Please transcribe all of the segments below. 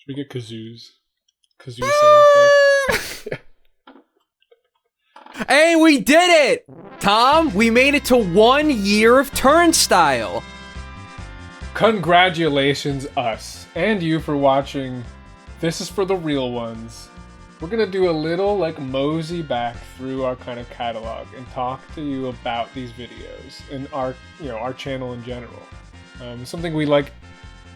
Should we get kazoos? Kazoo sound effect. Hey, we did it! Tom, we made it to 1 year of Turnstyle. Congratulations, us and you, for watching. This is for the real ones. We're gonna do a little mosey back through our kind of catalog and talk to you about these videos and our channel in general. Something we like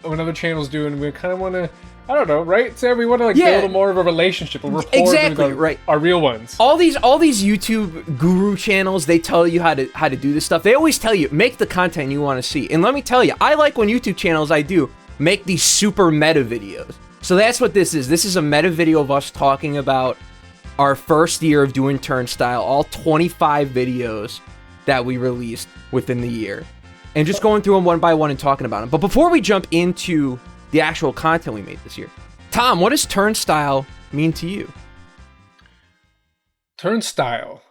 when other channels do, and we kind of want to, I don't know, right? So we want to build more of a relationship, a rapport with our real ones. All these YouTube guru channels, they tell you how to do this stuff. They always tell you, make the content you want to see. And let me tell you, I like when YouTube channels make these super meta videos. So that's what this is. This is a meta video of us talking about our first year of doing Turnstyle, all 25 videos that we released within the year, and just going through them one by one and talking about them. But before we jump into the actual content we made this year, Tom, what does Turnstyle mean to you? Turnstyle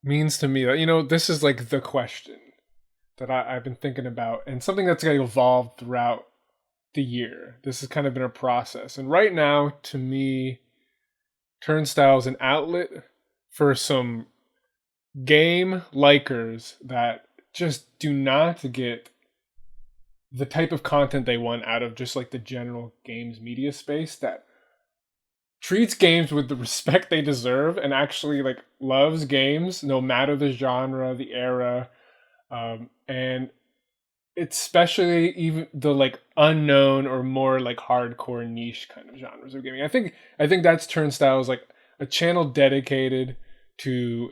means to me that, this is the question that I've been thinking about, and something that's going to evolve throughout the year. This has kind of been a process. And right now, to me, Turnstyle is an outlet for some game likers that just do not get the type of content they want out of just the general games media space, that treats games with the respect they deserve and actually loves games no matter the genre, the era, and especially even the unknown or more hardcore niche kind of genres of gaming. I think that's Turnstyle, is a channel dedicated to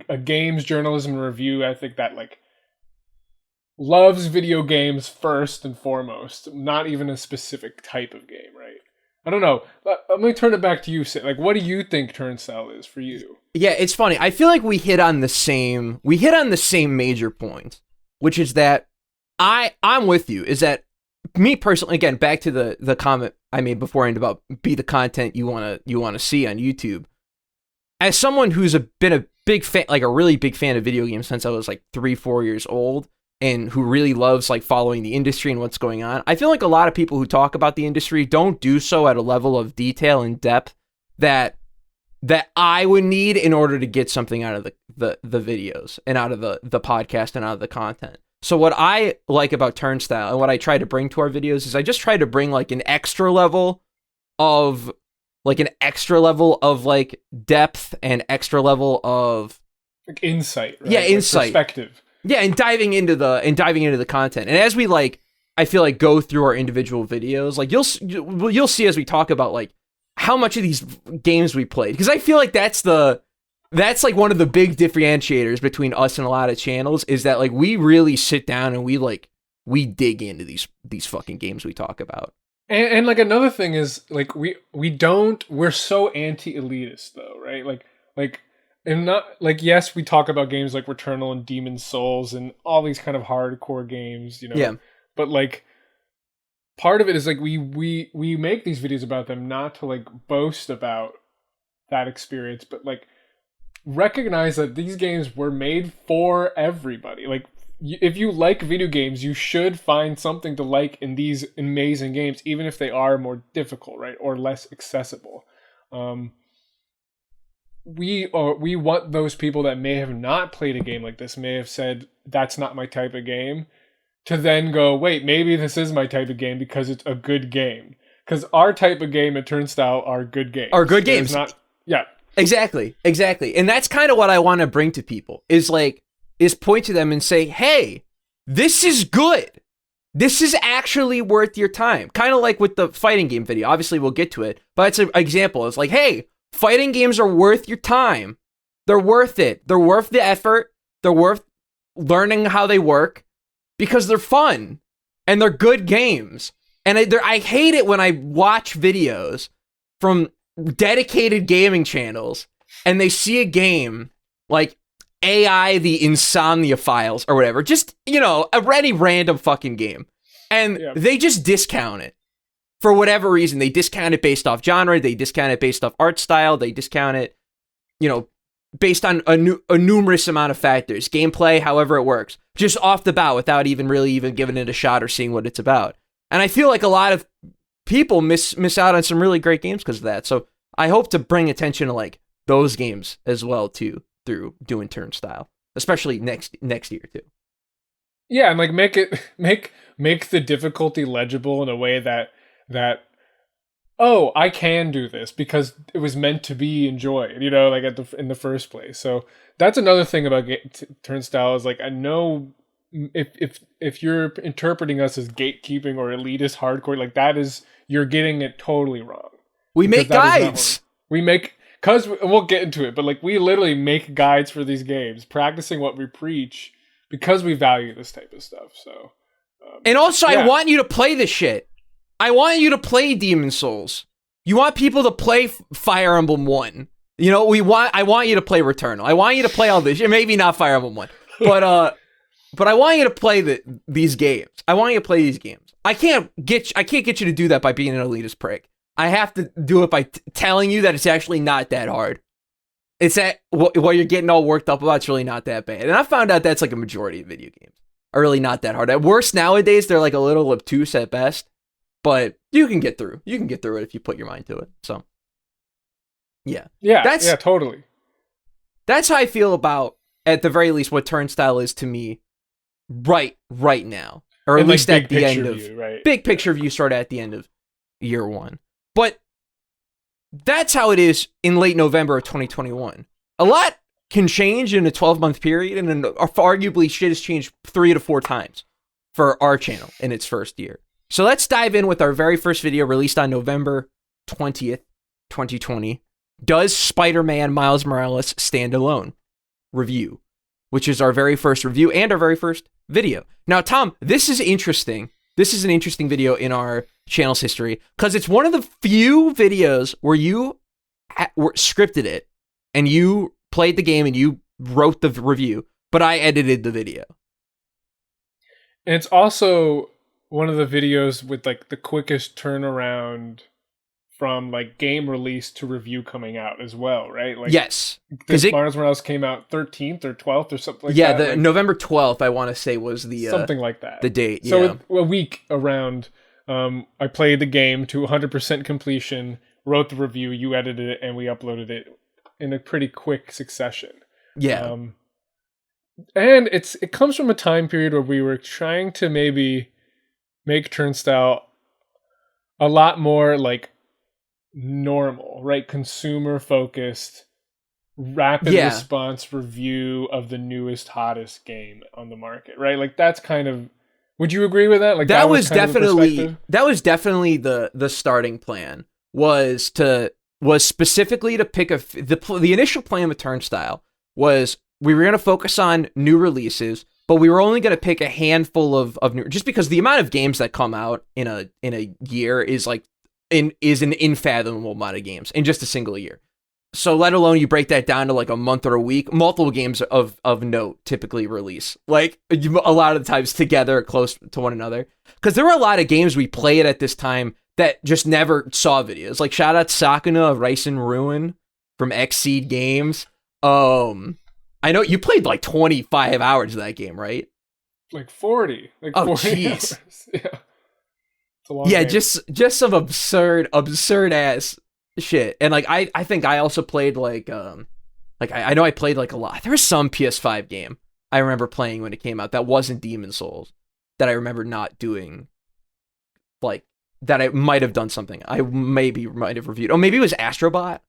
a games journalism review ethic that loves video games first and foremost, not even a specific type of game, right? I don't know. Let me turn it back to you, Sid. What do you think Turnstyle is for you? Yeah, it's funny. I feel like we hit on the same major point, which is that I'm with you, is that me personally, again, back to the comment I made beforehand about be the content you want to see on YouTube. As someone who's been a big fan, a really big fan of video games since I was 3-4 years old, and who really loves following the industry and what's going on, I feel like a lot of people who talk about the industry don't do so at a level of detail and depth that I would need in order to get something out of the videos and out of the podcast and out of the content. So what I like about Turnstyle and what I try to bring to our videos is I just try to bring an extra level of depth and extra level of insight, right? Yeah, insight. Perspective. Yeah, and diving into the content. And as we I feel go through our individual videos, you'll see as we talk about how much of these games we played, because I feel that's one of the big differentiators between us and a lot of channels, is that we really sit down and we dig into these fucking games we talk about. And another thing is we're so anti-elitist though, right? And not yes, we talk about games like Returnal and Demon's Souls and all these kind of hardcore games, Yeah. But part of it is we make these videos about them not to boast about that experience, but recognize that these games were made for everybody. If you like video games, you should find something to like in these amazing games, even if they are more difficult, right, or less accessible. We want those people that may have not played a game like this, may have said, that's not my type of game, to then go, wait, maybe this is my type of game because it's a good game. Because our type of game at Turnstyle are good games. Are good games. Yeah. Exactly. And that's kind of what I want to bring to people, is point to them and say, hey, this is good. This is actually worth your time. Kind of like with the fighting game video. Obviously, we'll get to it, but it's an example. It's hey, fighting games are worth your time. They're worth it. They're worth the effort. They're worth learning how they work because they're fun and they're good games. And I hate it when I watch videos from dedicated gaming channels and they see a game like AI the Insomnia Files or whatever, just, any random fucking game. And they just discount it. For whatever reason, they discount it based off genre, they discount it based off art style, they discount it, based on a numerous amount of factors, gameplay, however it works, just off the bat without even giving it a shot or seeing what it's about. And I feel like a lot of people miss out on some really great games because of that. So I hope to bring attention to like those games as well too through doing Turnstyle, especially next year too. Yeah, and like make the difficulty legible in a way that oh, I can do this because it was meant to be enjoyed, like in the first place. So that's another thing about Turnstyle is like I know if you're interpreting us as gatekeeping or elitist hardcore, like that is you're getting it totally wrong. We make guides. We make because we'll get into it, but like we literally make guides for these games, practicing what we preach because we value this type of stuff. So, and also I want you to play this shit. I want you to play Demon's Souls. You want people to play Fire Emblem 1. I want you to play Returnal. I want you to play all this shit. Maybe not Fire Emblem 1. But I want you to play these games. I want you to play these games. I can't get you to do that by being an elitist prick. I have to do it by telling you that it's actually not that hard. It's that what you're getting all worked up about, it's really not that bad. And I found out that's like a majority of video games are really not that hard. At worst nowadays, they're like a little obtuse at best. But you can get through. You can get through it if you put your mind to it. So, yeah. Yeah, totally. That's how I feel about, at the very least, what Turnstyle is to me right now. Or at least at the end of... Big picture view start at the end of year one. But that's how it is in late November of 2021. A lot can change in a 12-month period, and then arguably shit has changed 3 to 4 times for our channel in its first year. So let's dive in with our very first video released on November 20th, 2020. Does Spider-Man Miles Morales Stand Alone? Review, which is our very first review and our very first video. Now, Tom, this is interesting. This is an interesting video in our channel's history because it's one of the few videos where you scripted it and you played the game and you wrote the review, but I edited the video. And it's also one of the videos with like the quickest turnaround from like game release to review coming out as well, right? Like yes, because Miles Morales came out 13th or 12th or something like that. Yeah, the November 12th, I want to say was the something like that. The date. So a week around, I played the game to 100% completion, wrote the review, you edited it, and we uploaded it in a pretty quick succession. Yeah, and it comes from a time period where we were trying to maybe make Turnstyle a lot more like normal, right? Consumer focused, rapid response review of the newest, hottest game on the market, right? Like that's kind of. Would you agree with that? Like that was definitely the starting plan was specifically to pick the initial plan with Turnstyle was we were going to focus on new releases. But we were only going to pick a handful of new, just because the amount of games that come out in a year is like an unfathomable amount of games in just a single year. So let alone you break that down to like a month or a week, multiple games of note typically release, like a lot of the times together close to one another. Because there were a lot of games we played at this time that just never saw videos. Like shout out Sakuna of Rice and Ruin from Xseed Games. I know you played like 25 hours of that game, right? Like 40. Like 40 jeez. Yeah. It's a long game. just some absurd ass shit. And like I think I also played like I know I played like a lot. There was some PS5 game I remember playing when it came out that wasn't Demon's Souls that I remember not doing, like that I might have done something. I might have reviewed. Oh, maybe it was Astrobot.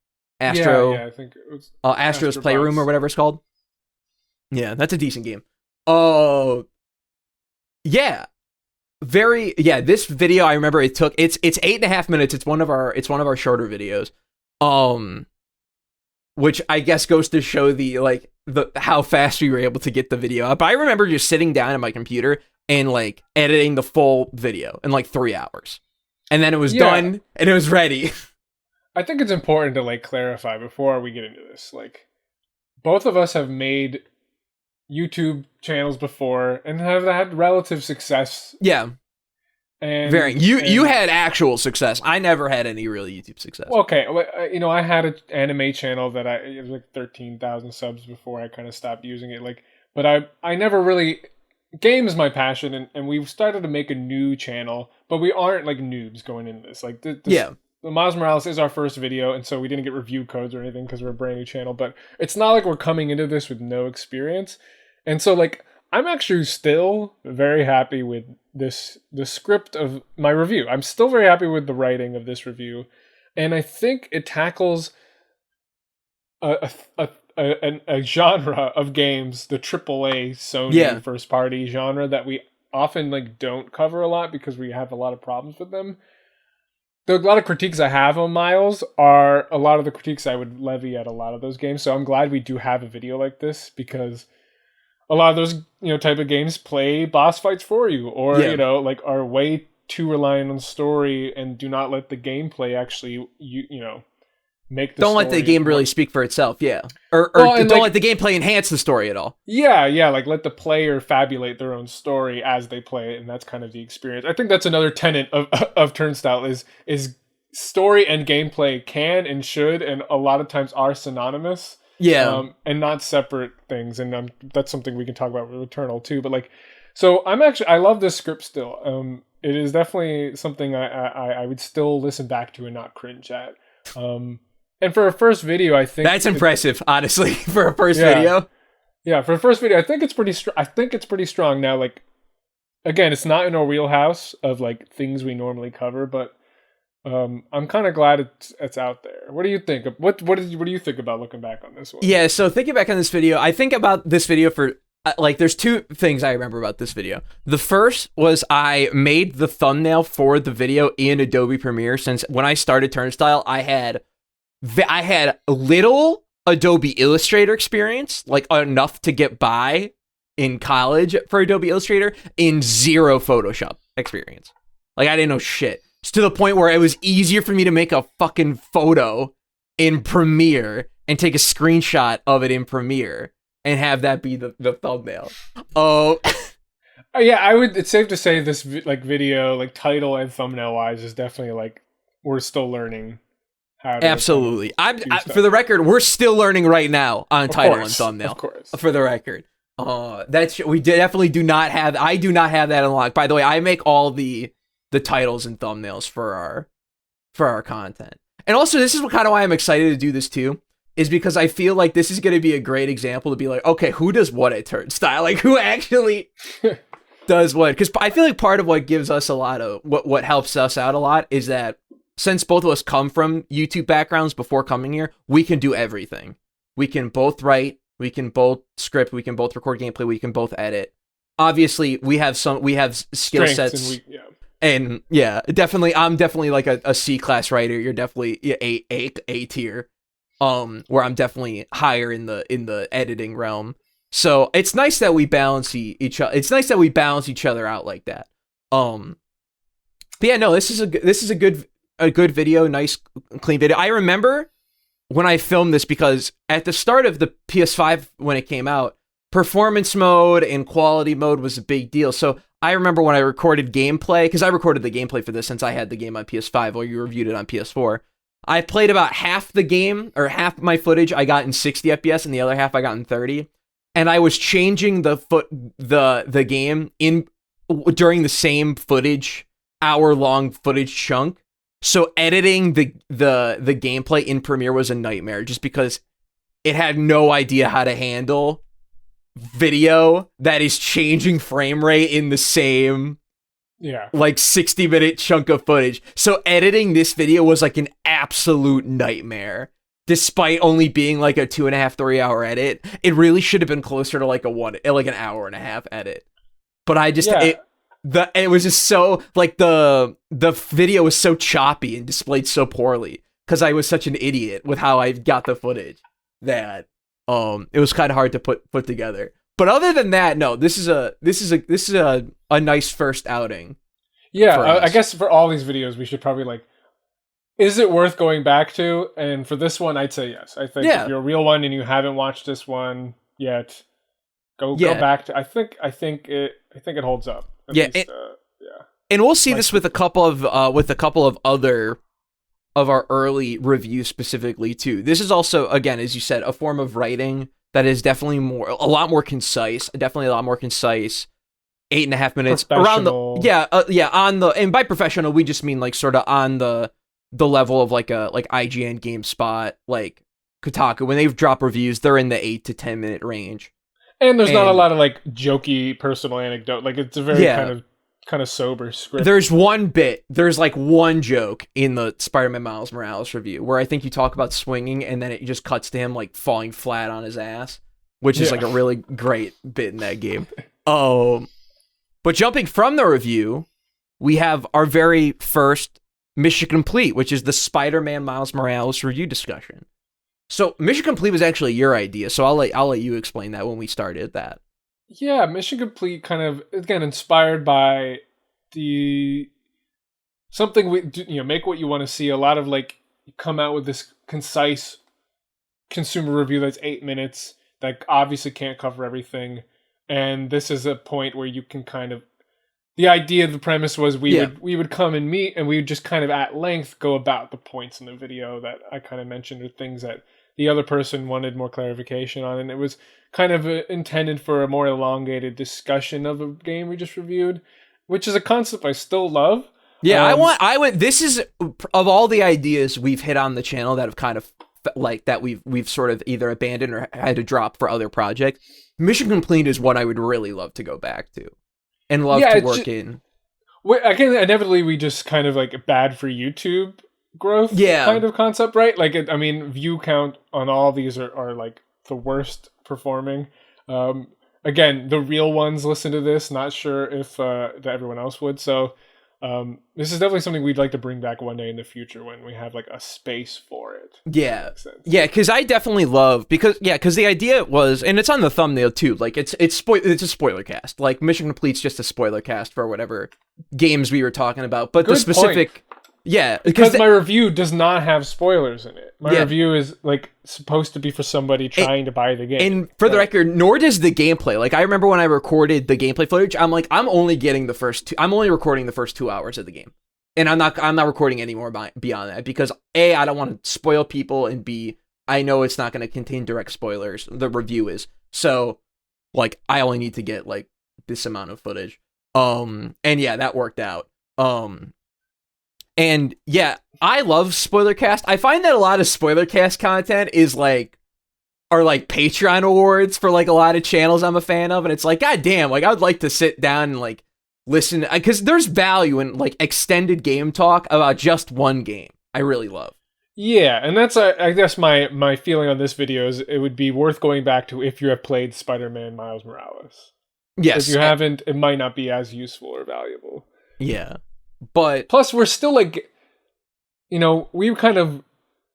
Yeah, I think it was Astro's Playroom or whatever it's called. Yeah, that's a decent game. Oh, yeah. This video I remember it's 8.5 minutes. It's one of our shorter videos. Which I guess goes to show the how fast we were able to get the video up. I remember just sitting down at my computer and like editing the full video in like 3 hours. And then it was done and it was ready. I think it's important to like clarify before we get into this. Like both of us have made YouTube channels before and have had relative success. Yeah. And you had actual success. I never had any real YouTube success. Okay, I had an anime channel that it was like 13,000 subs before I kind of stopped using it. Like, but I never really game is my passion, and we've started to make a new channel, but we aren't like noobs going into this. Like Yeah. the Miles Morales is our first video, and so we didn't get review codes or anything because we're a brand new channel. But it's not like we're coming into this with no experience, and so like I'm actually still very happy with the script of my review. I'm still very happy with the writing of this review, and I think it tackles a genre of games, the AAA Sony first party genre that we often like don't cover a lot because we have a lot of problems with them. A lot of critiques I have on Miles are a lot of the critiques I would levy at a lot of those games. So I'm glad we do have a video like this, because a lot of those, type of games play boss fights for you, or, like are way too reliant on story and do not let the gameplay actually, make the don't let the game really speak for itself, or don't let the gameplay enhance the story at all. Like let the player fabulate their own story as they play it, and that's kind of the experience. I think that's another tenet of Turnstyle is story and gameplay can and should and a lot of times are synonymous, and not separate things. And that's something we can talk about with Eternal too. But so I love this script still. It is definitely something I would still listen back to and not cringe at. And for a first video, I think that's impressive, honestly, for a first video. Yeah, for a first video, I think it's pretty. I think it's pretty strong. Now, again, it's not in our wheelhouse of things we normally cover, but I'm kind of glad it's out there. What do you think? What do you think about looking back on this one? Yeah, so thinking back on this video, I think about this video for there's two things I remember about this video. The first was I made the thumbnail for the video in Adobe Premiere, since when I started Turnstyle, I had little Adobe Illustrator experience, enough to get by in college for Adobe Illustrator, in zero Photoshop experience. I didn't know shit. It's to the point where it was easier for me to make a fucking photo in Premiere and take a screenshot of it in Premiere and have that be the thumbnail. Oh. Yeah, it's safe to say this video, title and thumbnail wise, is definitely we're still learning. Absolutely. For the record, we're still learning right now on title and thumbnail. Of course. For the record. We definitely do not have, I do not have that unlocked. By the way, I make all the titles and thumbnails for our content. And also, this is kind of why I'm excited to do this too, is because I feel like this is going to be a great example to be okay, who does what at Turnstyle? Who actually does what? Because I feel like part of what gives us a lot of, what helps us out a lot is that since both of us come from YouTube backgrounds before coming here, we can do everything. We can both write, we can both script, we can both record gameplay, we can both edit. Obviously, we have skill sets. And definitely, I'm definitely a C-class writer. You're definitely A tier. Where I'm definitely higher in the editing realm. So it's nice that we balance each other. It's nice that we balance each other out like that. But yeah, no, this is a good video, nice clean video. I remember when I filmed this, because at the start of the PS5 when it came out, performance mode and quality mode was a big deal. So I remember when I recorded gameplay, because I recorded the gameplay for this since I had the game on PS5 while you reviewed it on PS4. I played about half the game, or half my footage I got in 60 FPS and the other half I got in 30. And I was changing the game during the same hour-long footage chunk. So editing the gameplay in Premiere was a nightmare, just because it had no idea how to handle video that is changing frame rate in the same 60-minute chunk of footage. So editing this video was an absolute nightmare. Despite only being a 2.5-3 hour edit, it really should have been closer to an hour and a half edit. But I just it was just so the video was so choppy and displayed so poorly because I was such an idiot with how I got the footage that it was kind of hard to put together. But other than that, no, this is a nice first outing. Yeah, I guess for all these videos we should probably is it worth going back to? And for this one, I'd say yes. I think if you're a real one and you haven't watched this one yet, go back to. I think it holds up. At least, and we'll see this with a couple of other of our early reviews specifically too. This is also, again, as you said, a form of writing that is definitely a lot more concise. 8.5 minutes around on the, and by professional we just mean like sort of on the level of like IGN, GameSpot, like Kotaku. When they drop reviews, they're in the 8 to 10 minute range. And there's not a lot of like jokey personal anecdote. Like it's a very kind of sober script. There's like one joke in the Spider-Man Miles Morales review where I think you talk about swinging and then it just cuts to him like falling flat on his ass, which is like a really great bit in that game. But jumping from the review, we have our very first Mission Complete, which is the Spider-Man Miles Morales review discussion. So Mission Complete was actually your idea, so I'll let you explain that when we started that. Yeah, Mission Complete kind of, again, inspired by something we, make what you want to see. A lot of like, come out with this concise consumer review that's 8 minutes that obviously can't cover everything. And this is a point where you can kind of, the idea of the premise was we would come and meet and we would just kind of at length go about the points in the video that I kind of mentioned, or things that the other person wanted more clarification on. And it was kind of intended for a more elongated discussion of a game we just reviewed, which is a concept I still love. Yeah, this is, of all the ideas we've hit on the channel that have kind of like that we've sort of either abandoned or had to drop for other projects, Mission Complete is one I would really love to go back to and love to work in. Again, inevitably we just kind of like bad for YouTube growth kind of concept, right? Like, view count on all these are like the worst performing. Again, the real ones listen to this, not sure if that everyone else would. So this is definitely something we'd like to bring back one day in the future when we have like a space for it. Yeah, because I definitely love because the idea was, and it's on the thumbnail too. Like it's a spoiler cast. Like Mission Complete's just a spoiler cast for whatever games we were talking about. But the specific point. Yeah, because my review does not have spoilers in it. My review is like supposed to be for somebody trying to buy the game. And for the record, nor does the gameplay. Like I remember when I recorded the gameplay footage, I'm like, I'm only recording the first 2 hours of the game, and I'm not recording any more beyond that because A, I don't want to spoil people, and B, I know it's not going to contain direct spoilers. The review is, so like I only need to get like this amount of footage. And yeah, that worked out. And yeah, I love Spoilercast. I find that a lot of Spoilercast content are like Patreon awards for like a lot of channels I'm a fan of, and it's like, god damn, like I would like to sit down and like listen, because there's value in like extended game talk about just one game. I really love. Yeah, and that's I guess my feeling on this video is it would be worth going back to if you have played Spider-Man Miles Morales. Yes. If you haven't, it might not be as useful or valuable. Yeah. But plus, we're still like, we kind of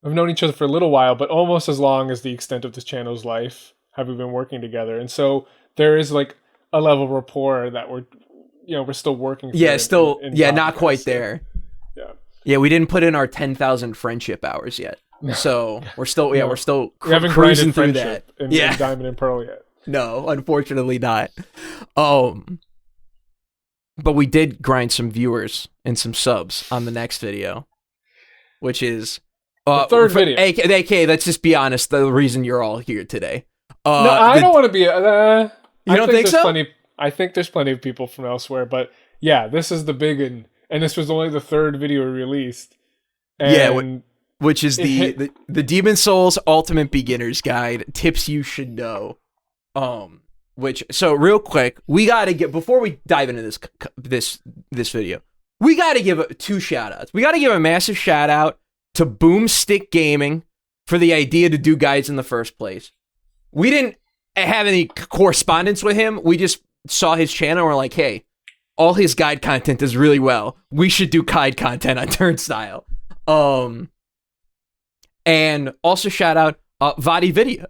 have known each other for a little while, but almost as long as the extent of this channel's life have we been working together. And so there is like a level of rapport that we're still working. Yeah, not quite there. Yeah, we didn't put in our 10,000 friendship hours yet. So we're still, we're still cruising through that. In Diamond and Pearl yet. No, unfortunately not. But we did grind some viewers and some subs on the next video, which is the third video. AK, let's just be honest, the reason you're all here today. No, I don't want to be. You don't think so? I think there's plenty of people from elsewhere, but yeah, this is the big one, and this was only the third video released. And which is the Demon Souls Ultimate Beginner's Guide, tips you should know. So real quick, we gotta get, before we dive into this video, we gotta give 2 shout outs. We gotta give a massive shout out to Boomstick Gaming for the idea to do guides in the first place. We didn't have any correspondence with him. We just saw his channel and we're like, hey, all his guide content is really well. We should do guide content on Turnstyle. And also shout out Vadi Video,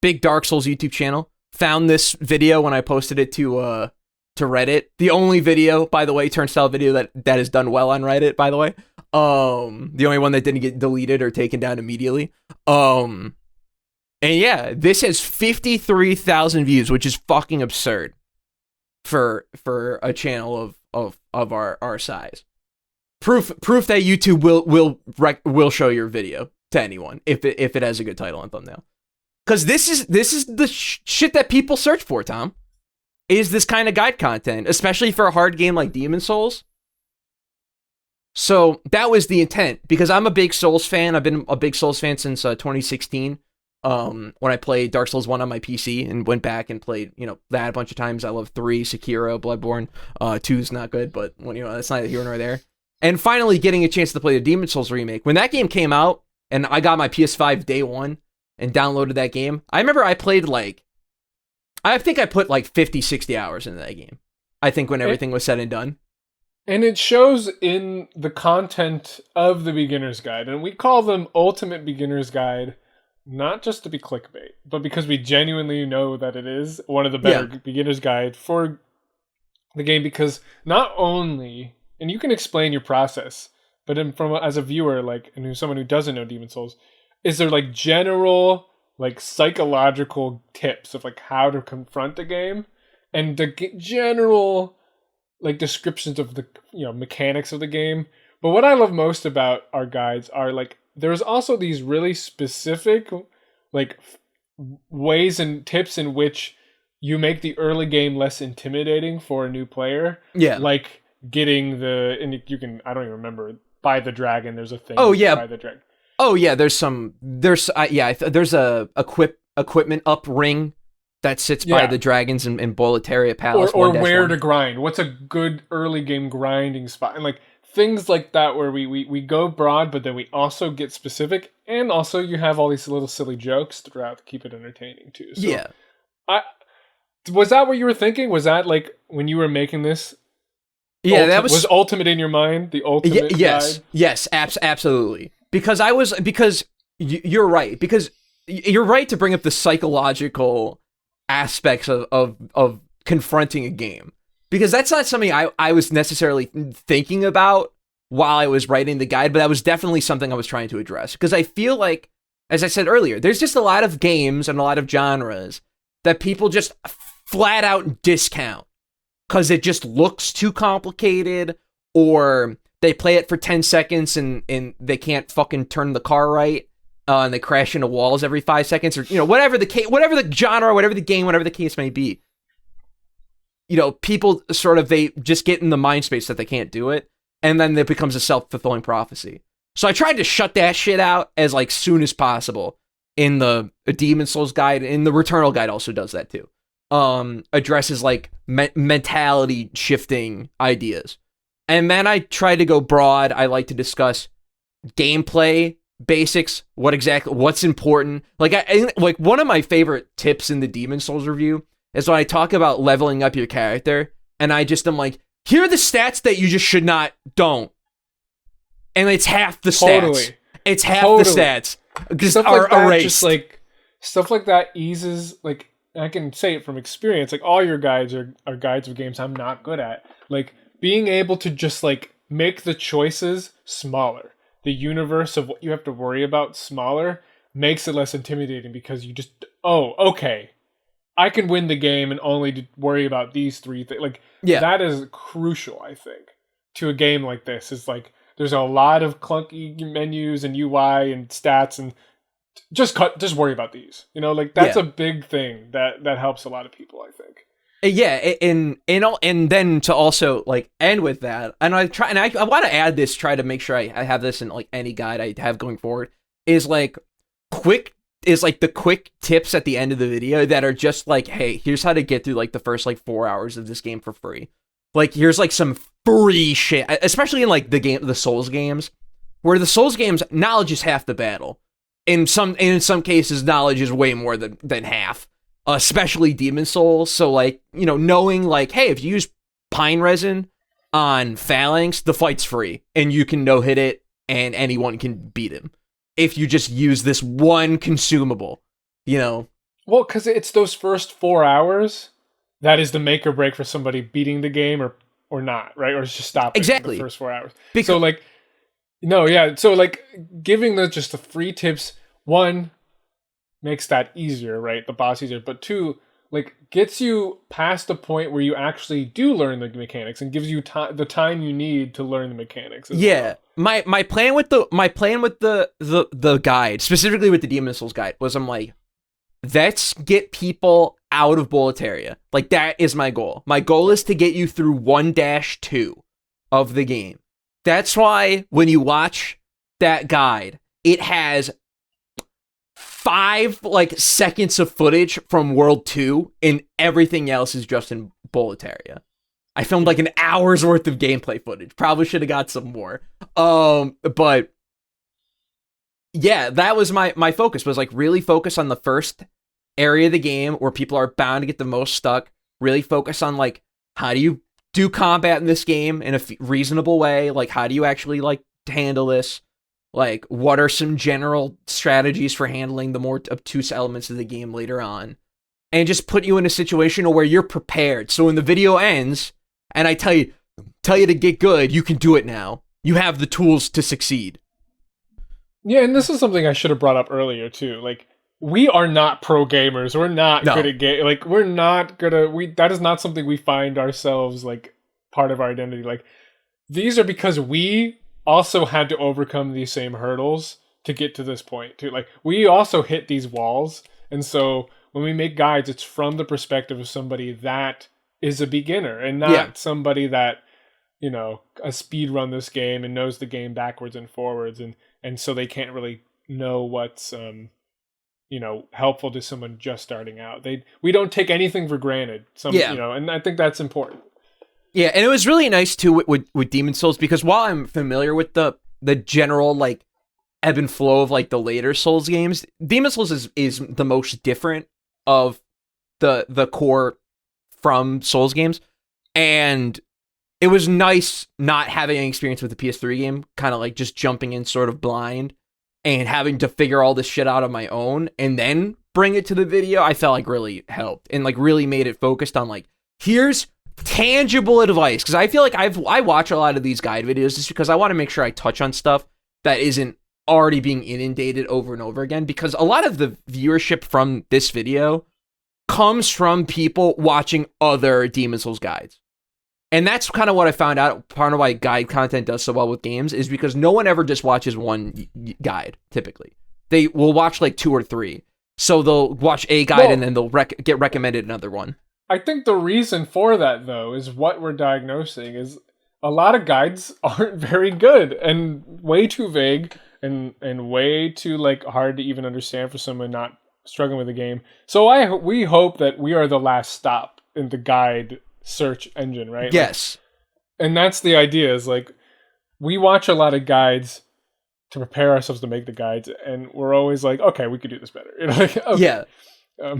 big Dark Souls YouTube channel. Found this video when I posted it to Reddit. The only video, by the way, Turnstyle video that has done well on Reddit, by the way. The only one that didn't get deleted or taken down immediately. And yeah, this has 53,000 views, which is fucking absurd for a channel of our size. Proof that YouTube will show your video to anyone if it has a good title and thumbnail. Because this is the shit that people search for, Tom. is this kind of guide content, especially for a hard game like Demon Souls. So that was the intent, because I'm a big Souls fan. I've been a big Souls fan since 2016. When I played Dark Souls 1 on my PC and went back and played, that a bunch of times. I love 3, Sekiro, Bloodborne. 2 is not good, but that's neither here nor there. And finally getting a chance to play the Demon Souls remake. When that game came out and I got my PS5 day one and downloaded that game, I remember I played I think I put 50, 60 hours into that game. I think when everything was said and done. And it shows in the content of the beginner's guide. And we call them Ultimate Beginner's Guide, not just to be clickbait, but because we genuinely know that it is one of the better beginner's guide for the game. Because not only, and you can explain your process, but as a viewer, and someone who doesn't know Demon Souls, is there general psychological tips of how to confront the game, and the general descriptions of the mechanics of the game. But what I love most about our guides are there's also these really specific ways and tips in which you make the early game less intimidating for a new player. Yeah. Getting and you can, I don't even remember, buy the dragon. There's a thing. Oh yeah. Buy the dragon. Oh yeah. There's a equipment up ring that sits by the dragons in Boletaria Palace. Or where to grind. What's a good early game grinding spot? And things like that where we go broad, but then we also get specific. And also you have all these little silly jokes throughout to keep it entertaining too. So yeah. Was that what you were thinking? Was that when you were making this? Yeah, that was ultimate in your mind? The ultimate guide? Yes, absolutely. Because you're right. Because you're right to bring up the psychological aspects of confronting a game, because that's not something I was necessarily thinking about while I was writing the guide, but that was definitely something I was trying to address, because I feel like, as I said earlier, there's just a lot of games and a lot of genres that people just flat out discount because it just looks too complicated, or they play it for 10 seconds and they can't fucking turn the car right. And they crash into walls every 5 seconds, or whatever the genre, whatever the game, whatever the case may be. People they just get in the mind space that they can't do it, and then it becomes a self-fulfilling prophecy. So I tried to shut that shit out as soon as possible in the Demon Souls guide, and the Returnal guide also does that too. Addresses mentality shifting ideas, and then I try to go broad. I like to discuss gameplay basics, what's important. One of my favorite tips in the Demon Souls review is when I talk about leveling up your character, and I just am here are the stats that you just don't, and it's half the stats. It's half the stats because are erased. Stuff like that eases. I can say it from experience. All your guides are guides of games I'm not good at. Being able to just make the choices smaller. The universe of what you have to worry about smaller makes it less intimidating, because you just, okay, I can win the game and only worry about these 3 things. That is crucial, I think, to a game like this. Is there's a lot of clunky menus and UI and stats, and just worry about these. That's a big thing that helps a lot of people, I think. Yeah, and then to also end with that, and I want to add this, try to make sure I have this in any guide I have going forward, is the quick tips at the end of the video that are just hey, here's how to get through the first 4 hours of this game for free. Here's some free shit, especially in the Souls games, where the Souls games, knowledge is half the battle. In some cases, knowledge is way more than half. Especially Demon Souls. So knowing hey, if you use pine resin on Phalanx, the fight's free and you can no hit it and anyone can beat him if you just use this one consumable. Well, because it's those first 4 hours that is the make or break for somebody beating the game or not, right? Or it's just stopping exactly the first 4 hours. Because, so giving just the free tips, one, makes that easier, right? The boss easier. But 2, gets you past the point where you actually do learn the mechanics and gives you the time you need to learn the mechanics. Yeah. Well. My plan with the guide, specifically with the Demon Souls guide, was let's get people out of Boletaria. Like, that is my goal. My goal is to get you through 1-2 of the game. That's why when you watch that guide, it has 5 like seconds of footage from World 2, and everything else is just in Boletaria. I filmed like an hour's worth of gameplay footage. Probably should have got some more. But yeah, that was my focus, was like really focus on the first area of the game where people are bound to get the most stuck. Really focus on like, how do you do combat in this game in a reasonable way? Like, how do you actually like handle this? Like, what are some general strategies for handling the more obtuse elements of the game later on? And just put you in a situation where you're prepared. So when the video ends, and I tell you to get good, you can do it now. You have the tools to succeed. Yeah, and this is something I should have brought up earlier too. Like, we are not pro gamers. We're not good at game. Like, we're not gonna. That is not something we find ourselves like part of our identity. Like, these are because we also had to overcome these same hurdles to get to this point too. Like, we also hit these walls, and so when we make guides, it's from the perspective of somebody that is a beginner and not somebody that, you know, a speed run this game and knows the game backwards and forwards, and so they can't really know what's you know, helpful to someone just starting out. We don't take anything for granted. You know, and I think that's important. Yeah, and it was really nice too with Demon's Souls, because while I'm familiar with the general like ebb and flow of like the later Souls games, Demon's Souls is the most different of the core from Souls games, and it was nice not having any experience with the PS3 game, kind of like just jumping in sort of blind and having to figure all this shit out on my own and then bring it to the video. I felt like really helped and like really made it focused on like, here's tangible advice, because I feel like I watch a lot of these guide videos just because I want to make sure I touch on stuff that isn't already being inundated over and over again, because a lot of the viewership from this video comes from people watching other Demon's Souls guides. And that's kind of what I found out. Part of why guide content does so well with games is because no one ever just watches one guide, typically. They will watch like 2 or 3. So they'll watch a guide and then they'll get recommended another one. I think the reason for that, though, is what we're diagnosing is a lot of guides aren't very good and way too vague and way too like hard to even understand for someone not struggling with the game. So we hope that we are the last stop in the guide search engine, right? Yes. Like, and that's the idea, is like, we watch a lot of guides to prepare ourselves to make the guides, and we're always like, okay, we could do this better. You know, like, okay. Yeah.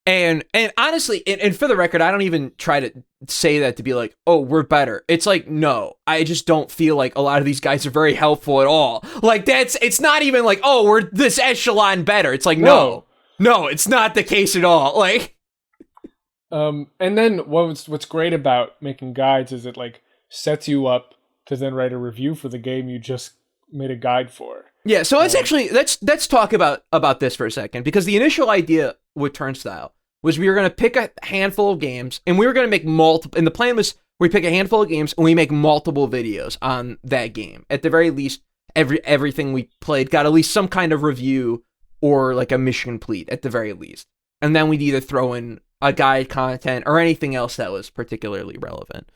And honestly, and for the record, I don't even try to say that to be like, oh, we're better. It's like, no, I just don't feel like a lot of these guys are very helpful at all. Like, it's not even like, oh, we're this echelon better. It's like, no, it's not the case at all. Like, and then what's great about making guides is it like sets you up to then write a review for the game you just made a guide for. Yeah, so let's talk about this for a second, because the initial idea with Turnstyle was we were going to pick a handful of games and we were going to make multiple, and the plan was we pick a handful of games and we make multiple videos on that game. At the very least, everything we played got at least some kind of review or like a mission complete at the very least. And then we'd either throw in a guide content or anything else that was particularly relevant.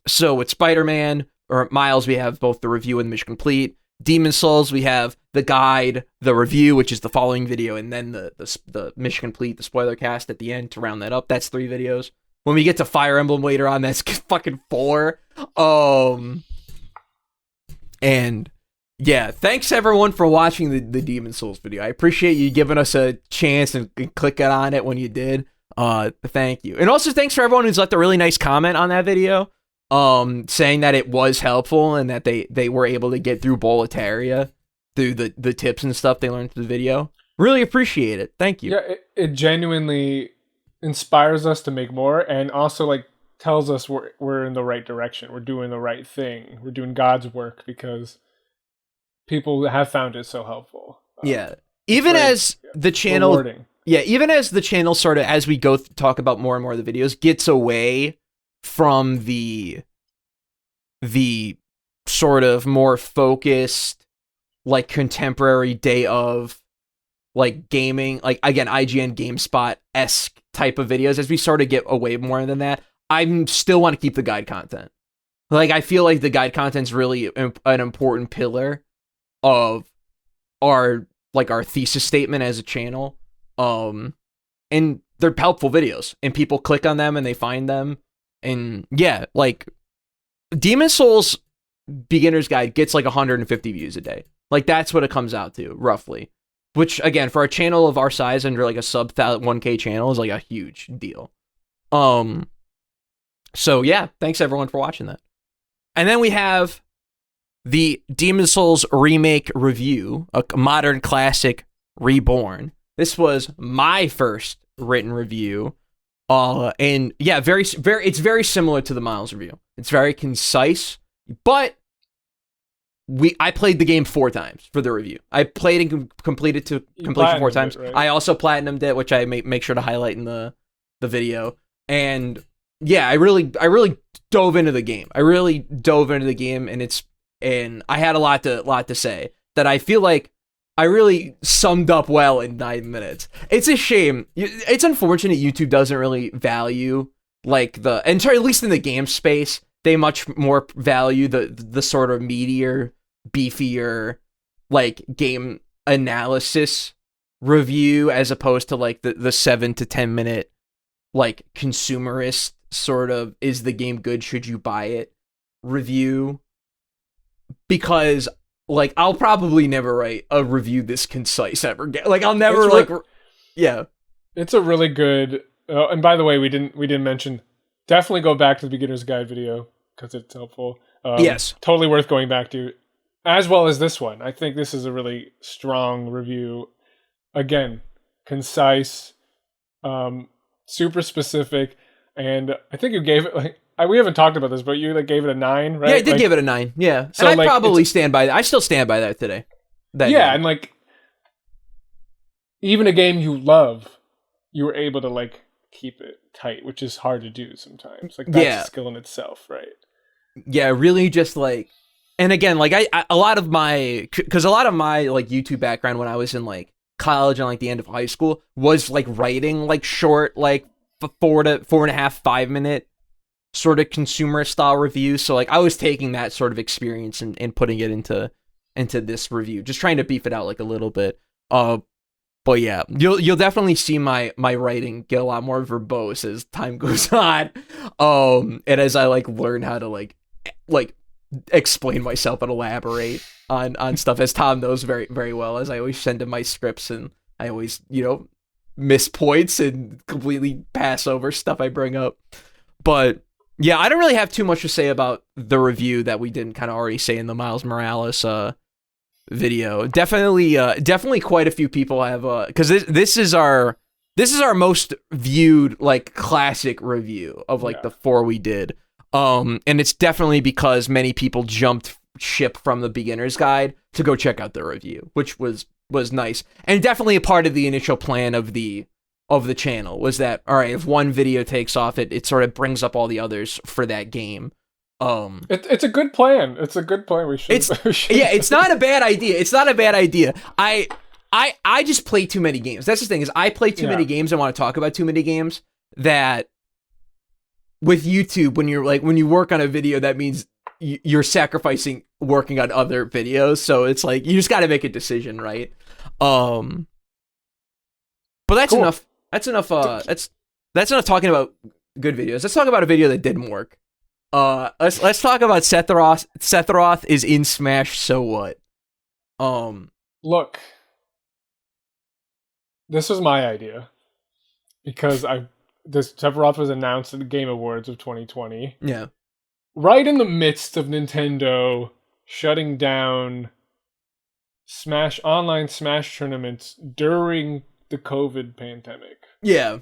So with Spider-Man or Miles, we have both the review and the mission complete. Demon's Souls, we have the guide, the review, which is the following video, and then the mission complete, the spoiler cast at the end to round that up. That's 3 videos. When we get to Fire Emblem later on, that's fucking 4. And yeah, thanks everyone for watching the Demon's Souls video. I appreciate you giving us a chance and clicking on it when you did. Thank you. And also thanks for everyone who's left a really nice comment on that video, saying that it was helpful and that they were able to get through Boletaria through the tips and stuff they learned through the video. Really appreciate it. Thank you. Yeah, it genuinely inspires us to make more, and also like tells us we're in the right direction. We're doing the right thing. We're doing God's work because people have found it so helpful. Yeah. Even as the channel rewarding. Yeah, even as the channel sort of, as we go talk about more and more of the videos, gets away from the sort of more focused, like contemporary day of, like gaming, like again, IGN, GameSpot-esque type of videos, as we sort of get away more than that, I still want to keep the guide content. Like, I feel like the guide content's really an important pillar of our thesis statement as a channel. And they're helpful videos, and people click on them and they find them. And yeah, like Demon Souls Beginner's Guide gets like 150 views a day. Like, that's what it comes out to, roughly. Which, again, for a channel of our size under like a sub 1K channel is like a huge deal. So yeah, thanks everyone for watching that. And then we have the Demon Souls remake review, a modern classic reborn. This was my first written review. And yeah, it's very similar to the Miles review. It's very concise, but I played the game 4 times for the review. I played and completed to completion 4 times. Right? I also platinumed it, which I make sure to highlight in the video. And yeah, I really dove into the game. And I had a lot to say that I feel like I really summed up well in 9 minutes. It's a shame. It's unfortunate YouTube doesn't really value like at least in the game space, they much more value the sort of meatier, beefier like game analysis review as opposed to like the 7 to 10 minute like consumerist sort of, is the game good, should you buy it review. Because like, I'll probably never write a review this concise ever again. Like, I'll never yeah. It's a really good. And by the way, we didn't mention. Definitely go back to the beginner's guide video because it's helpful. Yes, totally worth going back to, as well as this one. I think this is a really strong review. Again, concise, super specific, and I think you gave it like. We haven't talked about this, but you like gave it a 9, right? Yeah, I did give it a 9. Yeah, so and I probably stand by that. I still stand by that today. And like, even a game you love, you were able to like keep it tight, which is hard to do sometimes. Like, that's a skill in itself, right? Yeah, really, just like, and again, like a lot of my like YouTube background when I was in like college and like the end of high school was like writing like short, like 4 to 4.5, 5 minute sort of consumer style reviews. So like, I was taking that sort of experience and putting it into this review, just trying to beef it out like a little bit. But yeah, you'll definitely see my writing get a lot more verbose as time goes on. And as I like learn how to like explain myself and elaborate on stuff, as Tom knows very, very well, as I always send him my scripts and I always, miss points and completely pass over stuff I bring up. But yeah, I don't really have too much to say about the review that we didn't kind of already say in the Miles Morales video. Definitely quite a few people have because this is our most viewed like classic review of like the 4 we did. And it's definitely because many people jumped ship from the beginner's guide to go check out the review, which was nice, and definitely a part of the initial plan of the channel was that, all right, if one video takes off, it sort of brings up all the others for that game. It's a good plan. It's a good plan. It's not a bad idea. I just play too many games. That's the thing, is I play too many games and want to talk about too many games. That with YouTube, when you work on a video, that means you're sacrificing working on other videos. So it's like, you just got to make a decision, right? But that's cool. Enough. That's enough. That's enough talking about good videos. Let's talk about a video that didn't work. Let's talk about Sephiroth is in Smash. So what? Look, this was my idea because this Sephiroth was announced at the Game Awards of 2020. Yeah. Right in the midst of Nintendo shutting down online Smash tournaments during the COVID pandemic. Yeah.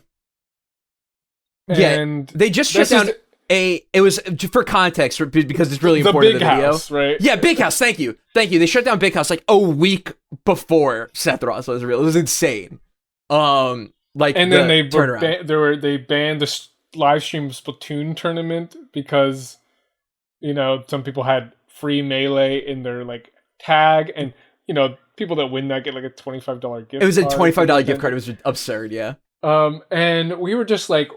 And they just shut down it was, for context, because it's really important to the video. House, right? Yeah, Big House, thank you. They shut down Big House like a week before Sephiroth was real. It was insane. And then they banned the live stream Splatoon tournament because some people had free melee in their like tag, and people that win that get like a $25 gift card. It was a $25 gift card. It was absurd, yeah. And we were just like,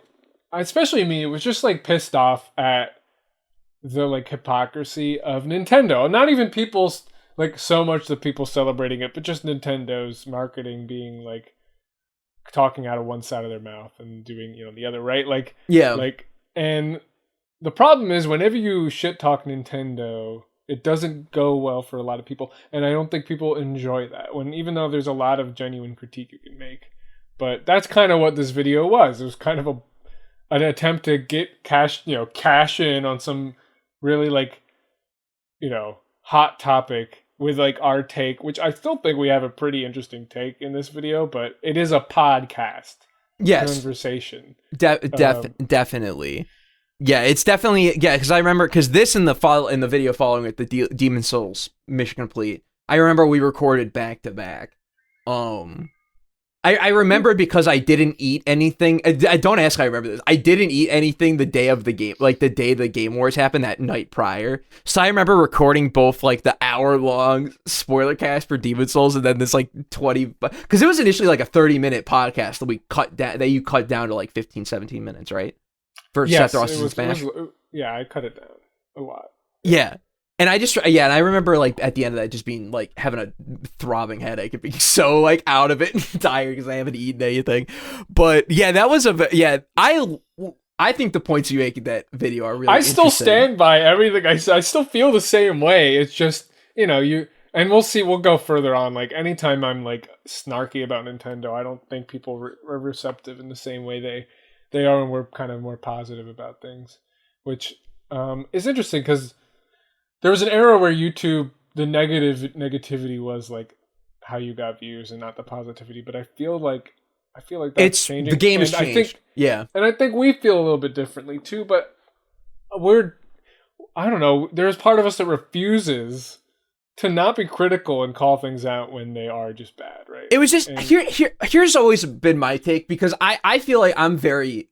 especially me, it was just like pissed off at the like hypocrisy of Nintendo. Not even people's like so much the people celebrating it, but just Nintendo's marketing being like talking out of one side of their mouth and doing, the other, right? Like, yeah. Like, and the problem is whenever you shit talk Nintendo, it doesn't go well for a lot of people. And I don't think people enjoy that even though there's a lot of genuine critique you can make. But that's kind of what this video was. It was kind of an attempt to get cash in on some really like, hot topic with like our take, which I still think we have a pretty interesting take in this video, but it is a podcast. Yes. Conversation. Definitely. Yeah, it's definitely, because I remember, because this in the video following it, the Demon Souls Mission Complete, I remember we recorded back to back. I remember because I didn't eat anything. I don't ask how I remember this. I didn't eat anything the day of the game, like the day the Game Wars happened, that night prior. So I remember recording both like the hour-long spoiler cast for Demon Souls and then this like 20, because it was initially like a 30-minute podcast that you cut down to like 15, 17 minutes, right? For Seth Ross's and Smash. Yeah, I cut it down a lot. Yeah. And I remember like at the end of that just being like having a throbbing headache and being so like out of it and tired because I haven't eaten anything. But yeah, that was I think the points you make in that video are really interesting. I still stand by everything I said. I still feel the same way. It's just, and we'll go further on. Like anytime I'm like snarky about Nintendo, I don't think people are receptive in the same way they are when we're kind of more positive about things, which is interesting because there was an era where YouTube, the negativity was like how you got views and not the positivity. But I feel like that's changing. The game has changed. And I think we feel a little bit differently too. But I don't know. There's part of us that refuses to not be critical and call things out when they are just bad, right? It was just here's always been my take, because I feel like I'm very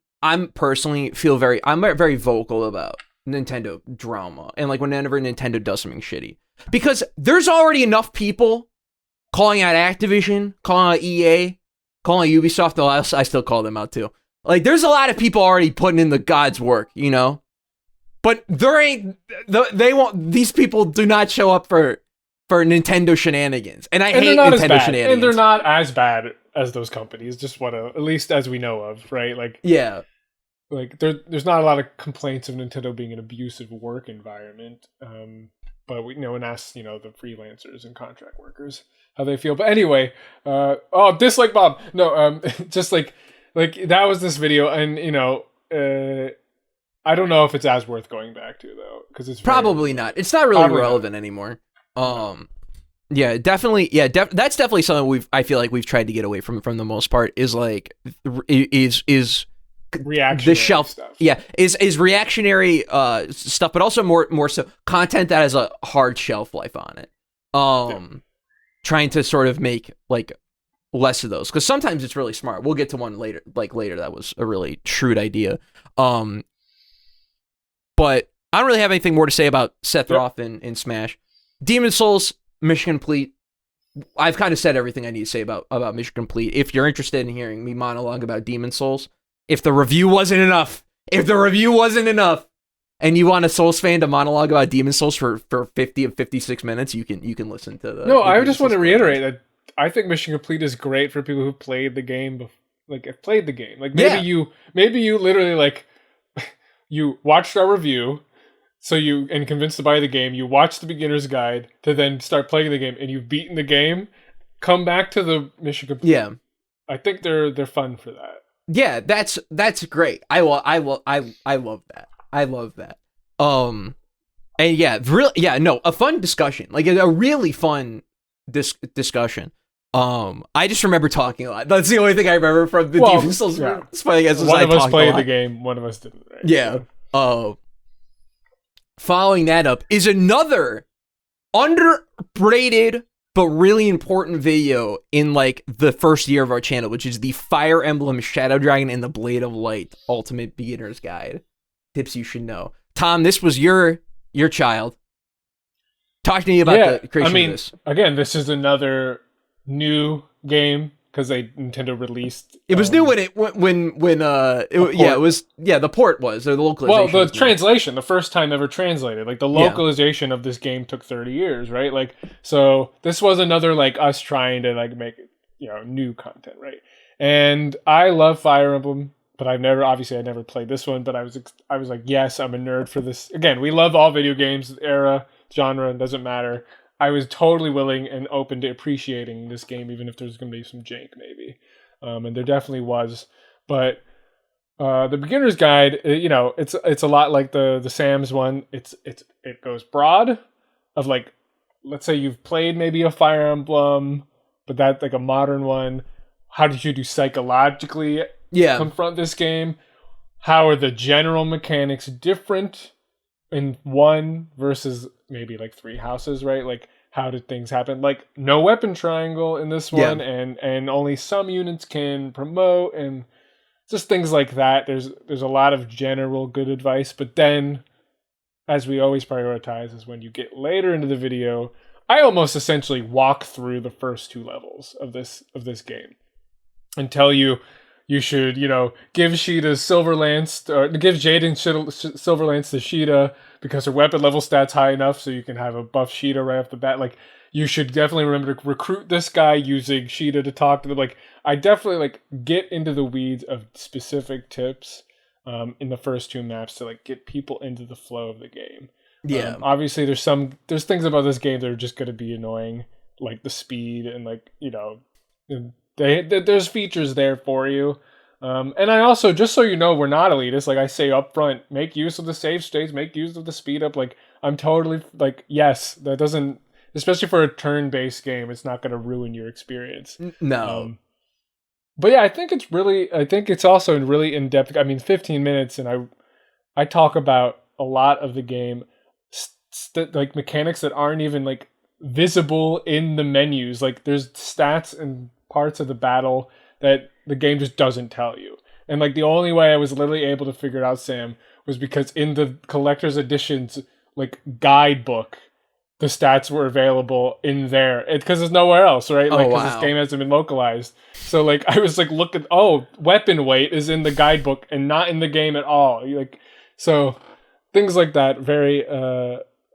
vocal about Nintendo drama and like whenever Nintendo does something shitty, because there's already enough people calling out Activision, calling out EA, calling out Ubisoft, though I still call them out too. Like there's a lot of people already putting in the God's work, but these people do not show up for Nintendo shenanigans, and I hate Nintendo shenanigans. And they're not as bad as those companies, at least as we know of, right? Like yeah. Like there's not a lot of complaints of Nintendo being an abusive work environment, but we and ask the freelancers and contract workers how they feel. But anyway, dislike Bob. No, just like that was this video, and I don't know if it's as worth going back to though, because it's probably not. It's not really relevant anymore. Yeah, definitely. Yeah, that's definitely something I feel like we've tried to get away from the most part. Is like is reactionary the shelf stuff. Yeah, is reactionary stuff, but also more so content that has a hard shelf life on it. Trying to sort of make like less of those, because sometimes it's really smart. We'll get to one later that was a really shrewd idea. But I don't really have anything more to say about Seth Roth in Smash. Demon Souls Mission Complete. I've kind of said everything I need to say about Mission Complete. If you're interested in hearing me monologue about Demon Souls, if the review wasn't enough, and you want a Souls fan to monologue about Demon Souls for 50 of 56 minutes, you can listen to the. No, I just want to reiterate that I think Mission Complete is great for people who played the game, have played the game. Like maybe you literally like you watched our review, and convinced to buy the game. You watched the beginner's guide to then start playing the game, and you've beaten the game. Come back to the Mission Complete. Yeah, I think they're fun for that. Yeah, that's great. I love that. I love that. And a fun discussion, like a really fun discussion. I just remember talking a lot. That's the only thing I remember from the Demon Souls. Yeah. One of us played the game, one of us didn't. Right? Yeah. Following that up is another underrated but really important video in like the first year of our channel, which is the Fire Emblem Shadow Dragon and the Blade of Light Ultimate Beginner's Guide. Tips you should know. Tom, this was your child. Talk to me about the creation of this. Again, this is another new game because Nintendo released. It was new when it was the port was, or the localization. Well, the translation, the first time ever translated, like the localization of this game took 30 years, right? Like, so this was another like us trying to like make new content, right? And I love Fire Emblem, but I never played this one, but I was like, yes, I'm a nerd for this. Again, we love all video games, era, genre, doesn't matter. I was totally willing and open to appreciating this game, even if there's going to be some jank, maybe. And there definitely was. But the beginner's guide, it's a lot like the Sam's one. It goes broad of like, let's say you've played maybe a Fire Emblem, but that's like a modern one. How did you do psychologically confront this game? How are the general mechanics different in one versus maybe like Three Houses, right? Like, how did things happen? Like, no weapon triangle in this one, and only some units can promote, and just things like that. There's a lot of general good advice, but then, as we always prioritize, is when you get later into the video, I almost essentially walk through the first 2 levels of this game and tell you should, give Sheeta Silver Lance, or give Jaden Silver Lance to Sheeta because her weapon level stat's high enough so you can have a buff Sheeta right off the bat. Like, you should definitely remember to recruit this guy using Sheeta to talk to them. Like, I definitely like get into the weeds of specific tips in the first 2 maps to like get people into the flow of the game. Yeah. Obviously, there's things about this game that are just going to be annoying, like the speed and like there's features there for you. And I also, just so you know, we're not elitist. Like I say up front, make use of the save states, make use of the speed up. Like, I'm totally like, yes, that doesn't, especially for a turn-based game, it's not going to ruin your experience. No. But yeah, I think it's also really in-depth. I mean, 15 minutes, and I talk about a lot of the game, like mechanics that aren't even like visible in the menus. Like, there's stats and parts of the battle that the game just doesn't tell you. And like the only way I was literally able to figure it out, Sam, was because in the collector's editions like guidebook, the stats were available in there because there's nowhere else, right? Like, because this game hasn't been localized. So like I was like, look at, weapon weight is in the guidebook and not in the game at all. Like, so things like that, very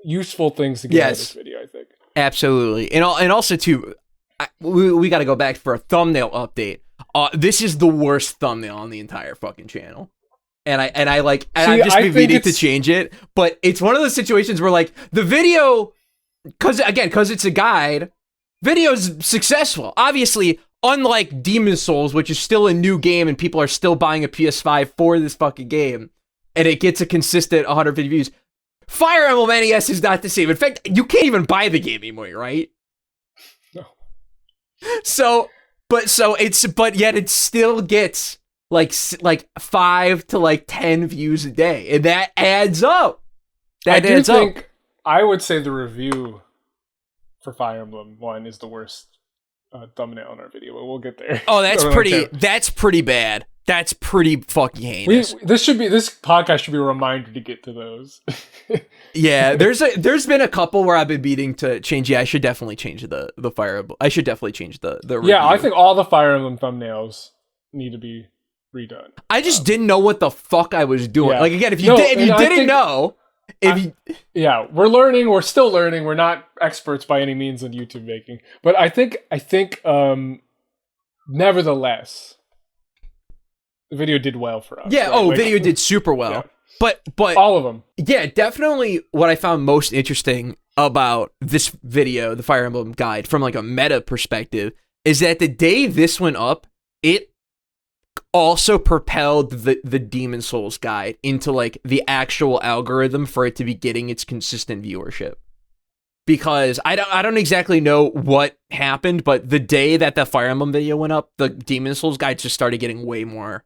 useful things to get out of this video, I think. Absolutely. And also too, we got to go back for a thumbnail update. This is the worst thumbnail on the entire fucking channel. And I've just been meaning to change it, but it's one of those situations where like the video, because it's a guide, video's successful. Obviously, unlike Demon's Souls, which is still a new game and people are still buying a PS5 for this fucking game, and it gets a consistent 150 views. Fire Emblem NES is not the same. In fact, you can't even buy the game anymore, right? No. But yet it still gets like 5 to like 10 views a day, and that adds up. I would say the review for Fire Emblem 1 is the worst thumbnail in our video, but we'll get there. Oh, that's pretty bad. That's pretty fucking heinous. This podcast should be a reminder to get to those. Yeah, there's been a couple where I've been meaning to change. Yeah, I should definitely change the Fire Emblem. I should definitely change the review. Yeah, I think all the Fire Emblem thumbnails need to be redone. I just didn't know what the fuck I was doing. Yeah. Like, again, if you didn't know, we're learning. We're still learning. We're not experts by any means in YouTube making, but I think nevertheless, the video did well for us. Yeah. Right? Video did super well. Yeah. But all of them. Yeah, definitely. What I found most interesting about this video, the Fire Emblem guide, from like a meta perspective, is that the day this went up, it also propelled the Demon's Souls guide into like the actual algorithm for it to be getting its consistent viewership. Because I don't exactly know what happened, but the day that the Fire Emblem video went up, the Demon's Souls guide just started getting way more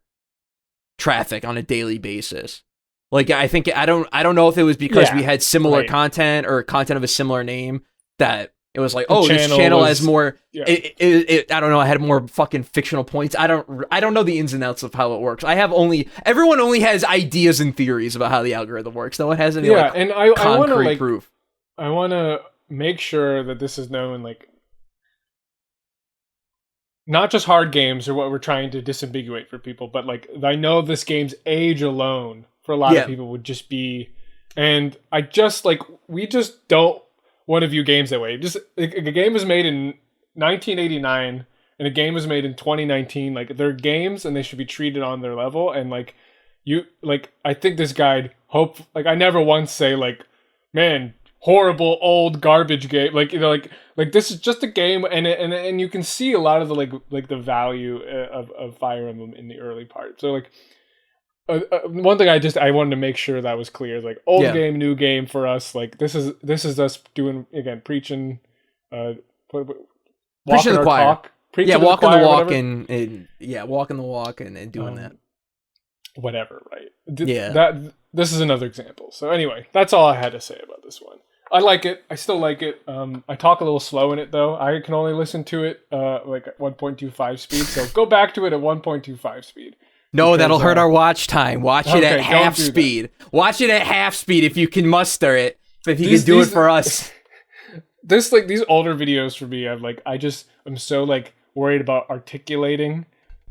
traffic on a daily basis. Like, I don't know if it was because we had similar content or content of a similar name that it was like, this channel has more. Yeah. I don't know. I had more fucking fictional points. I don't know the ins and outs of how it works. Everyone only has ideas and theories about how the algorithm works. No one has any concrete proof. I want to make sure that this is known, like, not just hard games are what we're trying to disambiguate for people, but like I know this game's age alone for a lot of people would just be, and I just like we just don't want to view games that way. Just like, a game was made in 1989 and a game was made in 2019. Like they're games and they should be treated on their level. And like I think this guide I never once say like, man, horrible old garbage game, like like this is just a game, and you can see a lot of the like the value of Fire Emblem in the early part. So like one thing I wanted to make sure that was clear is like old game, new game for us. Like this is us doing again preaching, preaching the choir. Talk, walking the walk and walking the walk and doing that. Whatever, right? This is another example. So anyway, that's all I had to say about this one. I like it. I still like it. I talk a little slow in it, though. I can only listen to it like at 1.25 speed. So go back to it at 1.25 speed. No, because, that'll hurt our watch time. Watch it at half speed. Watch it at half speed if you can muster it. If you can do it for us. These older videos for me, I'm so like worried about articulating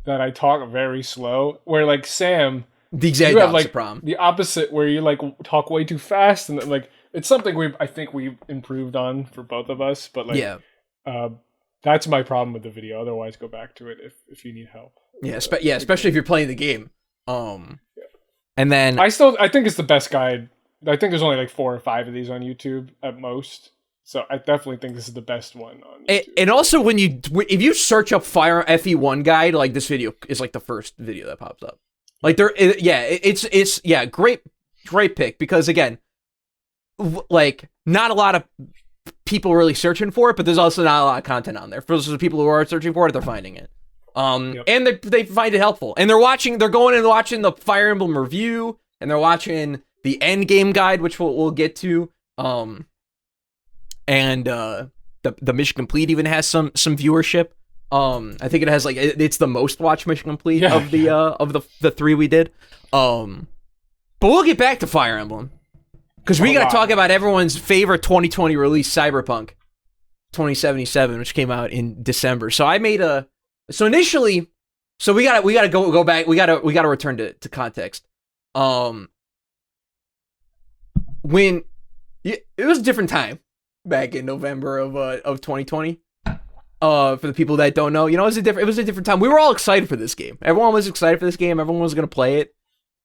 that I talk very slow. Where like Sam, the exact opposite problem. The opposite, where you like talk way too fast and like. It's something I think we've improved on for both of us, but like, that's my problem with the video. Otherwise, go back to it if you need help. Yeah, especially if you're playing the game. And then I think it's the best guide. I think there's only like 4 or 5 of these on YouTube at most. So I definitely think this is the best one on YouTube. And also, if you search up Fire FE1 guide, like this video is like the first video that pops up. Like it's great pick because again. Like not a lot of people really searching for it, but there's also not a lot of content on there. For those people who are searching for it, they're finding it. And they find it helpful. And they're going and watching the Fire Emblem review, and they're watching the end game guide, which we'll get to. And the Mission Complete even has some viewership. I think it has like it's the most watched Mission Complete of the 3 we did. But we'll get back to Fire Emblem. Because we got to talk about everyone's favorite 2020 release, Cyberpunk 2077, which came out in December. So I made initially, we gotta go back. We gotta return to context. When it was a different time back in November of 2020. For the people that don't know, it was a different time. We were all excited for this game. Everyone was excited for this game. Everyone was gonna play it.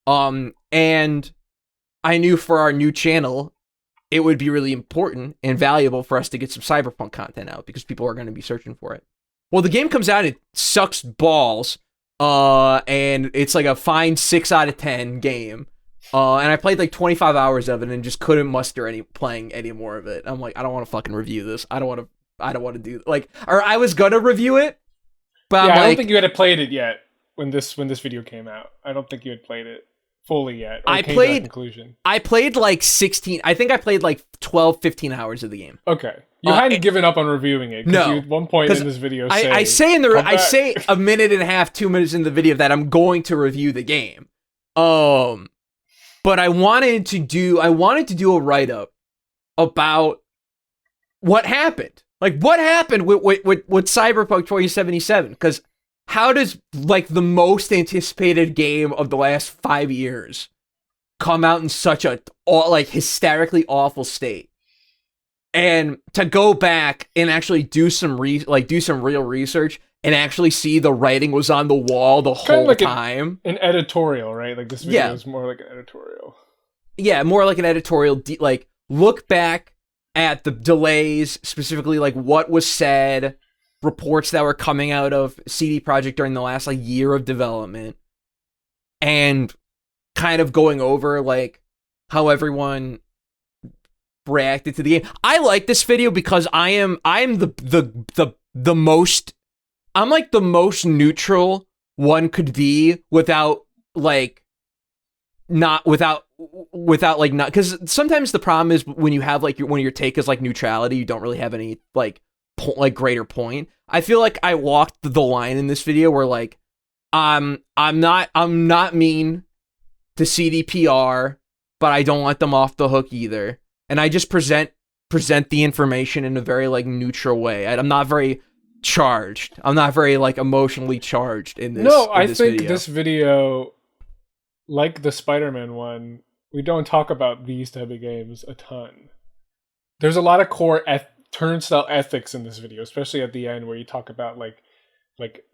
And I knew for our new channel, it would be really important and valuable for us to get some Cyberpunk content out because people are going to be searching for it. Well, the game comes out, it sucks balls, and it's like a fine 6 out of 10 game. And I played like 25 hours of it and just couldn't muster playing any more of it. I'm like, I don't want to fucking review this. I don't want to do or I was gonna review it, but I don't think you had played it yet when this video came out. I don't think you had played it fully yet. I played like 16. I think I played like 12, 15 hours of the game. Okay. You hadn't given up on reviewing it. No. You at one point in this video I say a minute and a half, 2 minutes in the video that I'm going to review the game. But I wanted to do a write-up about what happened. Like what happened with Cyberpunk 2077? Because how does like the most anticipated game of the last 5 years come out in such a like hysterically awful state? And to go back and actually do some real research and actually see the writing was on the wall the whole like time. An editorial, right? Like this video is more like an editorial. Yeah, more like an editorial. Like look back at the delays, specifically like what was said. Reports that were coming out of CD Projekt during the last like year of development, and kind of going over like how everyone reacted to the game. I like this video because I'm the most neutral one could be without because sometimes the problem is when you have like when your take is like neutrality, you don't really have any greater point. I feel like I walked the line in this video where like I'm not mean to CDPR, but I don't let them off the hook either. And I just present present the information in a very like neutral way. I'm not very charged. I'm not very like emotionally charged in this. No, I this think video. this video, like the Spider-Man one, we don't talk about these type of games a ton. There's a lot of core Turnstyle ethics in this video, especially at the end where you talk about like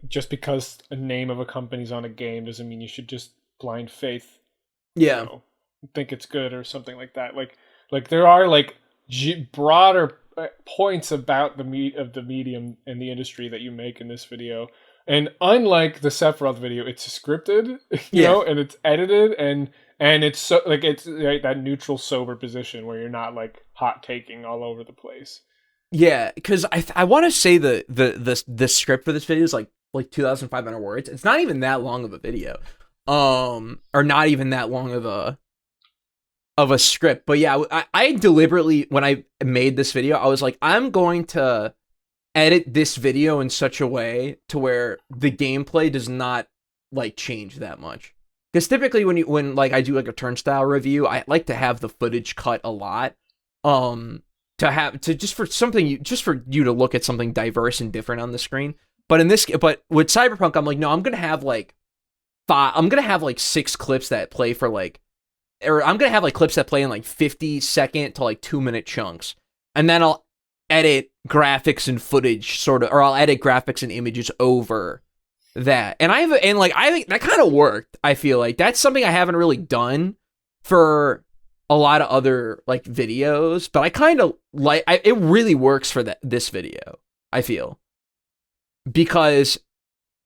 just because a name of a company's on a game doesn't mean you should just blind faith. Yeah. You know, think it's good or something like that. Like there are like broader points about the medium and the industry that you make in this video. And unlike the Sephiroth video, it's scripted, you know, and it's edited and it's so like it's like that neutral, sober position where you're not like hot taking all over the place. Yeah, because I want to say the script for this video is like 2,500 words. It's not even that long of a video, or not even that long of a script. But yeah, I deliberately, when I made this video, I was like, I'm going to edit this video in such a way to where the gameplay does not like change that much. Because typically when like I do like a Turnstyle review, I like to have the footage cut a lot. Just for you to look at something diverse and different on the screen. But with Cyberpunk, I'm like, no, I'm gonna have like 6 clips that play for like, or I'm gonna have like clips that play in like 50-second to like 2-minute chunks, and then I'll edit graphics and footage or I'll edit graphics and images over that. And I think that kind of worked. I feel like that's something I haven't really done for a lot of other like videos, but I kind of like it really works for this video, I feel, because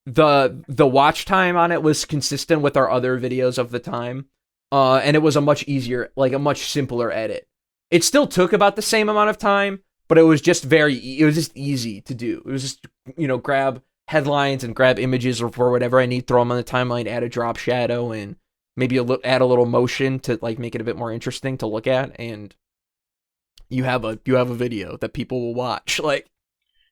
the watch time on it was consistent with our other videos of the time, and it was a much easier, like a much simpler edit. It still took about the same amount of time, but it was just easy to do. It was just, you know, grab headlines and grab images or for whatever I need, throw them on the timeline, add a drop shadow, and maybe add a little motion to like make it a bit more interesting to look at, and you have a video that people will watch. Like,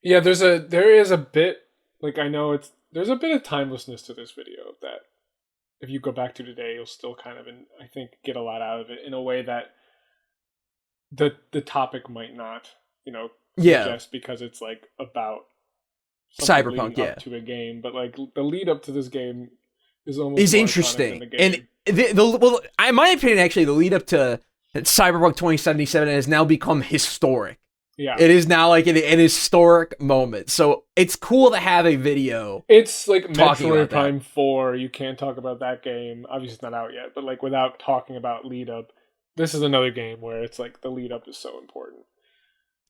yeah, there is a bit, like, I know there's a bit of timelessness to this video that if you go back to today, you'll still kind of, I think, get a lot out of it in a way that the topic might not, you know, suggest, because it's like about Cyberpunk, up to a game, but like the lead up to this game is interesting. And in my opinion, actually, the lead up to Cyberpunk 2077 has now become historic. Yeah, it is now like an historic moment. So it's cool to have a video. It's like Metroid Prime 4. You can't talk about that game. Obviously, it's not out yet, but like without talking about lead up, this is another game where it's like the lead up is so important.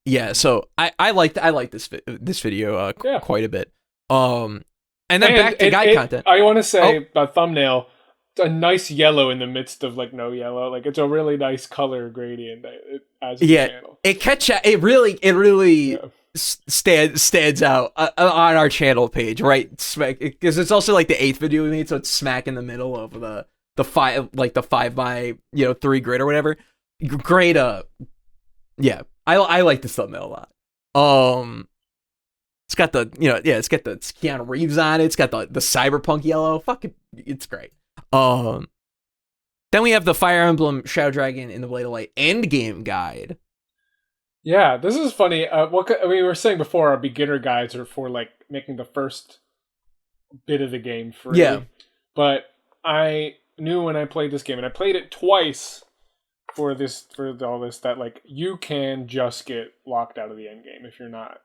Yeah, so I like this video quite a bit. And then back to guide content. I want to say about thumbnail, it's a nice yellow in the midst of like no yellow. Like it's a really nice color gradient as the channel. It really stands out on our channel page, right? Because it's also like the 8th video we made, so it's smack in the middle of the 5x3 grid or whatever. Great. Yeah, I like this thumbnail a lot. It's got it's got the Keanu Reeves on it. It's got the Cyberpunk yellow. Fuck it, it's great. Then we have the Fire Emblem Shadow Dragon in the Blade of Light endgame guide. Yeah, this is funny. We were saying before, our beginner guides are for like making the first bit of the game free. Yeah, but I knew when I played this game, and I played it twice for all this, that like you can just get locked out of the end game if you're not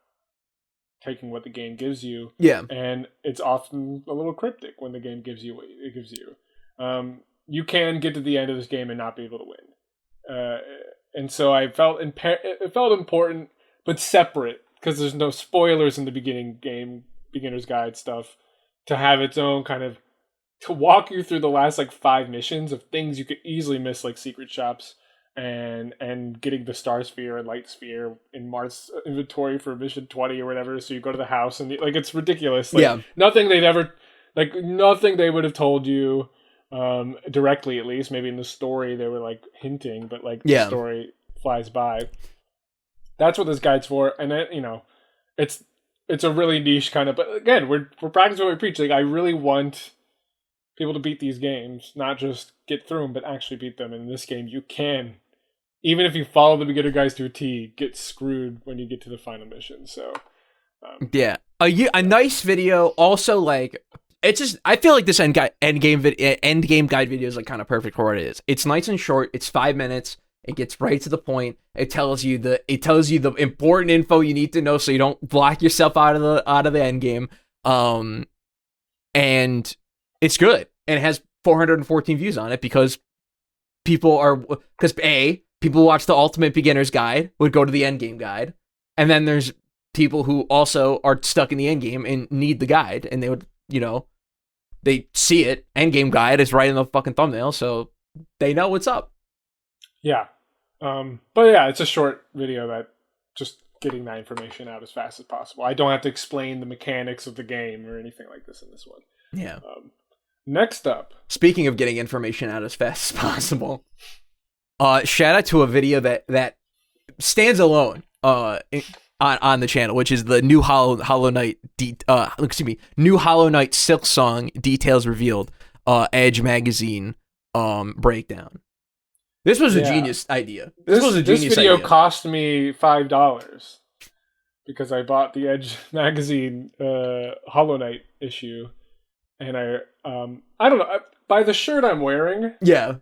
taking what the game gives you. Yeah, and it's often a little cryptic when the game gives you what it gives you. You can get to the end of this game and not be able to win. And so I felt it felt important, but separate, because there's no spoilers in the beginner's guide stuff, to have its own kind of, to walk you through the last like 5 missions of things you could easily miss, like secret shops and getting the Star Sphere and Light Sphere in Marth's inventory for mission 20 or whatever. So you go to the house and like it's ridiculous. Like, nothing they would have told you directly, at least. Maybe in the story they were like hinting, but like the story flies by. That's what this guide's for, and it, it's a really niche kind of. But again, we're practicing what we preach. Like, I really want people to beat these games, not just get through them, but actually beat them. In this game, you can even if you follow the beginner guides to a T, get screwed when you get to the final mission. So yeah, a nice video. Also, like, it's just, I feel like this end game guide video is like kind of perfect for what it is. It's nice and short. It's 5 minutes. It gets right to the point. It tells you the important info you need to know so you don't block yourself out of the end game. And it's good. And it has 414 views on it because people watch the Ultimate Beginner's Guide, would go to the end game guide, and then there's people who also are stuck in the end game and need the guide, and they would, they see it. End game guide is right in the fucking thumbnail, so they know what's up. Yeah. But yeah, it's a short video that just getting that information out as fast as possible. I don't have to explain the mechanics of the game or anything like this in this one. Yeah. Next up. Speaking of getting information out as fast as possible, shout out to a video that stands alone on the channel, which is the new Hollow Knight new Hollow Knight Silksong details revealed Edge magazine breakdown. This was a genius idea. This video cost me $5 because I bought the Edge magazine Hollow Knight issue, and I don't know, by the shirt I'm wearing, yeah,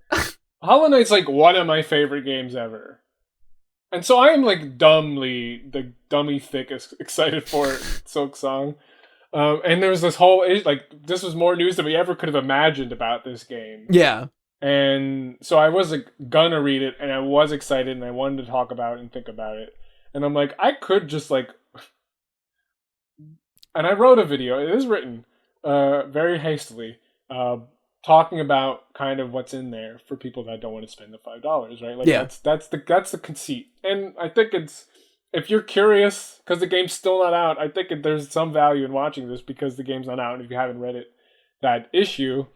Hollow Knight's like one of my favorite games ever, and so I am like dummy thick excited for Silksong. And there was this whole this was more news than we ever could have imagined about this game. Yeah. And so I was like gonna read it, and I was excited, and I wanted to talk about it and think about it. And I'm like, I could just and I wrote a video. It is written very hastily, talking about kind of what's in there for people that don't want to spend the $5, right? Like, yeah, that's the conceit. And I think it's, if you're curious, because the game's still not out, I think there's some value in watching this because the game's not out, and if you haven't read it, that issue,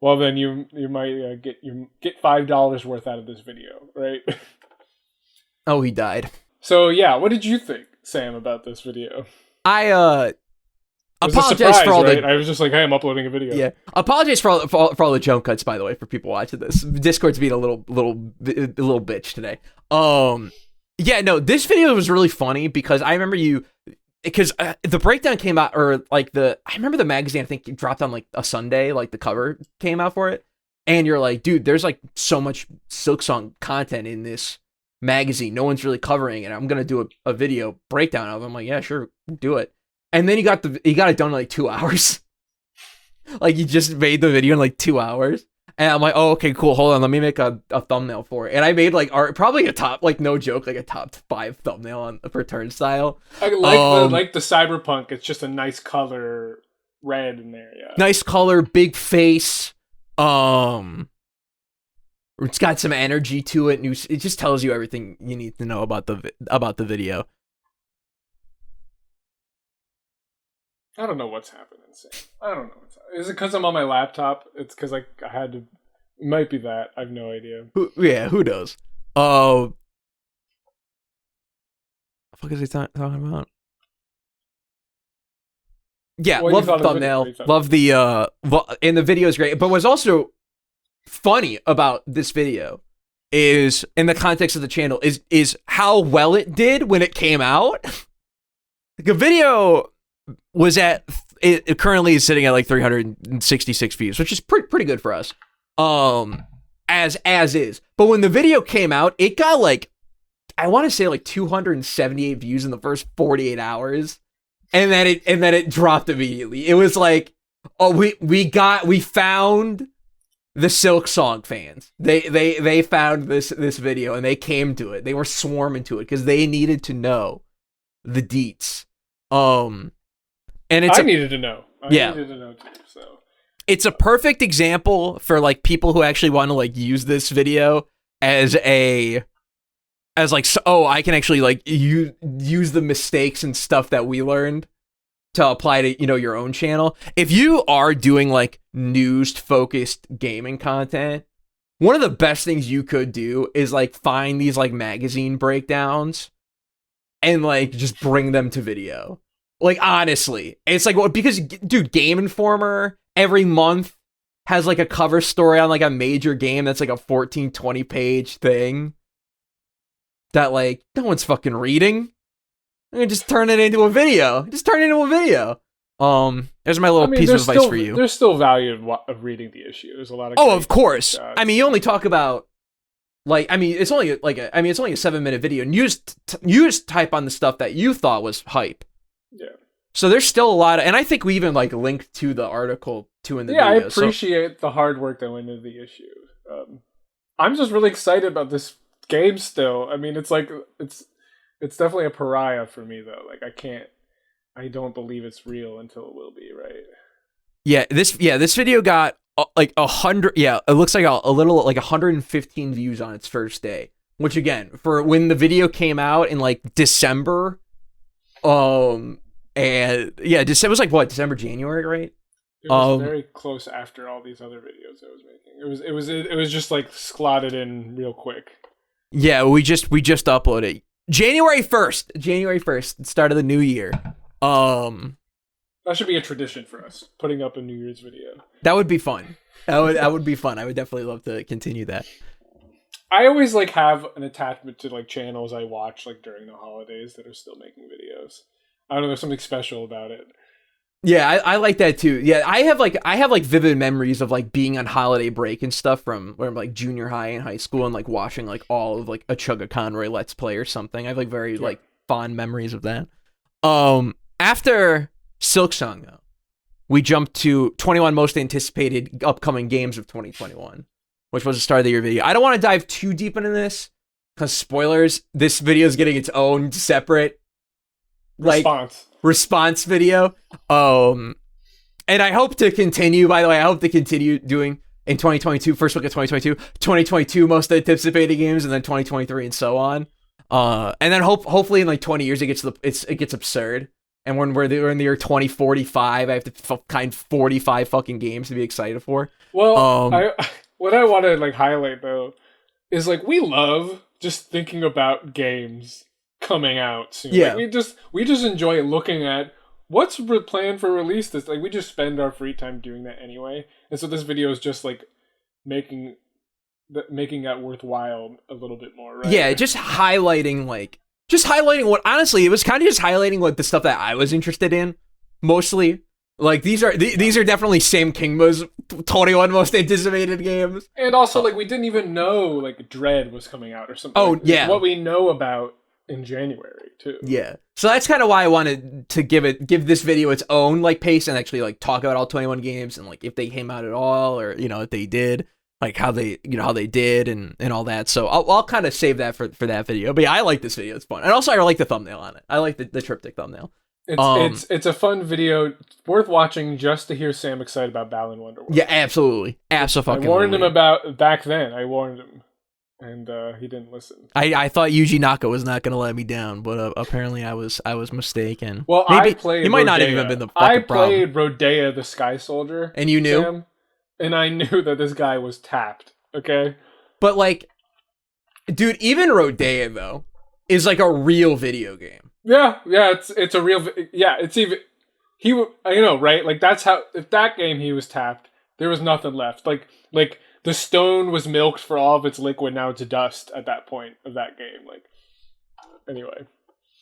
well, then you might get $5 worth out of this video, right? Oh, he died. So yeah, what did you think, Sam, about this video? I apologize for all right? the. I was just like, hey, I'm uploading a video. Yeah, apologize for all the jump cuts, by the way, for people watching this. Discord's being a little bitch today. Yeah, no, this video was really funny because I remember the breakdown came out, or like I remember the magazine, I think it dropped on like a Sunday, like the cover came out for it. And you're like, dude, there's like so much Silksong content in this magazine. No one's really covering it. I'm going to do a video breakdown of it. I'm like, yeah, sure, do it. And then you got it done in like 2 hours. Like you just made the video in like 2 hours. And I'm like, oh, okay, cool. Hold on. Let me make a thumbnail for it. And I made like probably a top, like no joke, like a top 5 thumbnail for Turnstyle. I like the Cyberpunk. It's just a nice color red in there. Yeah. Nice color, big face. It's got some energy to it. It just tells you everything you need to know about the video. I don't know what's happening, Sam. I don't know what's happening. Is it because I'm on my laptop? It's because I had to. It might be that. I have no idea. Who knows? What the fuck is he talking about? Yeah, love the thumbnail. Love the and the video is great. But what's also funny about this video is, in the context of the channel, is how well it did when it came out. The video was it currently is sitting at like 366 views, which is pretty good for us. As is. But when the video came out, it got like, I want to say like 278 views in the first 48 hours. And then it dropped immediately. It was like, oh, we found the Silksong fans. They found this video and they came to it. They were swarming to it because they needed to know the deets. And I needed to know. I needed to know too. So it's a perfect example for like people who actually want to like use this video as like, oh, I can actually like use the mistakes and stuff that we learned to apply to, your own channel. If you are doing like news focused gaming content, one of the best things you could do is like find these like magazine breakdowns and like just bring them to video. Like, honestly, it's like, well, because dude, Game Informer every month has like a cover story on like a major game that's like a 14-20 page thing. that like no one's fucking reading. I'm gonna just turn it into a video. There's my little piece of advice for you. There's still value of reading the issue. There's a lot of of course. I mean, you only talk about like it's only a 7-minute video, and you just type on the stuff that you thought was hype. Yeah. So there's still a lot of, and I think we even like linked to the article too in the video. Yeah, I appreciate the hard work that went into the issue. I'm just really excited about this game still. I mean, it's like it's definitely a pariah for me though. Like I don't believe it's real until it will be, right? This video got like 100. Yeah, it looks like a little like 115 views on its first day. Which again, for when the video came out in like December, and yeah, it was like what, December, January, right? It was very close after all these other videos I was making. It was just like slotted in real quick. Yeah, we just uploaded January 1st, start of the new year. That should be a tradition for us, putting up a New Year's video. That would be fun. That would be fun. I would definitely love to continue that. I always like have an attachment to like channels I watch like during the holidays that are still making videos. I don't know, there's something special about it. Yeah, I like that too. Yeah, I have like vivid memories of like being on holiday break and stuff from where I'm like junior high and high school and like watching like all of like a Chugga Conroy Let's Play or something. I have like very like fond memories of that. After Silksong though, we jumped to 21 most anticipated upcoming games of 2021, which was the start of the year video. I don't want to dive too deep into this because spoilers, this video is getting its own separate response video. And I hope to continue, by the way, doing in 2022, first look at 2022 most anticipated games, and then 2023 and so on. And then hopefully in like 20 years it gets absurd. And when we're in the year 2045, I have to find 45 fucking games to be excited for. Well, what I want to like highlight though is like we love just thinking about games coming out soon. Yeah, like, we just enjoy looking at what's planned for release. This like we just spend our free time doing that anyway, and so this video is just like making that worthwhile a little bit more, right? Yeah, just highlighting what honestly it was kind of just highlighting like the stuff that I was interested in mostly. Like these are definitely Sam Kingma's 21 most anticipated games, and also like we didn't even know like Dread was coming out or something. Oh like, yeah, what we know about in January too. Yeah, so that's kind of why I wanted to give this video its own like pace and actually like talk about all 21 games and like if they came out at all or if they did, like how they did and all that. So I'll kind of save that for that video. But yeah, I like this video. It's fun, and also I like the thumbnail on it. I like the triptych thumbnail. It's a fun video, worth watching just to hear Sam excited about Balan Wonderworld. Yeah, absolutely. Absolutely. I warned him about back then. I warned him, and he didn't listen. I thought Yuji Naka was not going to let me down, but apparently I was mistaken. Well, maybe I played. He might Rodea. not have even been the fucking problem. I played Rodea the Sky Soldier, and you knew, Sam, and I knew that this guy was tapped. Okay, but like, dude, even Rodea though is like a real video game. Yeah, it's a real. Yeah, it's even right? Like that's how if that game he was tapped, there was nothing left. Like the stone was milked for all of its liquid. Now it's dust at that point of that game. Like anyway,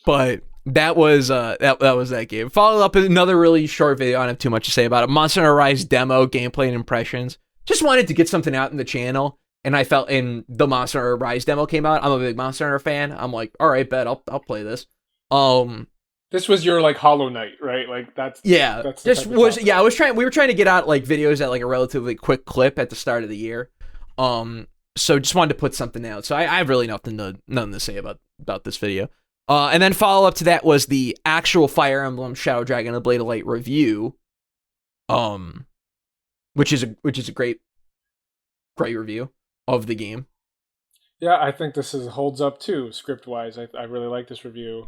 but that was that was that game. Followed up with another really short video. I don't have too much to say about it. Monster Hunter Rise demo, gameplay, and impressions. Just wanted to get something out in the channel. And I felt in the Monster Hunter Rise demo came out. I'm a big Monster Hunter fan. I'm like, all right, bet I'll play this. This was your like Hollow Knight, right? Like that's we were trying to get out like videos at like a relatively quick clip at the start of the year. So just wanted to put something out. So I have really nothing to say about this video. And then follow up to that was the actual Fire Emblem Shadow Dragon and the Blade of Light review. Which is a great review of the game. Yeah, I think this holds up too, script-wise. I really like this review.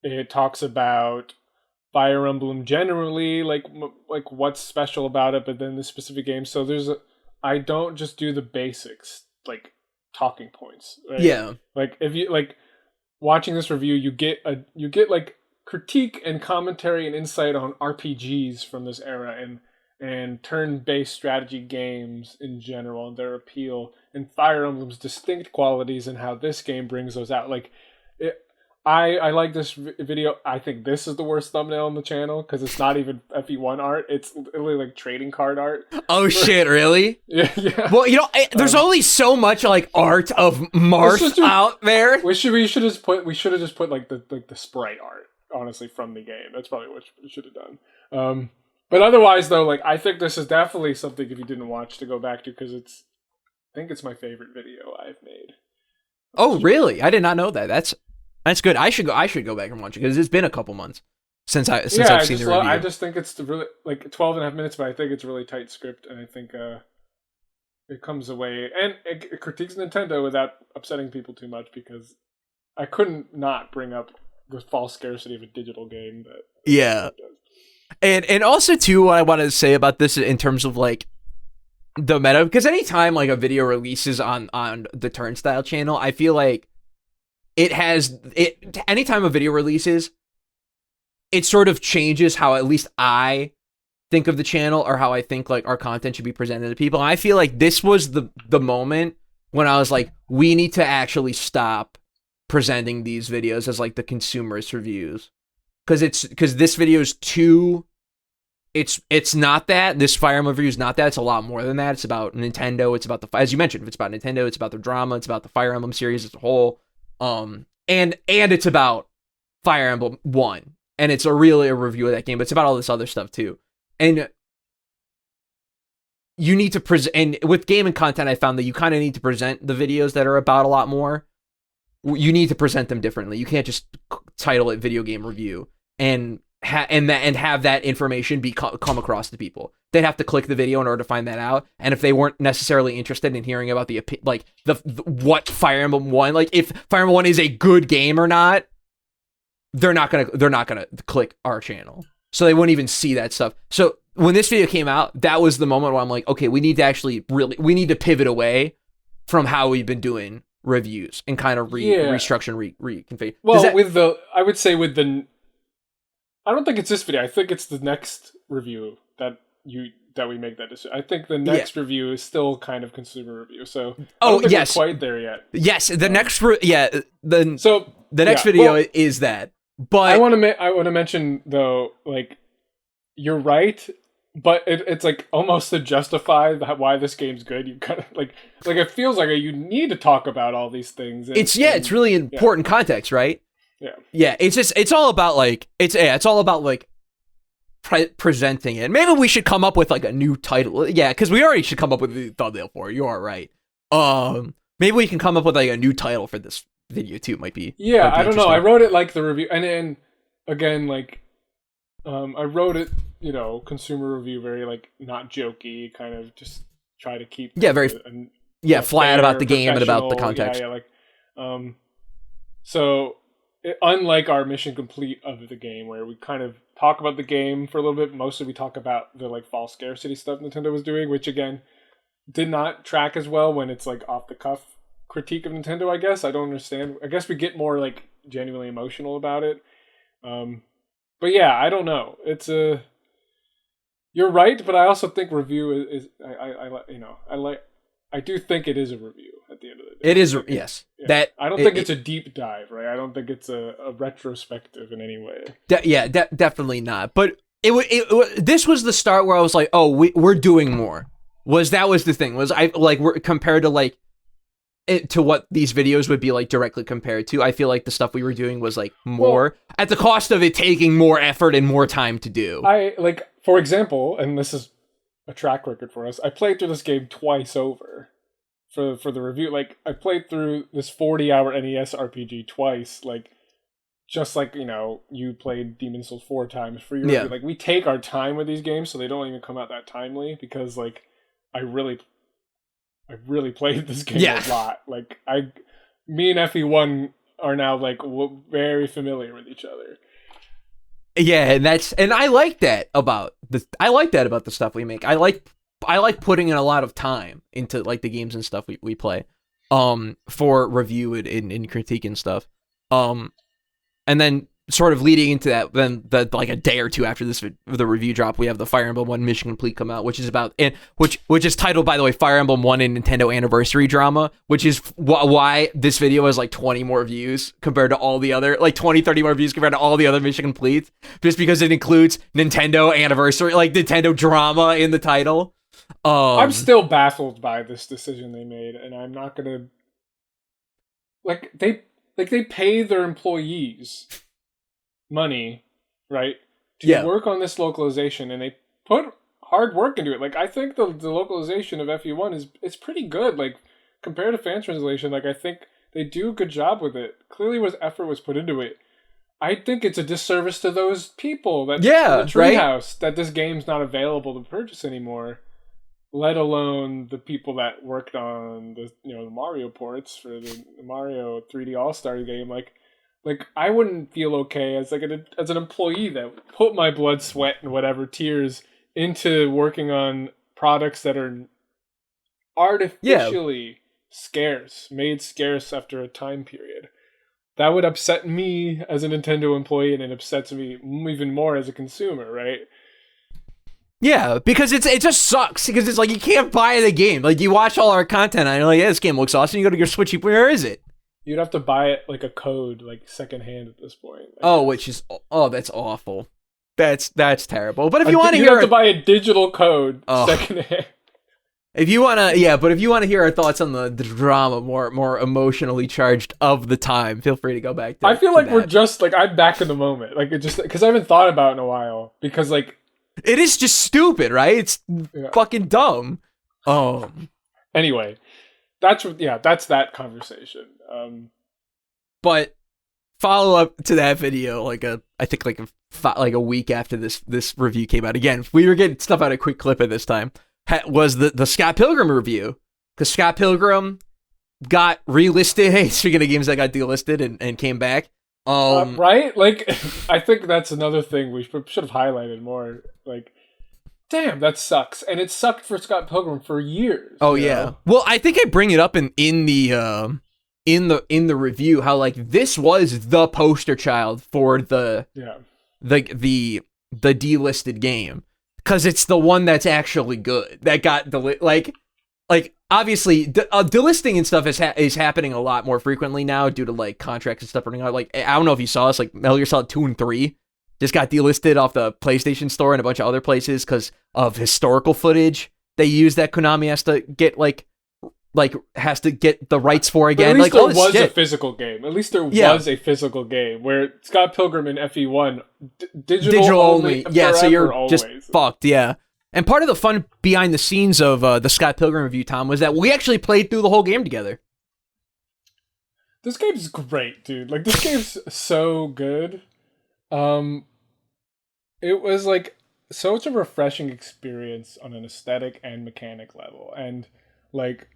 It talks about Fire Emblem generally, like what's special about it, but then the specific game. So I don't just do the basics, like talking points. Right? Yeah. Like if you like watching this review, you get like critique and commentary and insight on RPGs from this era, and turn-based strategy games in general and their appeal, and Fire Emblem's distinct qualities and how this game brings those out. Like, I like this video. I think this is the worst thumbnail on the channel because it's not even FE1 art. It's literally like trading card art. Oh shit! Really? Yeah, yeah. Well, there's only so much like art of Marth out there. We should have just put like the sprite art, honestly, from the game. That's probably what we should have done. But otherwise, though, like, I think this is definitely something, if you didn't watch, to go back to, because I think it's my favorite video I've made. Oh, really? I did not know that. That's good. I should go back and watch it because it's been a couple months since I've seen the review. I just think it's really like 12 and a half minutes, but I think it's a really tight script, and I think it comes away and it critiques Nintendo without upsetting people too much, because I couldn't not bring up the false scarcity of a digital game that yeah. And also too, what I wanted to say about this in terms of like the meta, because anytime like a video releases on the Turnstyle channel, I feel like anytime a video releases, it sort of changes how at least I think of the channel, or how I think like our content should be presented to people. And I feel like this was the moment when I was like, we need to actually stop presenting these videos as like the consumerist reviews. Because this video is too, it's not that. This Fire Emblem review is not that. It's a lot more than that. It's about Nintendo. It's about as you mentioned, it's about Nintendo. It's about the drama. It's about the Fire Emblem series as a whole. And it's about Fire Emblem 1. And it's really a review of that game, but it's about all this other stuff too. And you need to present, and with gaming content, I found that you kind of need to present the videos that are about a lot more. You need to present them differently. You can't just title it video game review and have that information come across to people. They'd have to click the video in order to find that out. And if they weren't necessarily interested in hearing about the what Fire Emblem 1, like if Fire Emblem 1 is a good game or not, they're not gonna click our channel. So they wouldn't even see that stuff. So when this video came out, that was the moment where I'm like, okay, we need to pivot away from how we've been doing reviews and kind of restructure and reconfigure. Well, I would say I don't think it's this video. I think it's the next review that we make that decision. I think the next review is still kind of consumer review. So I don't think we're quite there yet. Yes, the next video is that. But I want to mention though, like, you're right, but it's like almost to justify why this game's good. You kind of like it feels like you need to talk about all these things. It's really important context, right? Yeah. It's all about like presenting it. Maybe we should come up with like a new title. Yeah, because we already should come up with the thumbnail for it. You are right. Maybe we can come up with like a new title for this video too. Might be I don't know. I wrote it like the review, and then again, like I wrote it, consumer review, very like not jokey, kind of just try to keep very flat about the game and about the context. So unlike our mission complete of the game, where we kind of talk about the game for a little bit, mostly we talk about the like false scarcity stuff Nintendo was doing, which again did not track as well when it's like off the cuff critique of Nintendo, I guess. I don't understand. I guess we get more like genuinely emotional about it. But yeah, I don't know. It's you're right, but I also think review is I do think it is a review at the end of the day. It is, yes. Yeah. That I don't think it's a deep dive, right? I don't think it's a retrospective in any way. Definitely not. But this was the start where I was like, oh, we're doing more. That was the thing. We're compared to like to what these videos would be like directly compared to. I feel like the stuff we were doing was like more at the cost of it taking more effort and more time to do. For example, and this is a track record for us, I played through this game twice over for the review. Like, I played through this 40-hour NES RPG twice, like, just like, you played Demon's Souls 4 times for your review. Like, we take our time with these games, so they don't even come out that timely, because, like, I really played this game a lot. Like, me and FE1 are now, like, very familiar with each other. Yeah, and I like that about the stuff we make. I like putting in a lot of time into like the games and stuff we play, for review and critique and stuff. And then sort of leading into that, then like a day or two after the review drop, we have the Fire Emblem 1 Mission Complete come out, which is about, and which is titled, by the way, Fire Emblem 1 and Nintendo Anniversary Drama, which is why this video has like 20 more views compared to all the other, like 20, 30 more views compared to all the other Mission Complete, just because it includes Nintendo Anniversary, like Nintendo drama in the title. I'm still baffled by this decision they made, and I'm not gonna they pay their employees money, right, to work on this localization, and they put hard work into it. Like, I think the localization of FE1 it's pretty good. Like, compared to fan translation, like, I think they do a good job with it. Clearly effort was put into it. I think it's a disservice to those people that in the treehouse that this game's not available to purchase anymore, let alone the people that worked on the Mario ports for the Mario 3D All-Star game. Like I wouldn't feel okay as an employee that put my blood, sweat, and whatever tears into working on products that are artificially scarce, made scarce after a time period. That would upset me as a Nintendo employee, and it upsets me even more as a consumer, right? Yeah, because it just sucks, because it's like you can't buy the game. Like, you watch all our content and you're like, yeah, this game looks awesome. You go to your Switch, where is it? You'd have to buy it like a code, like secondhand at this point. That's awful. That's terrible. But if you want to hear, you have to buy a digital code secondhand. If you want to, but if you want to hear our thoughts on the drama, more emotionally charged of the time, feel free to go back to I feel like we're just, like, I'm back in the moment. Like, it just, because I haven't thought about it in a while. Because, like, it is just stupid, right? It's fucking dumb. Anyway, that's that conversation. But follow up to that video, I think a week after this review came out. Again, we were getting stuff out of Quick Clip at this time. Was the Scott Pilgrim review, because Scott Pilgrim got relisted. Hey, speaking of games that got delisted and came back, right? Like, I think that's another thing we should have highlighted more. Like, damn, that sucks, and it sucked for Scott Pilgrim for years. Oh yeah. Know? Well, I think I bring it up in the review how, like, this was the poster child for the delisted game. Because it's the one that's actually good. That got like obviously delisting and stuff is happening a lot more frequently now due to, like, contracts and stuff running out. Like, I don't know if you saw this, like, Metal Gear Solid 2 and 3 just got delisted off the PlayStation Store and a bunch of other places because of historical footage they use that Konami has to get has to get the rights for again. But at least like, there was a physical game. At least there was a physical game where Scott Pilgrim in FE1 digital only. Yeah, so you're always just fucked. Yeah, and part of the fun behind the scenes of the Scott Pilgrim review, Tom, was that we actually played through the whole game together. This game's great, dude. Like, this game's so good. It was like such a refreshing experience on an aesthetic and mechanic level, and like,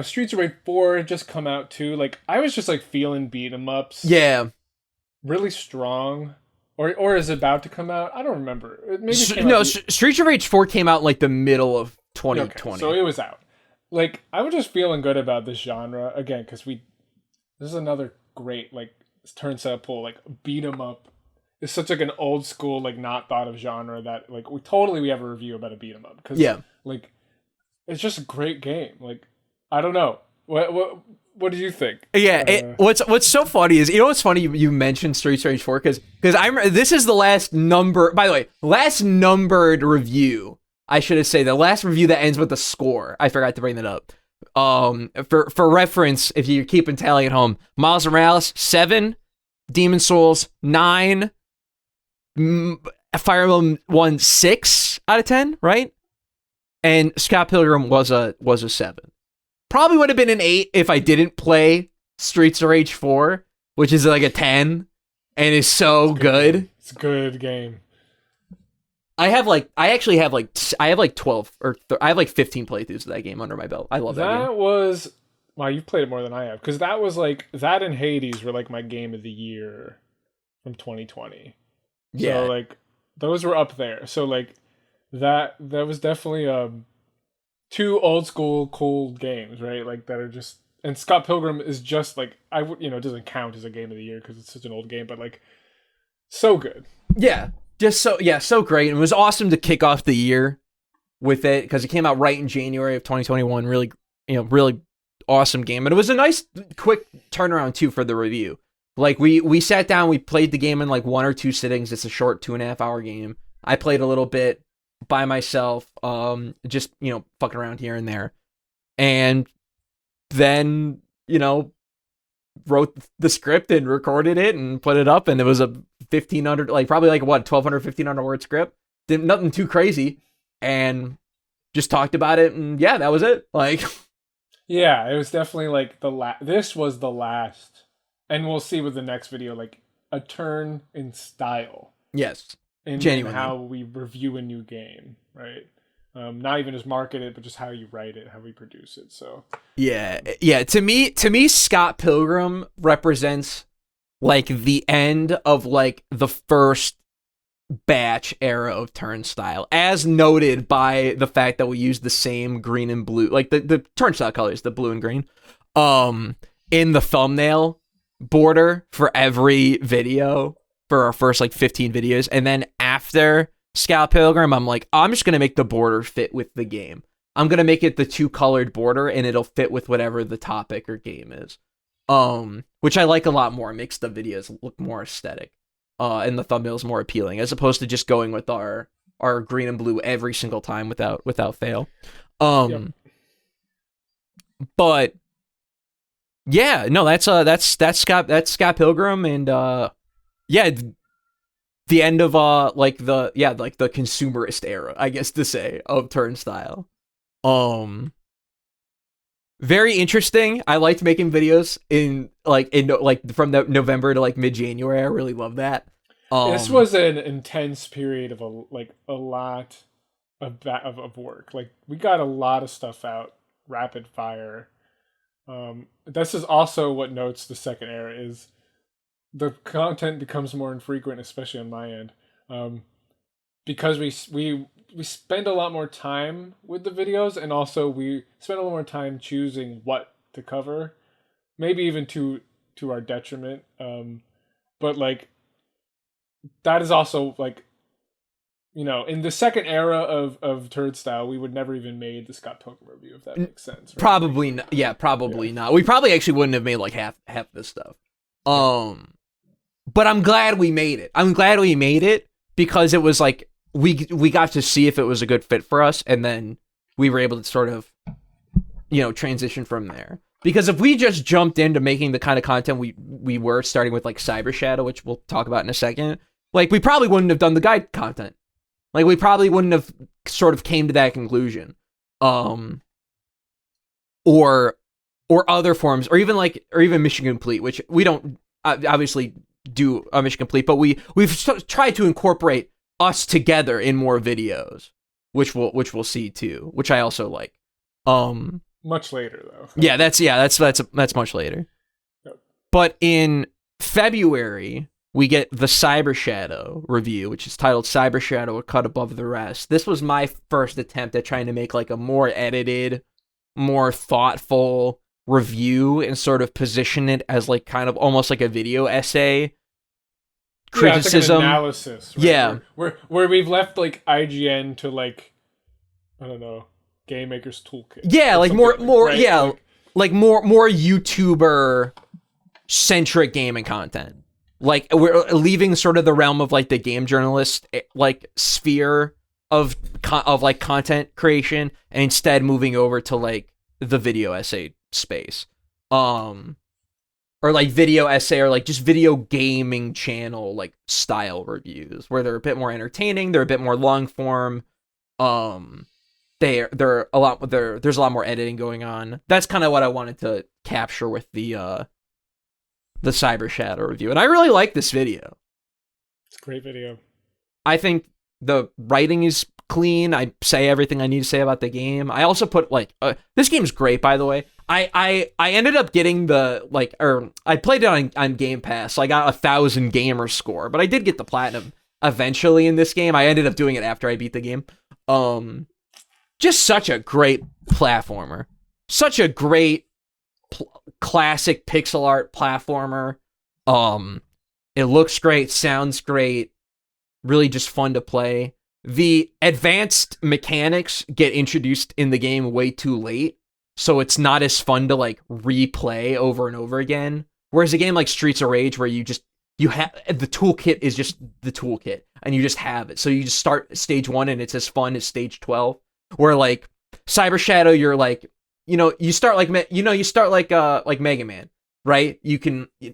Streets of Rage 4 had just come out too. Like, I was just, like, feeling beat 'em ups. Yeah. Really strong. Or is it about to come out? I don't remember. Streets of Rage 4 came out in, like, the middle of 2020. Okay, so it was out. Like, I was just feeling good about this genre again, because this is another great, like, Turnstyle pull, like, beat 'em up. It's such, like, an old school, like, not thought of genre that, like, we have a review about a beat 'em up. Cause, like, it's just a great game. Like, I don't know. What do you think? Yeah, what's so funny is, what's funny, you mentioned Streets of Rage 4 because this is the last numbered review. I should have said the last review that ends with a score. I forgot to bring that up. For reference, if you're keeping tally at home, Miles Morales 7, Demon Souls 9, Fire Emblem 1 6 out of 10, right? And Scott Pilgrim was a 7. Probably would have been an 8 if I didn't play Streets of Rage 4, which is like a 10 and is so good. It's a good game. I have 12 or I have like 15 playthroughs of that game under my belt. I love that game. That was, wow, you've played it more than I have, because that was like, that and Hades were like my game of the year from 2020. Yeah. So like, those were up there. So like, that was definitely two old school cool games, right? Like, that are just, And Scott Pilgrim is just like it doesn't count as a game of the year because it's such an old game, but like so good. Yeah, so great. It was awesome to kick off the year with it because it came out right in January of 2021. Really, really awesome game, and it was a nice quick turnaround too for the review. Like we sat down, we played the game in like 1 or 2 sittings. It's a short 2.5 hour game. I played a little bit by myself, just fucking around here and there, and then wrote the script and recorded it and put it up, and it was a 1,500, like probably like what 1,200, 1,500 word script. Nothing too crazy, and just talked about it, and yeah, that was it. Like, yeah, it was definitely like this was the last, and we'll see with the next video, like a turn in style. Yes, in how we review a new game, right? Not even just market it, but just how you write it, how we produce it. So yeah. To me, Scott Pilgrim represents like the end of like the first batch era of Turnstyle, as noted by the fact that we used the same green and blue, like the Turnstyle colors, the blue and green, in the thumbnail border for every video for our first like 15 videos, and then after Scott Pilgrim, I'm like, I'm just gonna make the border fit with the game. I'm gonna make it the 2-colored border, and it'll fit with whatever the topic or game is. Which I like a lot more. It makes the videos look more aesthetic, and the thumbnails more appealing, as opposed to just going with our green and blue every single time without fail. Yep. But yeah, no, that's Scott Pilgrim, and yeah. The end of like the consumerist era, I guess to say, of Turnstyle. Very interesting. I liked making videos in from November to like mid-January. I really love that. This was an intense period of a lot of work. Like we got a lot of stuff out rapid fire. This is also what notes the second era is. The content becomes more infrequent, especially on my end, because we spend a lot more time with the videos, and also we spend a lot more time choosing what to cover, maybe even to our detriment. But like that is also like, in the second era of Turnstyle, we would never even made the Scott Pilgrim review, if that makes sense. Right? Probably not. Yeah, probably not. We probably actually wouldn't have made like half this stuff. But I'm glad we made it. I'm glad we made it because it was like we got to see if it was a good fit for us, and then we were able to sort of transition from there. Because if we just jumped into making the kind of content we were starting with, like Cyber Shadow, which we'll talk about in a second, like we probably wouldn't have done the guide content. Like we probably wouldn't have sort of came to that conclusion. Or other forms, or even Mission Complete, which we don't obviously do a Mission Complete, but we've tried to incorporate us together in more videos, which we'll see too, which I also like. Much later though. That's much later. Yep. But in February, we get the Cyber Shadow review, which is titled Cyber Shadow: A Cut Above the Rest. This was my first attempt at trying to make like a more edited, more thoughtful review and sort of position it as like kind of almost like a video essay criticism, it's like an analysis, right? Yeah, where we've left like IGN to like, I don't know, Game Maker's Toolkit. Yeah, like more right? Yeah, like more YouTuber centric gaming content. Like we're leaving sort of the realm of like the game journalist like sphere of like content creation, and instead moving over to like the video essay space, or like video essay, or like just video gaming channel like style reviews where they're a bit more entertaining, they're a bit more long form, there's a lot more editing going on. That's kind of what I wanted to capture with the Cyber Shadow review, and I really like this video. It's a great video. I think the writing is clean. I say everything I need to say about the game. I also put like this game's great, by the way. I ended up getting I played it on Game Pass, so I got 1,000 gamer score, but I did get the platinum eventually in this game. I ended up doing it after I beat the game. Just such a great platformer, such a great classic pixel art platformer. It looks great, sounds great, really just fun to play. The advanced mechanics get introduced in the game way too late, so it's not as fun to like replay over and over again. Whereas a game like Streets of Rage, where you have the toolkit is just the toolkit, and you just have it. So you just start stage 1, and it's as fun as stage 12. Where like Cyber Shadow, you're like, you start like Mega Man, right?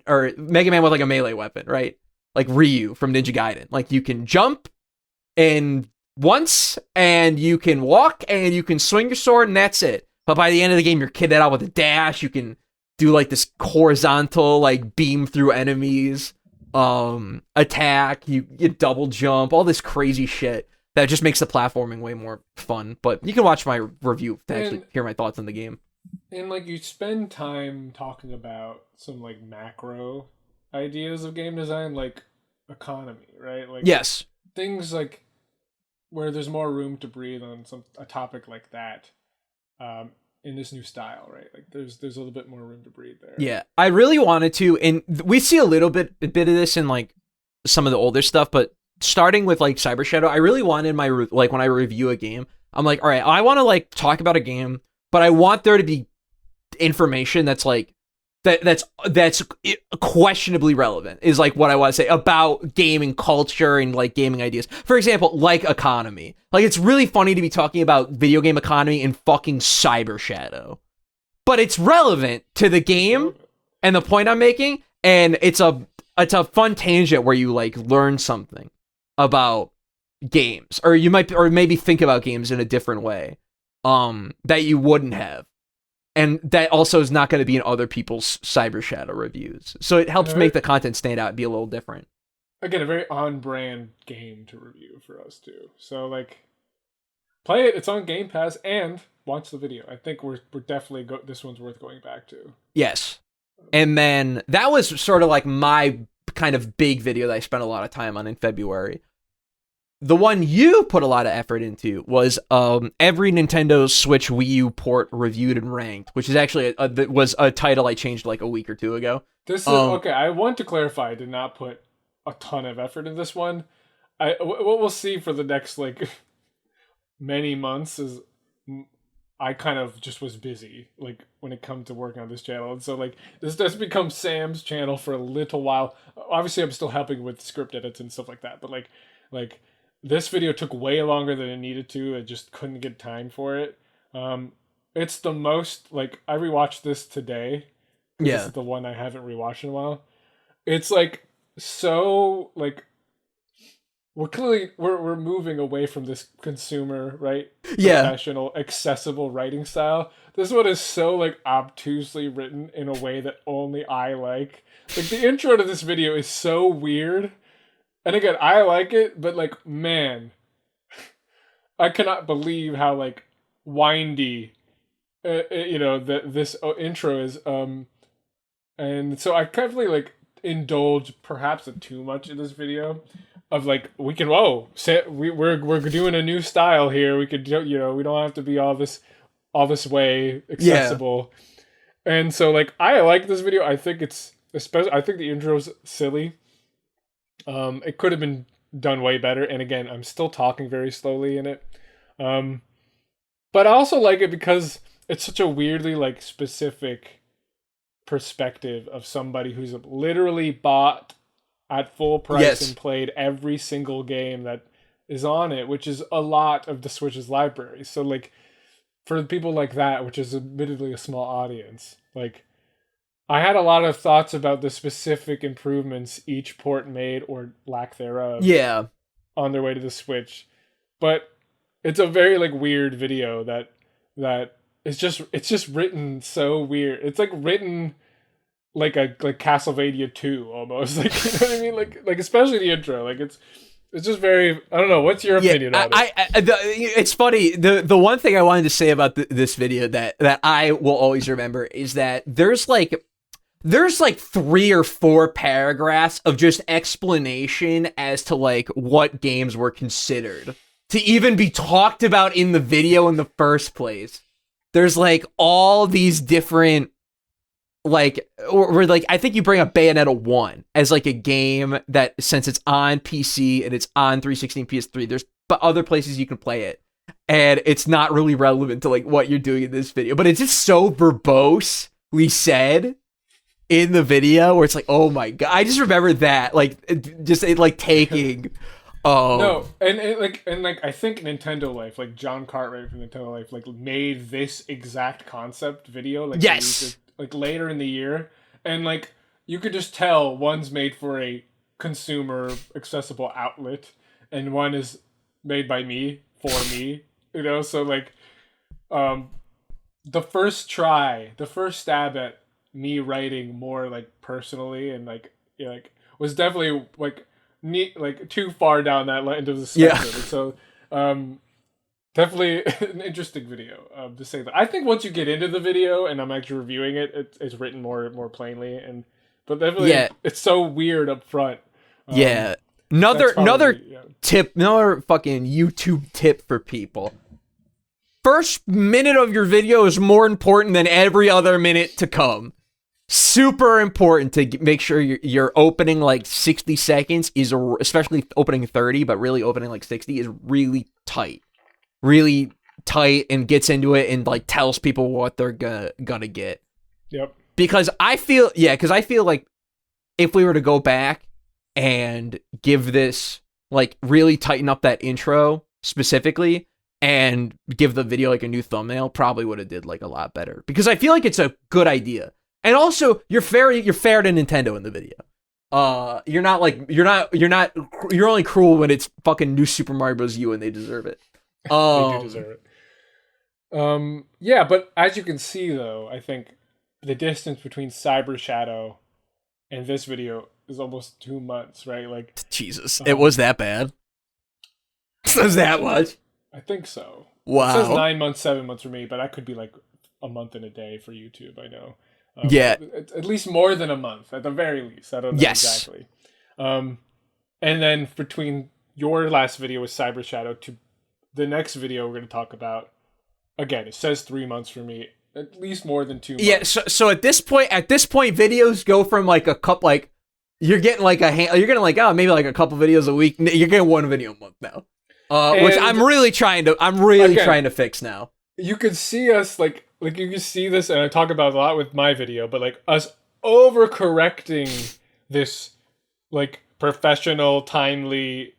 Or Mega Man with like a melee weapon, right? Like Ryu from Ninja Gaiden. Like you can jump and once, and you can walk, and you can swing your sword, and that's it. But by the end of the game, you're kitted out with a dash. You can do like this horizontal like beam through enemies, attack. You double jump, all this crazy shit that just makes the platforming way more fun. But you can watch my review to actually hear my thoughts on the game. And like you spend time talking about some like macro ideas of game design, like economy, right? Like yes, things like where there's more room to breathe on a topic like that, in this new style, right? Like there's a little bit more room to breathe there. Yeah, I really wanted to, and we see a bit of this in like some of the older stuff, but starting with like Cyber Shadow, I really wanted like when I review a game, I'm like, all right, I want to like talk about a game, but I want there to be information that's like that's questionably relevant, is like what I want to say about gaming culture and like gaming ideas. For example, like economy. Like it's really funny to be talking about video game economy in fucking Cyber Shadow, but it's relevant to the game and the point I'm making, and it's a fun tangent where you like learn something about games, or maybe think about games in a different way that you wouldn't have. And that also is not going to be in other people's Cyber Shadow reviews. So it helps make the content stand out and be a little different. Again, a very on-brand game to review for us, too. So, like, play it. It's on Game Pass, and watch the video. I think we're definitely... this one's worth going back to. Yes. And then that was sort of like my kind of big video that I spent a lot of time on in February. The one you put a lot of effort into was every Nintendo Switch Wii U port reviewed and ranked, which is actually was a title I changed like a week or two ago. This is okay. I want to clarify. I did not put a ton of effort in this one. What we'll see for the next like many months is I kind of just was busy like when it comes to working on this channel, and so like this does become Sam's channel for a little while. Obviously, I'm still helping with script edits and stuff like that, but like. This video took way longer than it needed to. I just couldn't get time for it. It's the most, like, I rewatched this today. Yeah. This is the one I haven't rewatched in a while. It's, like, so, like, we're moving away from this consumer, right? Yeah. Professional, accessible writing style. This one is so, like, obtusely written in a way that only I like. Like, the intro to this video is so weird. And again, I like it, but like, man, I cannot believe how like windy, this intro is. And so I definitely like indulge perhaps too much in this video, of like we're doing a new style here. We could we don't have to be all this way accessible. Yeah. And so like I like this video. I think I think the intro's silly. It could have been done way better, and again, I'm still talking very slowly in it. But I also like it because it's such a weirdly like specific perspective of somebody who's literally bought at full price and played every single game that is on it, which is a lot of the Switch's library. So like for people like that, which is admittedly a small audience, like I had a lot of thoughts about the specific improvements each port made or lack thereof. Yeah. On their way to the Switch. But it's a very like weird video that it's just written so weird. It's like written like Castlevania 2 almost. Like you know what I mean? Like especially the intro. Like it's just very, I don't know. What's your opinion on it? It's funny. The one thing I wanted to say about this video that I will always remember is that there's like 3 or 4 paragraphs of just explanation as to like what games were considered to even be talked about in the video in the first place. There's like all these different like, or like, I think you bring up Bayonetta 1 as like a game that, since it's on PC and it's on 360 and PS3, there's other places you can play it. And it's not really relevant to like what you're doing in this video, but it's just so verbosely said in the video where it's like, oh my God. I just remember that, like, like taking, no, and I think Nintendo Life, like John Cartwright from Nintendo Life, like made this exact concept video, like yes, like later in the year, and like you could just tell one's made for a consumer accessible outlet, and one is made by me for me, you know. So like, the first stab at me writing more like personally and like, you know, like was definitely like too far down that end of the spectrum. yeah. So definitely an interesting video, to say that. I think once you get into the video and I'm actually reviewing it, it's written more plainly, but definitely it's so weird up front. Yeah. Another tip, another fucking YouTube tip for people. First minute of your video is more important than every other minute to come. Super important to make sure your opening like 60 seconds is, especially opening 30, but really opening like 60 is really tight and gets into it and like tells people what they're gonna get. Yep. Because I feel like if we were to go back and give this, like, really tighten up that intro specifically and give the video like a new thumbnail, probably would have did like a lot better, because I feel like it's a good idea. And also, you're fair to Nintendo in the video. You're only cruel when it's fucking New Super Mario Bros. U and they deserve it. They do deserve it. Yeah, but as you can see though, I think the distance between Cyber Shadow and this video is almost 2 months, right? Like, Jesus, it was that bad? It was that much? I think so. Wow. It says 9 months, 7 months for me, but that could be like a month and a day for YouTube, I know. Yeah. At least more than a month, at the very least. I don't know exactly. And then between your last video with Cyber Shadow to the next video we're going to talk about, again, it says 3 months for me. At least more than 2 months. Yeah, so at this point, videos go from like a couple, like, you're getting like maybe like a couple videos a week. You're getting one video a month now, which I'm really trying to fix now. You could see us like you can see this, and I talk about it a lot with my video, but like us overcorrecting this like professional, timely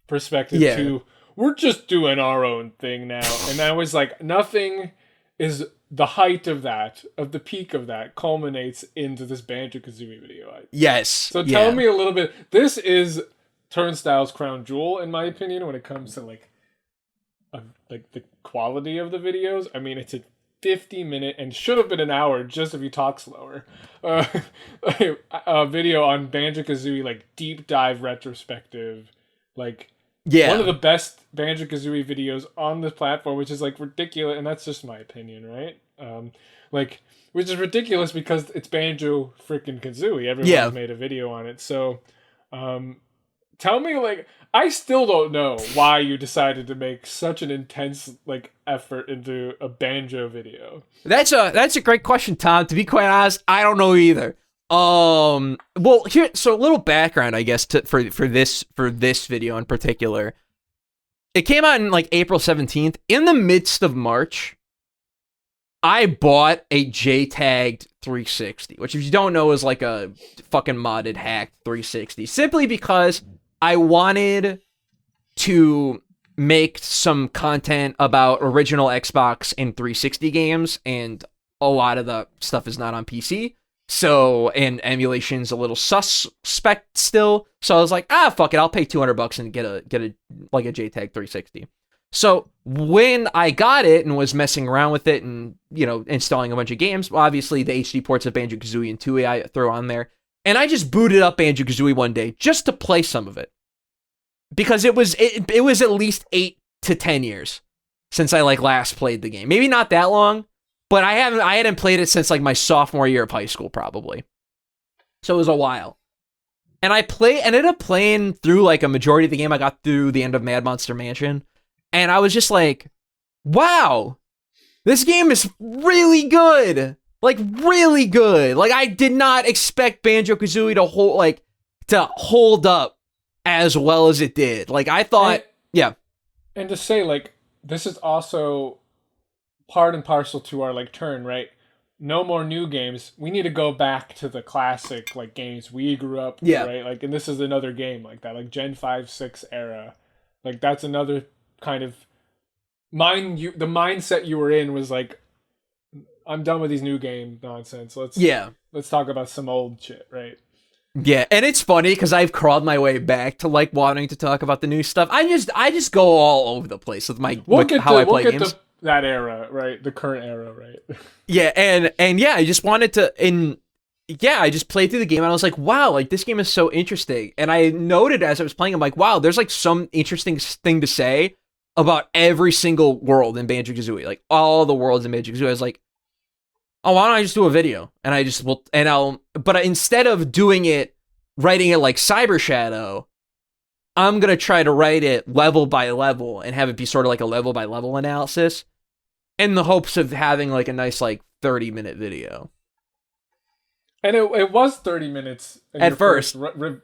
perspective to we're just doing our own thing now, and I was like, nothing is the height of that, of the peak of that, culminates into this Banjo-Kazooie video. Yes. So tell me a little bit. This is Turnstyle's crown jewel, in my opinion, when it comes to like the quality of the videos. I mean, it's a 50-minute and should have been an hour just if you talk slower. A video on Banjo-Kazooie, like deep dive retrospective, like. Yeah. One of the best Banjo-Kazooie videos on this platform, which is like ridiculous, and that's just my opinion, right? Which is ridiculous because it's Banjo freaking Kazooie. Everyone's made a video on it. So, tell me, like, I still don't know why you decided to make such an intense like effort into a Banjo video. That's a great question, Tom. To be quite honest, I don't know either. Well, here, so a little background, I guess, for this video in particular. It came out in like April 17th. In the midst of March, I bought a JTagged 360, which, if you don't know, is like a fucking modded hacked 360, simply because I wanted to make some content about original Xbox and 360 games, and a lot of the stuff is not on PC. So, and emulation's a little suspect still. So I was like, fuck it, I'll pay $200 and get a JTAG 360. So when I got it and was messing around with it and, you know, installing a bunch of games, well, obviously the HD ports of Banjo-Kazooie and Tooie I throw on there. And I just booted up Banjo-Kazooie one day just to play some of it. Because it was at least 8 to 10 years since I like last played the game. Maybe not that long. But I hadn't played it since like my sophomore year of high school, probably. So it was a while. And I ended up playing through like a majority of the game. I got through the end of Mad Monster Mansion. And I was just like, wow, this game is really good. Like really good. Like I did not expect Banjo-Kazooie to hold up as well as it did. Like I thought, yeah. And to say like this is also part and parcel to our like turn, right? No more new games. We need to go back to the classic like games we grew up with, right? Like, and this is another game like that, like Gen 5, 6 era. Like that's another kind of the mindset you were in was like, I'm done with these new game nonsense. Let's talk about some old shit, right? Yeah, and it's funny because I've crawled my way back to like wanting to talk about the new stuff. I just go all over the place with my how I play games. That era, right? The current era, right? Yeah, and yeah, I just wanted to, I just played through the game and I was like, wow, like this game is so interesting. And I noted as I was playing, I'm like, wow, there's like some interesting thing to say about every single world in Banjo-Kazooie, like all the worlds in Banjo-Kazooie. I was like, oh, why don't I just do a video? And but instead of writing it like Cyber Shadow, I'm going to try to write it level by level and have it be sort of like a level by level analysis in the hopes of having like a nice like 30-minute video. And it was 30 minutes at first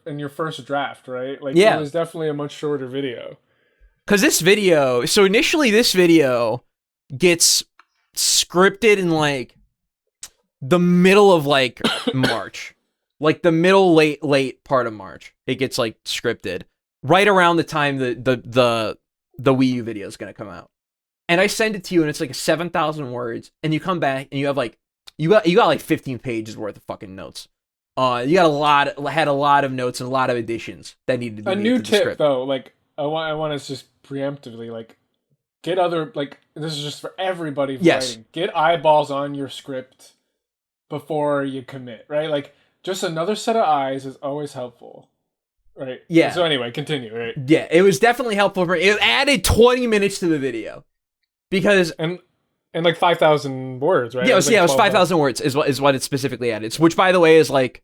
in your first draft, right? Like yeah. It was definitely a much shorter video. Because initially this video gets scripted in like the middle of like March, like the middle late part of March. It gets like scripted right around the time the Wii U video is gonna come out. And I send it to you, and it's like 7,000 words, and you come back and you have like you got like 15 pages worth of fucking notes. You got had a lot of notes and a lot of additions that needed to be a made new to the tip script. Though. Like I want to just preemptively like get other like this is just for everybody writing. Get eyeballs on your script before you commit, right? Like just another set of eyes is always helpful. Right. Yeah. So anyway, continue, right? Yeah, it was definitely helpful for me. It added 20 minutes to the video. Because and like 5,000 words, right? Yeah, it was 5,000 words is what it specifically added. Which by the way is like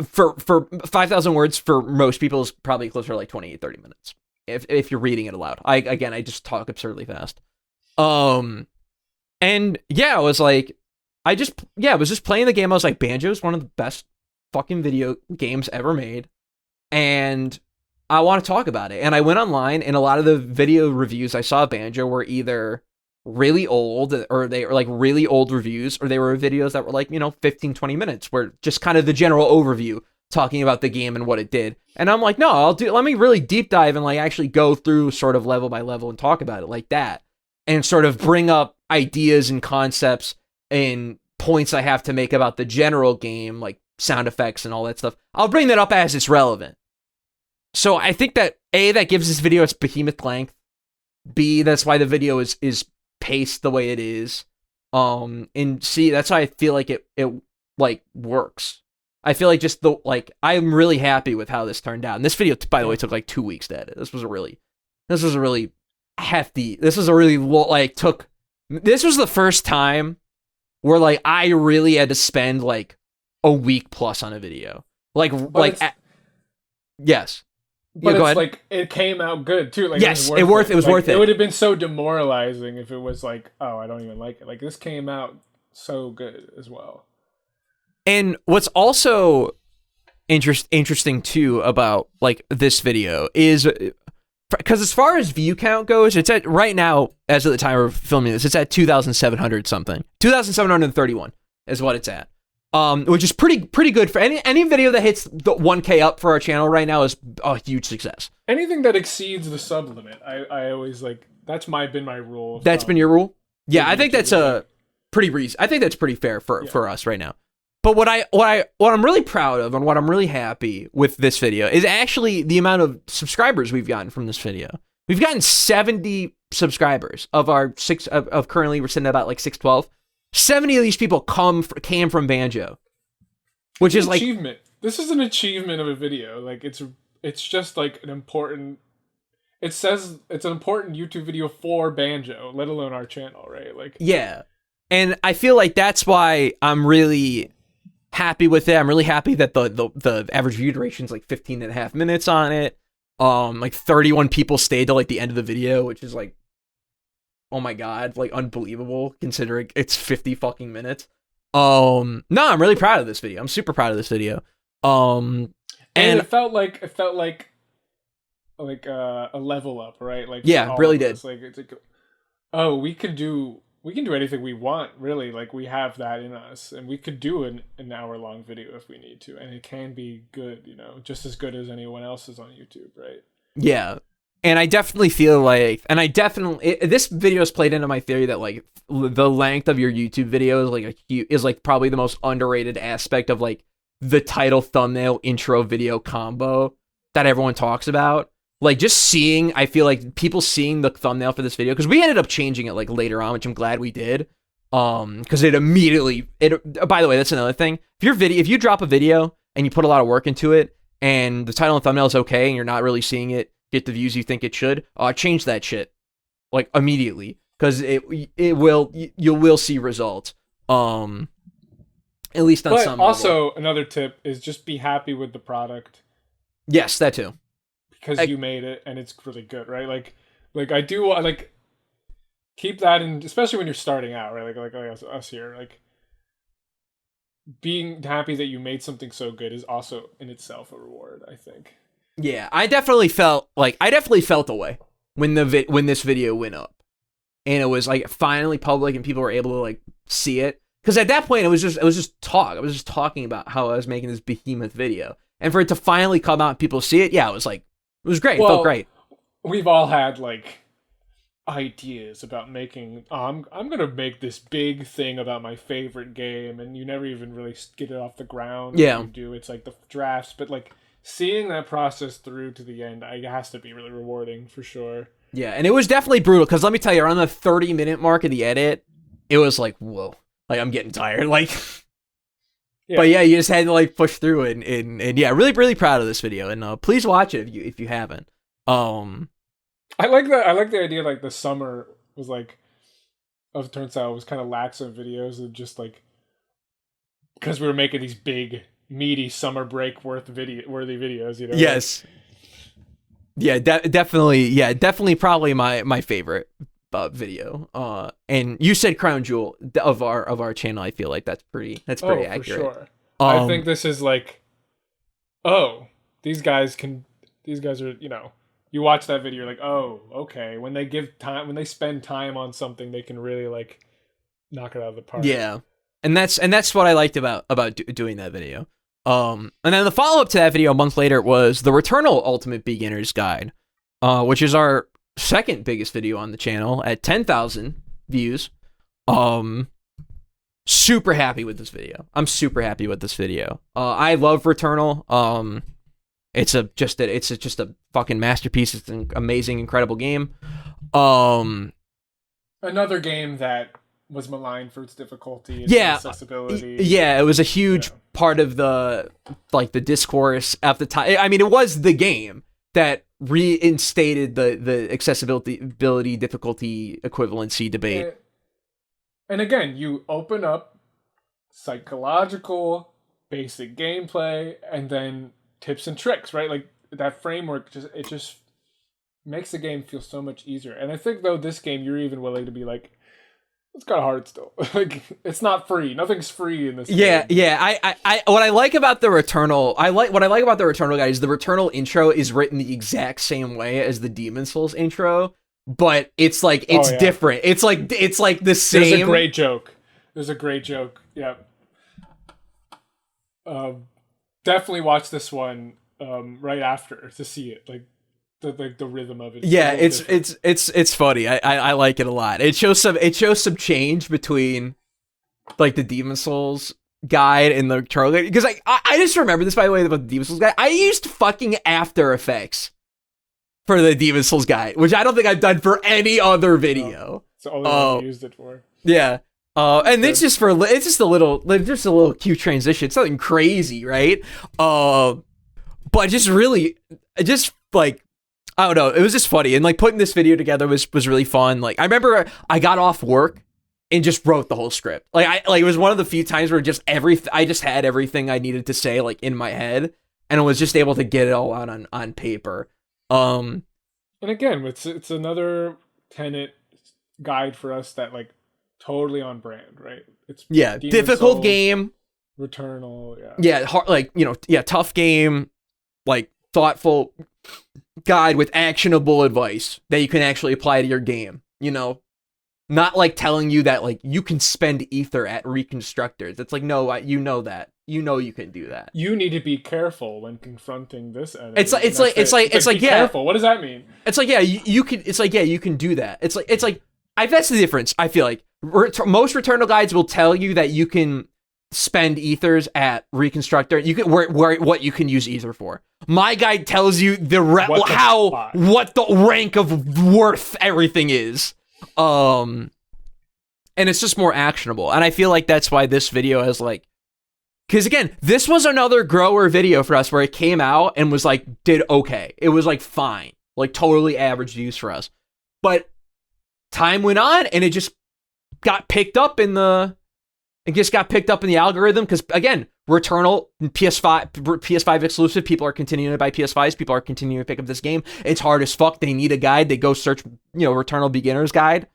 for 5,000 words for most people is probably closer to like 28, 30 minutes. If you're reading it aloud. I just talk absurdly fast. And yeah, I was like I was just playing the game. I was like, Banjo is one of the best fucking video games ever made. And I want to talk about it. And I went online, and a lot of the video reviews I saw of Banjo were either really old, or they were like really old reviews, or they were videos that were like, 15, 20 minutes, where just kind of the general overview talking about the game and what it did. And I'm like, no, let me really deep dive and like actually go through sort of level by level and talk about it like that. And sort of bring up ideas and concepts and points I have to make about the general game, like sound effects and all that stuff. I'll bring that up as it's relevant. So I think that A, that gives this video its behemoth length. B, that's why the video is paced the way it is. And C, that's why I feel like it like works. I feel like I'm really happy with how this turned out. And this video, by the way, took like 2 weeks to edit. This was a really hefty. This was the first time where like I really had to spend like a week plus on a video. Yes. But go it's ahead. like it came out good too. Like yes, it was worth it. It would have been so demoralizing if it was like, oh, I don't even like it. Like this came out so good as well. And what's also interesting too about like this video is because as far as view count goes, it's at right now, as of the time of filming this, it's at 2,700 something. 2,731 is what it's at. Which is pretty good for any video that hits the 1K up for our channel right now is a huge success. Anything that exceeds the sub limit, I always like. That's been my rule. That's been your rule. Yeah, I think that's I think that's pretty fair for us right now. But what I'm really proud of and what I'm really happy with this video is actually the amount of subscribers we've gotten from this video. We've gotten 70 subscribers of our of currently we're sitting at about like 612. 70 of these people came from Banjo, which is like achievement. This is an achievement of a video. Like it's just like an important. It says it's an important YouTube video for Banjo, let alone our channel, right? Like yeah, and I feel like that's why I'm really happy with it. I'm really happy that the average view duration is like 15 and a half minutes on it. Like 31 people stayed to like the end of the video, which is like, oh my god, like unbelievable considering it's 50 fucking minutes. No, I'm really proud of this video. I'm super proud of this video. And it felt like a level up, right? Like, yeah, for all really of did. us. Like, it's like, oh, we can do anything we want, really. Like, we have that in us, and we could do an hour long video if we need to, and it can be good, you know, just as good as anyone else's on YouTube, right? Yeah. And I definitely feel like, this video has played into my theory that like the length of your YouTube video is like probably the most underrated aspect of like the title, thumbnail, intro video combo that everyone talks about. Like just seeing, I feel like people seeing the thumbnail for this video, because we ended up changing it like later on, which I'm glad we did. Because by the way, that's another thing. If you drop a video and you put a lot of work into it, and the title and thumbnail is okay, and you're not really seeing it get the views you think it should, change that shit like immediately, because you will see results. At least on some also level. another tip is just be happy with the product. Yes, that too. Because you made it and it's really good, right? Like I do like keep that in, especially when you're starting out, right? Like us here, like being happy that you made something so good is also in itself a reward, I think. Yeah, I definitely felt the way when this video went up, and it was like finally public and people were able to like see it. Because at that point it was just talk. I was just talking about how I was making this behemoth video, and for it to finally come out and people see it, yeah, it was great. It felt great. We've all had like ideas about making. I'm gonna make this big thing about my favorite game, and you never even really get it off the ground. Yeah, you do. It's like the drafts, but like seeing that process through to the end, it has to be really rewarding for sure. Yeah, and it was definitely brutal, because let me tell you, around the 30-minute mark of the edit, it was like, whoa, like I'm getting tired, like. Yeah. But yeah, you just had to like push through it, and yeah, really, really proud of this video, and please watch it if you haven't. I like that. I like the idea like the summer was like of Turnstyle was kind of lax of videos, and just like because we were making these big meaty summer break worthy videos, you know. Yes. Yeah, definitely probably my favorite video. And you said crown jewel of our channel. I feel like that's pretty accurate. For sure. I think this is like, oh, these guys are, you know, you watch that video, you're like, oh, okay. When they spend time on something, they can really like knock it out of the park. Yeah. And that's what I liked about doing that video. And then the follow-up to that video a month later was the Returnal Ultimate Beginner's Guide, which is our second biggest video on the channel at 10,000 views. Super happy with this video. I'm super happy with this video. I love Returnal. It's just a fucking masterpiece. It's an amazing, incredible game. Another game that was maligned for its difficulty and accessibility. Yeah, it was a huge part of the discourse at the time. I mean, it was the game that reinstated the accessibility difficulty equivalency debate. And again, you open up psychological basic gameplay and then tips and tricks, right? Like that framework just makes the game feel so much easier. And I think though this game you're even willing to be like, it's kind of hard still. Like it's not free. Nothing's free in this game. Yeah. I what I like about the Returnal, about the Returnal guide is the Returnal intro is written the exact same way as the Demon's Souls intro, but it's like different. It's like the same. There's a great joke. Yeah. Definitely watch this one right after to see it. Like the rhythm of it. Yeah, it's funny. I like it a lot. It shows some change between like the Demon's Souls guide and the Returnal guide, because I just remember this, by the way, about the Demon's Souls guide. I used fucking After Effects for the Demon's Souls guide, which I don't think I've done for any other video. It's the only one I used it for. Yeah. And it's just a little cute transition. It's nothing crazy, right? But just like, I don't know, it was just funny, and like putting this video together was really fun. Like I remember I got off work and just wrote the whole script. It was one of the few times where I just had everything I needed to say like in my head, and I was just able to get it all out on paper. And again, it's another tenet guide for us that like totally on brand, right? It's Yeah, Demon difficult Souls, game. Returnal, yeah. Yeah, hard, like, tough game, like thoughtful guide with actionable advice that you can actually apply to your game. Not like telling you that like you can spend ether at reconstructors. It's like, no, you know that. You can do that. You need to be careful when confronting this enemy. It's like be yeah. careful. What does that mean? It's like, yeah, you can. It's like, yeah, you can do that. It's like that's the difference. I feel like most Returnal guides will tell you that you can spend ethers at reconstructor. You can what you can use ether for. My guide tells you what the rank of worth everything is. And it's just more actionable. And I feel like that's why this video has like, because again, this was another grower video for us where it came out and was like, did okay. It was like fine, like totally average views for us. But time went on and it just got picked up in the algorithm. Because again, Returnal, PS5 exclusive, people are continuing to buy PS5s, people are continuing to pick up this game. It's hard as fuck. They need a guide. They go search, Returnal Beginner's Guide.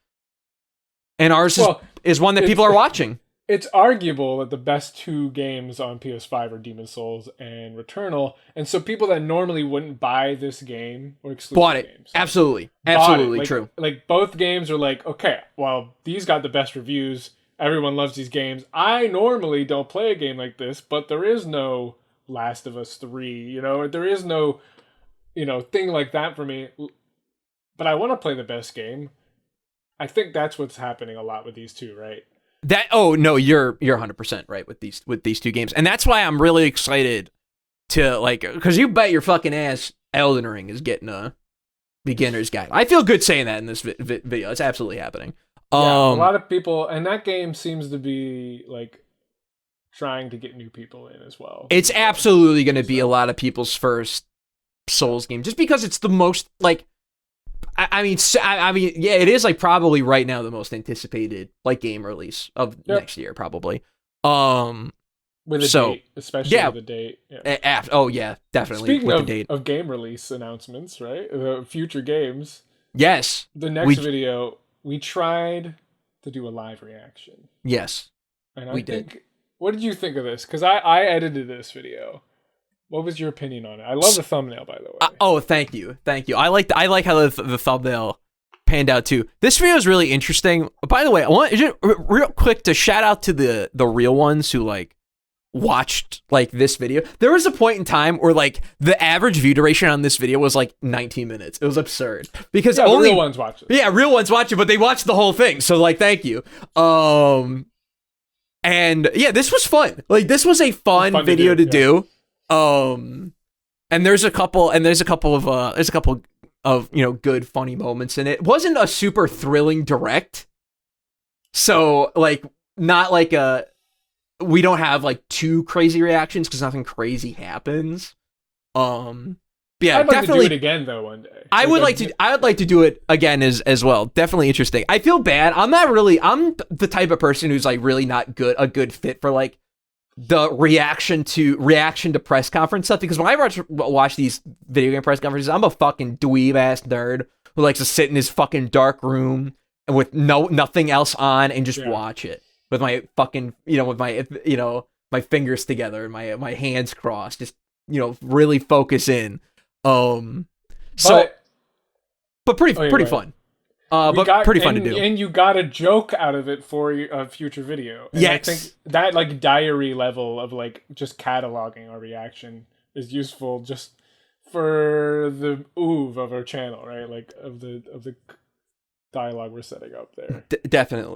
And ours is one that people are watching. It's arguable that the best two games on PS5 are Demon Souls and Returnal, and so people that normally wouldn't buy this game or exclusive bought it. Games, Absolutely true. Like both games are like, okay, well, these got the best reviews. Everyone loves these games. I normally don't play a game like this, but there is no Last of Us 3, there is no, thing like that for me. But I want to play the best game. I think that's what's happening a lot with these two, right? You're 100% right with these two games. And that's why I'm really excited to like, because you bet your fucking ass Elden Ring is getting a beginner's guide. I feel good saying that in this video. It's absolutely happening. Yeah, a lot of people, and that game seems to be like trying to get new people in as well. It's absolutely going to be a lot of people's first Souls game, just because it's the most like. I mean, yeah, it is like probably right now the most anticipated like game release of next year, probably. With a date, especially with a date. Yeah. Definitely. Speaking with the date of game release announcements, right? Future games. Yes. The next video, we tried to do a live reaction. Yes. And we did. What did you think of this? Because I edited this video. What was your opinion on it? I love the thumbnail, by the way. Thank you. I like how the thumbnail panned out too. This video is really interesting. By the way, I want just real quick to shout out to the real ones who like watched like this video. There was a point in time where like the average view duration on this video was like 19 minutes. It was absurd because only real ones watch it. Yeah, real ones watch it, but they watched the whole thing. So like, thank you. And yeah, this was fun. Like this was a fun video to do. And there's a couple of good funny moments in it. It wasn't a super thrilling direct. So like not like we don't have like too crazy reactions because nothing crazy happens. Yeah, I'd like definitely to do it again though one day. I would like to do it again as well. Definitely interesting. I feel bad. I'm the type of person who's like really not a good fit for like the reaction to press conference stuff, because when I watch these video game press conferences, I'm a fucking dweeb ass nerd who likes to sit in his fucking dark room and with nothing else on and just watch it with my fucking my fingers together and my hands crossed, just really focus in. But pretty fun. Pretty fun to do. And you got a joke out of it for a future video. And yes. I think that like diary level of like just cataloging our reaction is useful just for the oeuvre of our channel, right? Like of the dialogue we're setting up there.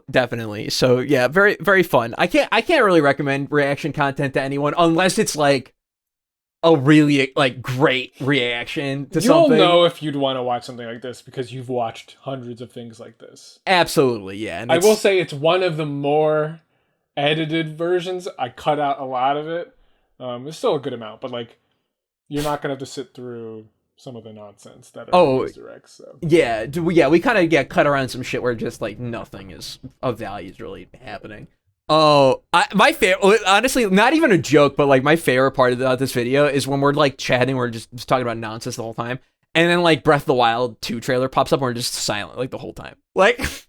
Definitely. So yeah, very, very fun. I can't really recommend reaction content to anyone unless it's like a really like great reaction to something. You'll know if you'd want to watch something like this because you've watched hundreds of things like this. Absolutely, yeah. And I will say it's one of the more edited versions. I cut out a lot of it. It's still a good amount, but like you're not gonna have to sit through some of the nonsense that are in these directs. So we kind of get cut around some shit where just like nothing is of value is really happening. My favorite, honestly, not even a joke, but like my favorite part about this video is when we're like chatting, we're just talking about nonsense the whole time, and then like Breath of the Wild 2 trailer pops up, and we're just silent like the whole time. Like,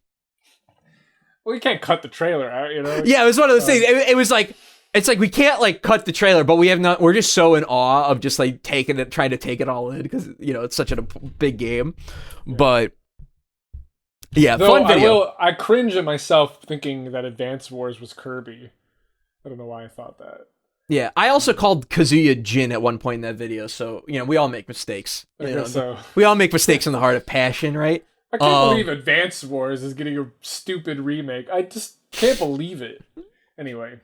Well, you can't cut the trailer out, you know? Yeah, it was one of those things. It was like, it's like we can't like cut the trailer, but we're just so in awe of just like trying to take it all in because it's such a big game. Yeah. But yeah, though, fun video. I cringe at myself thinking that Advance Wars was Kirby. I don't know why I thought that. Yeah, I also called Kazuya Jin at one point in that video, so we all make mistakes. We all make mistakes in the heart of passion, right? I can't believe Advance Wars is getting a stupid remake. I just can't believe it. Anyway.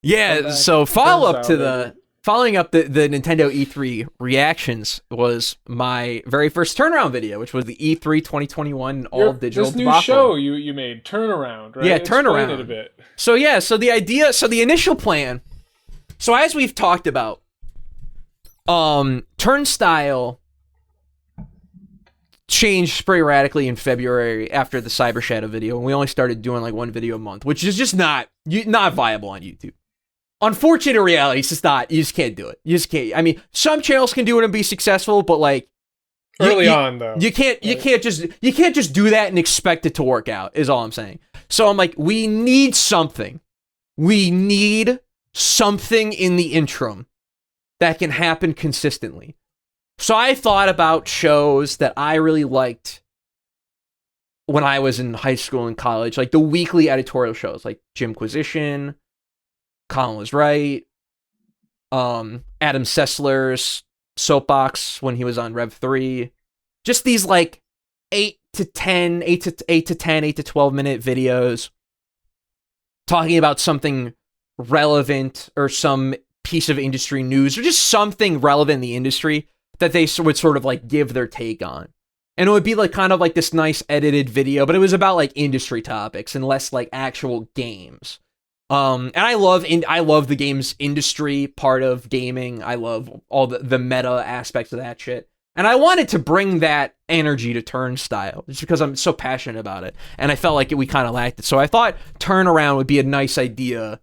Yeah, so following up the Nintendo E3 reactions was my very first turnaround video, which was the E3 2021 all digital this new debacle. show you made, Turnaround, right? Yeah, Turnaround. Explain it a bit. So the initial plan. So as we've talked about, Turnstyle changed pretty radically in February after the Cyber Shadow video, and we only started doing like one video a month, which is just not viable on YouTube. Unfortunate reality, it's just not. You just can't do it. You just can't. I mean, some channels can do it and be successful, but like early on though, you can't just do that and expect it to work out. Is all I'm saying. So I'm like, we need something. We need something in the interim that can happen consistently. So I thought about shows that I really liked when I was in high school and college, like the weekly editorial shows, like Jimquisition, Colin Was Right, Adam Sessler's Soapbox when he was on Rev 3. Just these like 8 to 10, 8 to 12 minute videos talking about something relevant or some piece of industry news or just something relevant in the industry that they would sort of like give their take on. And it would be like kind of like this nice edited video, but it was about like industry topics and less like actual games. And I love the games industry part of gaming. I love all the meta aspects of that shit. And I wanted to bring that energy to Turnstyle just because I'm so passionate about it. And I felt like we kind of lacked it. So I thought Turnaround would be a nice idea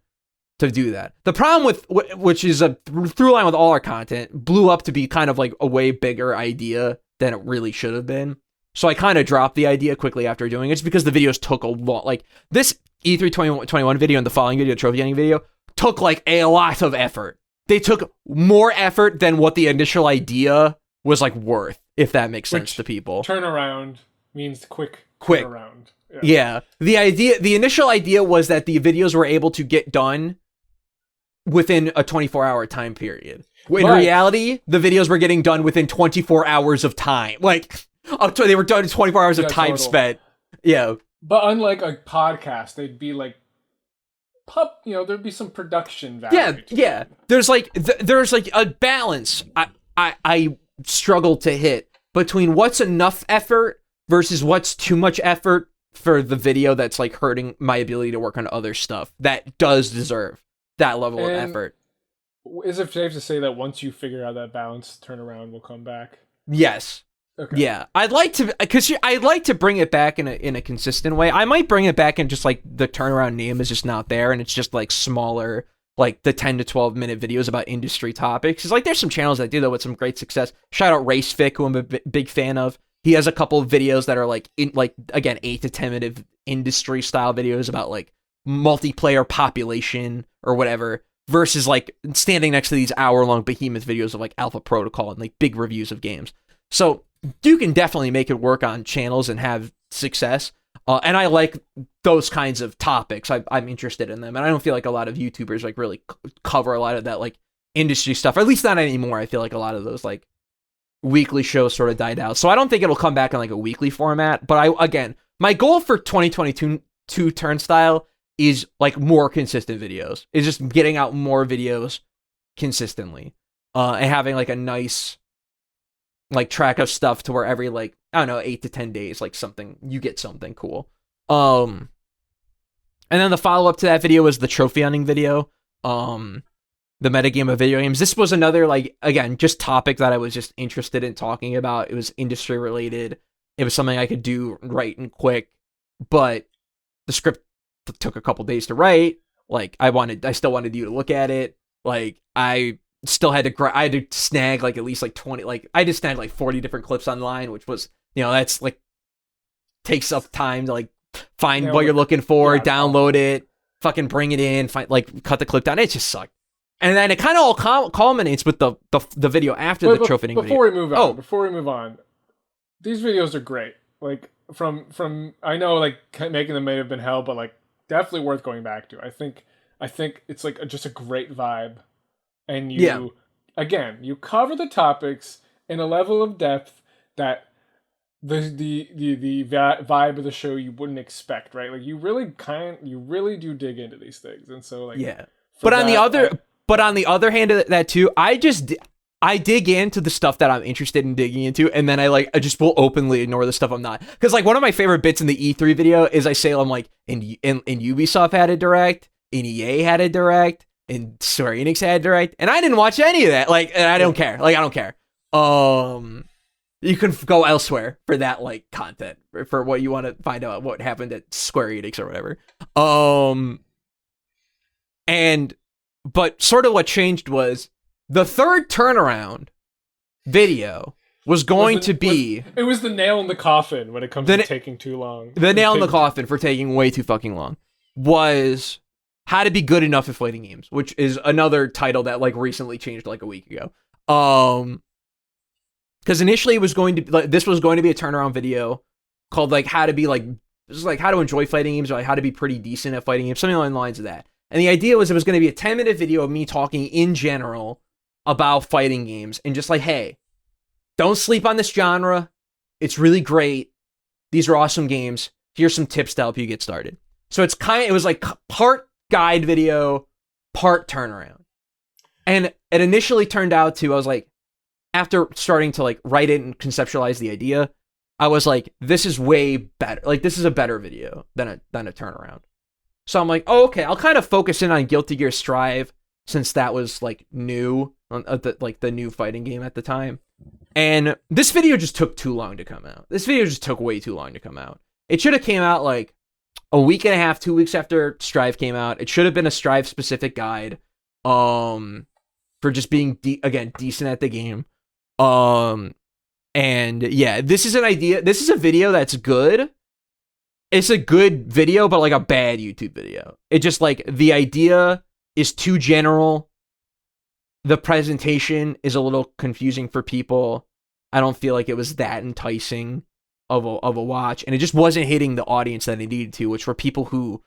to do that. The problem with, which is a through line with all our content, blew up to be kind of like a way bigger idea than it really should have been. So I kind of dropped the idea quickly after doing it just because the videos took a lot. Like this E3 2021 video and the following video, the trophy hunting video, took like a lot of effort. They took more effort than what the initial idea was like worth, if that makes sense to people. Turnaround means quick. Turnaround. Yeah. The initial idea was that the videos were able to get done within a 24-hour time period. In reality, the videos were getting done within 24 hours of time. Like, they were done in 24 hours of time spent. Yeah. But unlike a podcast, they'd be like, there'd be some production value. Yeah. There's like a balance I struggle to hit between what's enough effort versus what's too much effort for the video that's like hurting my ability to work on other stuff that does deserve that level of effort. Is it safe to say that once you figure out that balance, Turnaround will come back? Yes. Okay. Yeah, I'd like to bring it back in a consistent way. I might bring it back in just like the Turnaround name is just not there, and it's just like smaller, like the 10 to 12 minute videos about industry topics. It's like there's some channels that do that with some great success. Shout out Racefic, who I'm a big fan of. He has a couple of videos that are like again 8 to 10 minute industry style videos about like multiplayer population or whatever, versus like standing next to these hour-long behemoth videos of like Alpha Protocol and like big reviews of games. So you can definitely make it work on channels and have success. And I like those kinds of topics. I'm interested in them. And I don't feel like a lot of YouTubers like really cover a lot of that like industry stuff, or at least not anymore. I feel like a lot of those like weekly shows sort of died out. So I don't think it'll come back in like a weekly format. But my goal for 2022 Turnstyle is like more consistent videos. Is just getting out more videos consistently. And having like a nice like track of stuff to where every like, I don't know, 8 to 10 days, like you get something cool. And then the follow-up to that video was the trophy hunting video. The metagame of video games. This was another, like, again, just topic that I was just interested in talking about. It was industry related. It was something I could do right and quick, but the script took a couple days to write. Like, I still wanted you to look at it. Like, I had to snag like at least like 20, like I just snagged like 40 different clips online, which was, that's like takes up time to like find what you're looking for, download it, fucking bring it in, cut the clip down. It just sucked. And then it kind of all culminates with the video after the trophy video. Before we move on, these videos are great. Like from I know like making them may have been hell, but like definitely worth going back to. I think it's like just a great vibe, and you cover the topics in a level of depth that the vibe of the show you wouldn't expect, right? Like you really do dig into these things, and so like But on the other hand of that too, I dig into the stuff that I'm interested in digging into, and then I just will openly ignore the stuff I'm not. Because like one of my favorite bits in the E3 video is I say I'm like, and Ubisoft had a direct, and EA had a direct, and Square Enix had a direct, and I didn't watch any of that. Like, and I don't care. Like, I don't care. You can go elsewhere for that like content for what you want to find out what happened at Square Enix or whatever. But sort of what changed was the third turnaround video was going to be... It was the nail in the coffin when it comes to taking too long. The nail in the coffin for taking way too fucking long was how to be good enough at fighting games, which is another title that like recently changed like a week ago. Because initially it was going to like this was going to be a turnaround video called like how to be like this is like how to enjoy fighting games or like how to be pretty decent at fighting games, something along the lines of that. And the idea was it was going to be a 10-minute video of me talking in general about fighting games and just like, hey, don't sleep on this genre. It's really great. These are awesome games. Here's some tips to help you get started. So it was like part guide video, part turnaround. And it initially turned out to, I was like, after starting to like write it and conceptualize the idea, I was like, this is way better. Like this is a better video than a turnaround. So I'm like, oh, okay, I'll kind of focus in on Guilty Gear Strive since that was like new, the new fighting game at the time. And this video just took too long to come out. This video just took way too long to come out. It should have came out like a week and a half, 2 weeks after Strive came out. It should have been a Strive specific guide, for just being decent at the game. And yeah, this is an idea. This is a video that's good. It's a good video, but like a bad YouTube video. It just like the idea is too general. The presentation is a little confusing for people. I don't feel like it was that enticing of a watch, and it just wasn't hitting the audience that it needed to, which were people who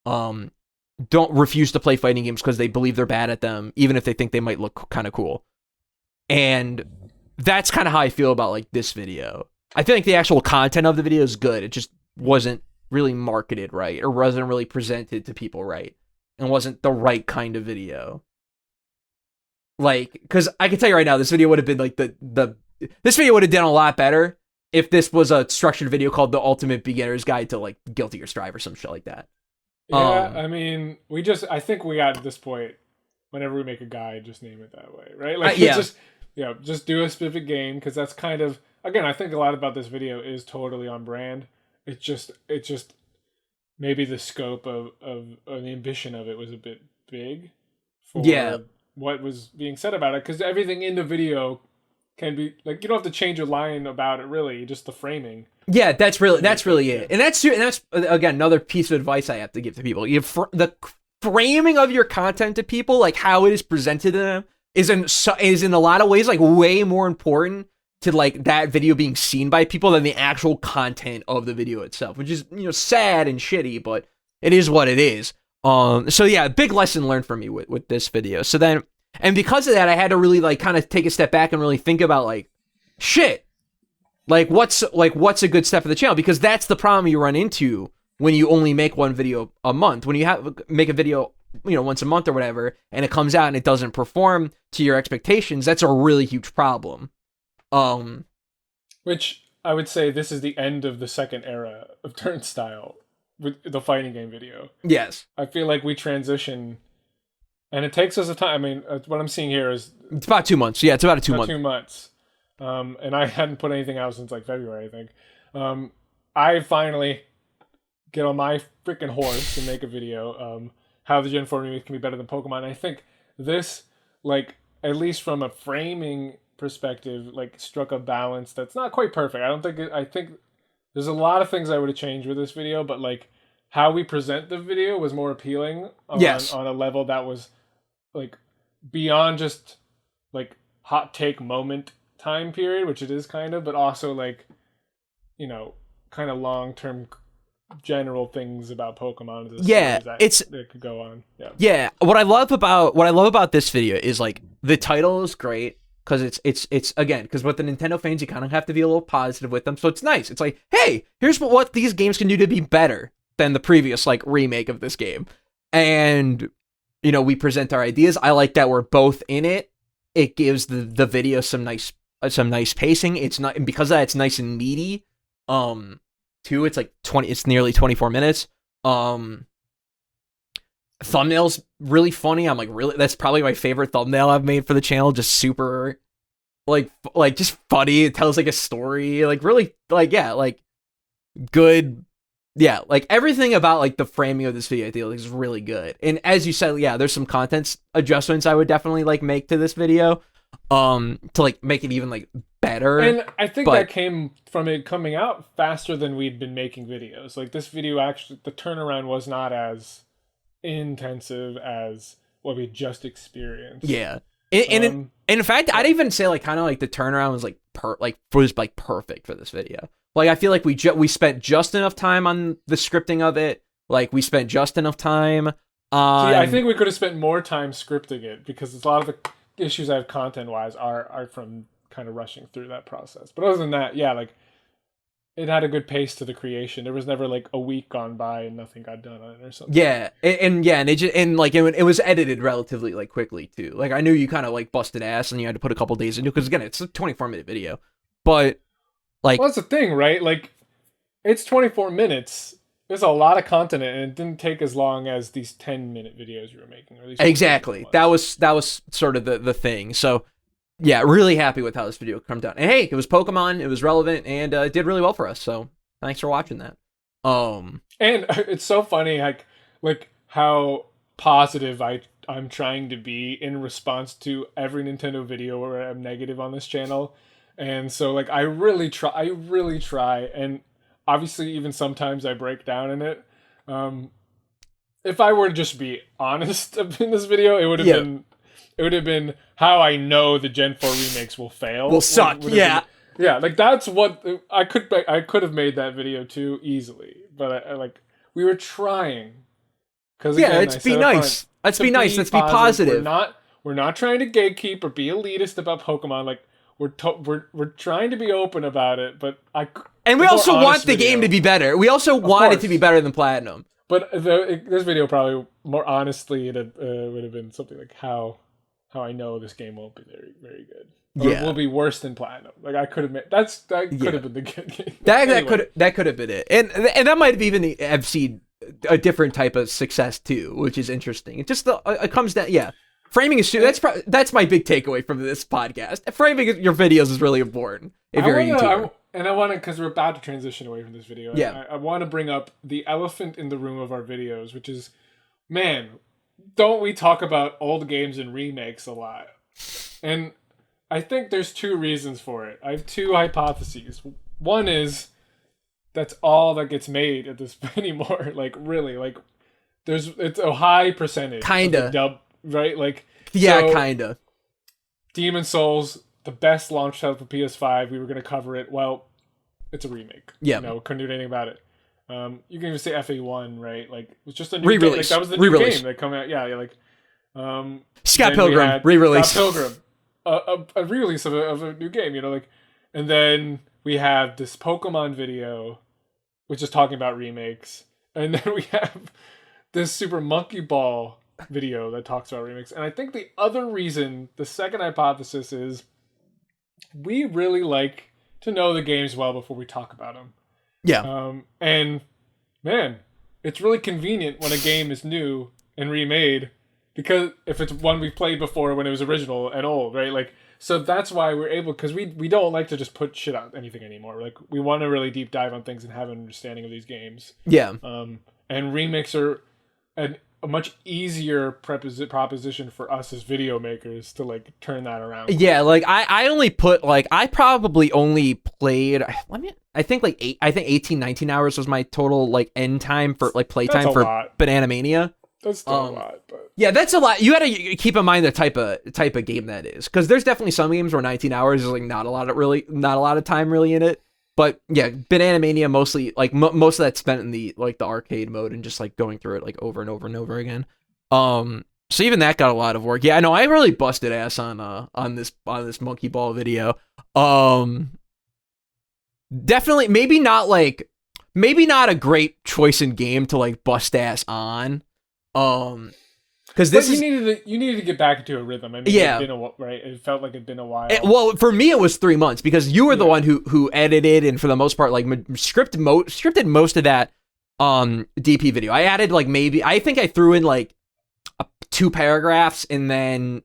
don't refuse to play fighting games because they believe they're bad at them, even if they think they might look kind of cool. And that's kind of how I feel about like this video. I feel like the actual content of the video is good. It just wasn't really marketed right, or wasn't really presented to people right, and wasn't the right kind of video. Like, because I can tell you right now, this video would have been like this video would have done a lot better if this was a structured video called The Ultimate Beginner's Guide to like Guilty Gear Strive or some shit like that. Yeah, I mean, I think we got to this point. Whenever we make a guide, just name it that way, right? Like, just do a specific game, because that's kind of, again, I think a lot about this video is totally on brand. It's just maybe the scope of the ambition of it was a bit big for what was being said about it, because everything in the video can be like, you don't have to change a line about it, really, just the framing. Yeah, that's really it. And that's again another piece of advice I have to give to people. The framing of your content to people, like how it is presented to them, is in a lot of ways like way more important to like that video being seen by people than the actual content of the video itself, which is, you know, sad and shitty, but it is what it is. So yeah, big lesson learned for me with this video. So then, and because of that, I had to really like kind of take a step back and really think about like, shit, like what's a good step for the channel, because that's the problem you run into when you only make one video a month. When you make a video, you know, once a month or whatever, and it comes out and it doesn't perform to your expectations, that's a really huge problem. Which I would say this is the end of the second era of Turnstyle with the fighting game video. Yes. I feel like we transition, and it takes us a time. I mean, what I'm seeing here is it's about 2 months. Yeah, it's about 2 months. 2 months. And I hadn't put anything out since like February, I think. I finally get on my freaking horse and make a video. How the Gen 4 remake can be better than Pokemon. I think this, like, at least from a framing perspective, like struck a balance that's not quite perfect. I think There's a lot of things I would have changed with this video, but like how we present the video was more appealing Yes. on a level that was like beyond just like hot take moment time period, which it is kind of, but also like, you know, kind of long term general things about Pokemon as a Yeah, series that could go on. Yeah. Yeah, what I love about this video is like the title is great because it's again because with the Nintendo fans you kind of have to be a little positive with them, so it's nice. It's like, hey, here's what these games can do to be better than the previous like remake of this game, and you know we present our ideas. I like that we're both in it. It gives the video some nice pacing. It's not, and because of that it's nice and meaty. Too, it's like it's nearly 24 minutes. Thumbnail's really funny. I'm like, really, that's probably my favorite thumbnail I've made for the channel. Just super like just funny. It tells like a story, like really like, yeah, like good. Yeah, like everything about like the framing of this video I feel like is really good. And as you said, yeah, there's some content adjustments I would definitely like make to this video to like make it even like better. And I think that came from it coming out faster than we'd been making videos. Like this video actually, the turnaround was not as intensive as what we just experienced. Yeah. And in fact, I'd even say like kind of like the turnaround was like perfect for this video. Like I feel like we spent just enough time on the scripting of it. Like we spent just enough time on. See, I think we could have spent more time scripting it because a lot of the issues I have content wise are from kind of rushing through that process. But other than that, yeah, like it had a good pace to the creation. There was never like a week gone by and nothing got done on it or something. Yeah, and it was edited relatively like quickly too. Like I knew you kind of like busted ass and you had to put a couple days into it because again it's a 24-minute video, but like well, that's the thing, right? Like it's 24 minutes. There's a lot of content and it didn't take as long as these 10-minute videos you were making. Or these exactly. That was sort of the thing. So yeah, really happy with how this video come down. And hey, it was Pokemon, it was relevant, and it did really well for us. So thanks for watching that. And it's so funny, like how positive I'm trying to be in response to every Nintendo video where I'm negative on this channel. And so like I really try, and obviously even sometimes I break down in it. If I were to just be honest in this video, it would have been how I know the Gen 4 remakes will fail. Will suck. Yeah. Yeah, like that's what I could have made that video too easily, but I like we were trying. Because yeah, let's be nice. Let's be nice. Let's be positive. We're not trying to gatekeep or be elitist about Pokemon. Like we're trying to be open about it, but and we also want the game to be better. We also want it to be better than Platinum. But this video probably more honestly it would have been something like how I know this game won't be very very good. Or it will be worse than Platinum. Like I could have made that could have been the good game. That could have been it, and that might have even have seen a different type of success too, which is interesting. It just it comes down, yeah. Framing is that's my big takeaway from this podcast. Framing your videos is really important if you're a YouTuber. And I want to, because we're about to transition away from this video. Yeah, I want to bring up the elephant in the room of our videos, which is, man, don't we talk about old games and remakes a lot? And I think there's two reasons for it. I have two hypotheses. One is that's all that gets made at this anymore. Like really, like it's a high percentage. Kinda dub, right? Like yeah, so, kinda. Demon's Souls, the best launch title for PS5. We were gonna cover it. Well, it's a remake. Yeah, couldn't do anything about it. You can even say FA1, right? Like it was just a new re-release. Game. Like, that was the new game that come out. Yeah, like Scott Pilgrim re-release. Scott Pilgrim. A re-release of a new game, like, and then we have this Pokemon video, which is talking about remakes, and then we have this Super Monkey Ball video that talks about remakes. And I think the other reason, the second hypothesis is, we really like to know the games well before we talk about them. Yeah. And man, it's really convenient when a game is new and remade. Because if it's one we played before when it was original and old, right? Like, so that's why we're able, because we don't like to just put shit on anything anymore. Like, we want to really deep dive on things and have an understanding of these games. Yeah. And remakes are a much easier proposition for us as video makers to like turn that around. Yeah, like I only put like I probably only played I think 18 19 hours was my total like end time for like playtime for lot. Banana Mania. That's still a lot, but yeah, that's a lot. You gotta keep in mind the type of game that is, because there's definitely some games where 19 hours is like not a lot of time really in it. But yeah, Banana Mania mostly like most of that spent in the like the arcade mode and just like going through it like over and over and over again. So even that got a lot of work. Yeah, I know I really busted ass on this Monkey Ball video. Definitely maybe not a great choice in game to like bust ass on. Because you needed to get back into a rhythm. I mean, yeah, it felt like it'd been a while. Well, for me, it was 3 months because you were the one who edited and for the most part, like scripted most of that DP video. I added like I think I threw in like 2 paragraphs and then